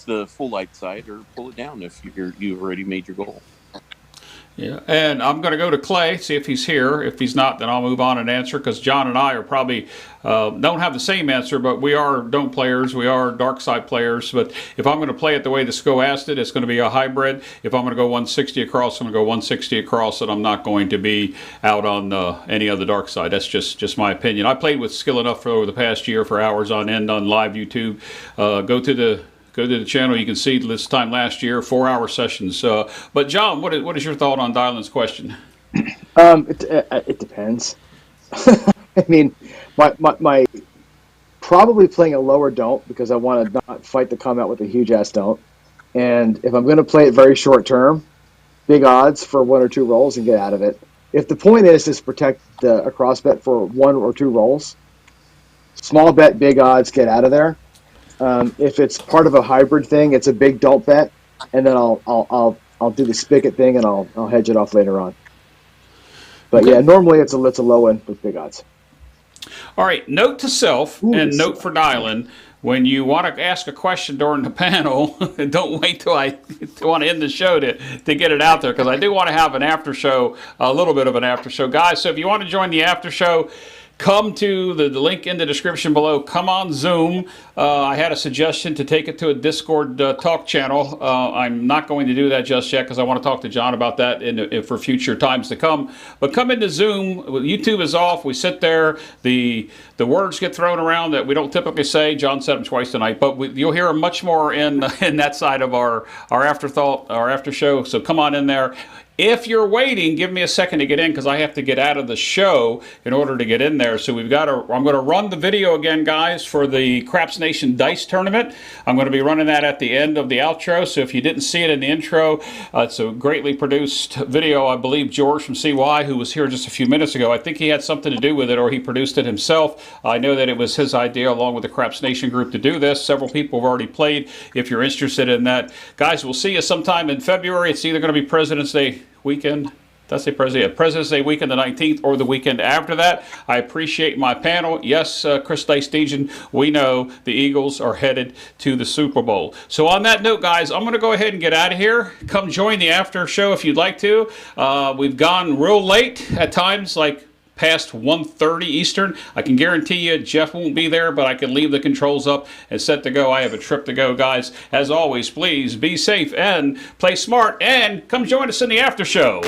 the full light side, or pull it down if you've already made your goal. Yeah, and I'm going to go to Clay, see if he's here. If he's not, then I'll move on and answer, because John and I are probably don't have the same answer, but we are don't players. We are dark side players. But if I'm going to play it the way the SCO asked it, it's going to be a hybrid. If I'm going to go 160 across, I'm going to go 160 across, and I'm not going to be out on any other dark side. That's just my opinion. I played with skill enough for over the past year for hours on end on live YouTube. Go to the channel. You can see this time last year, 4-hour sessions. But John, what is your thought on Dylan's question? It depends. I mean, my probably playing a lower don't, because I want to not fight the come out with a huge ass don't. And if I'm going to play it very short term, big odds for 1 or 2 rolls and get out of it. If the point is protect a cross bet for 1 or 2 rolls, small bet, big odds, get out of there. If it's part of a hybrid thing, it's a big don't bet, and then I'll do the spigot thing, and I'll hedge it off later on. But okay. Yeah, normally it's a low end with big odds. All right, note to self and note for Dylan: when you want to ask a question during the panel, don't wait till I want to end the show to get it out there, because I do want to have an after show, a little bit of an after show, guys. So if you want to join the after show, come to the link in the description below. Come on Zoom. I had a suggestion to take it to a Discord talk channel. I'm not going to do that just yet, because I want to talk to John about that for future times to come. But come into Zoom. YouTube is off. We sit there. The words get thrown around that we don't typically say. John said them twice tonight, but you'll hear them much more in that side of our afterthought, our after show. So come on in there. If you're waiting, give me a second to get in, because I have to get out of the show in order to get in there. So I'm going to run the video again, guys, for the Craps Nation Dice Tournament. I'm going to be running that at the end of the outro. So if you didn't see it in the intro, it's a greatly produced video. I believe George from CY, who was here just a few minutes ago, I think he had something to do with it, or he produced it himself. I know that it was his idea, along with the Craps Nation group, to do this. Several people have already played. If you're interested in that, guys, we'll see you sometime in February. It's either going to be President's Day weekend. That's a President's Day weekend, the 19th, or the weekend after that. I appreciate my panel. Yes, Chris Dice-Dejan, we know the Eagles are headed to the Super Bowl. So on that note, guys, I'm going to go ahead and get out of here. Come join the after show if you'd like to. We've gone real late at times, like past 1:30 Eastern. I can guarantee you Jeff won't be there, but I can leave the controls up and set to go. I have a trip to go, guys. As always, please be safe and play smart, and come join us in the after show.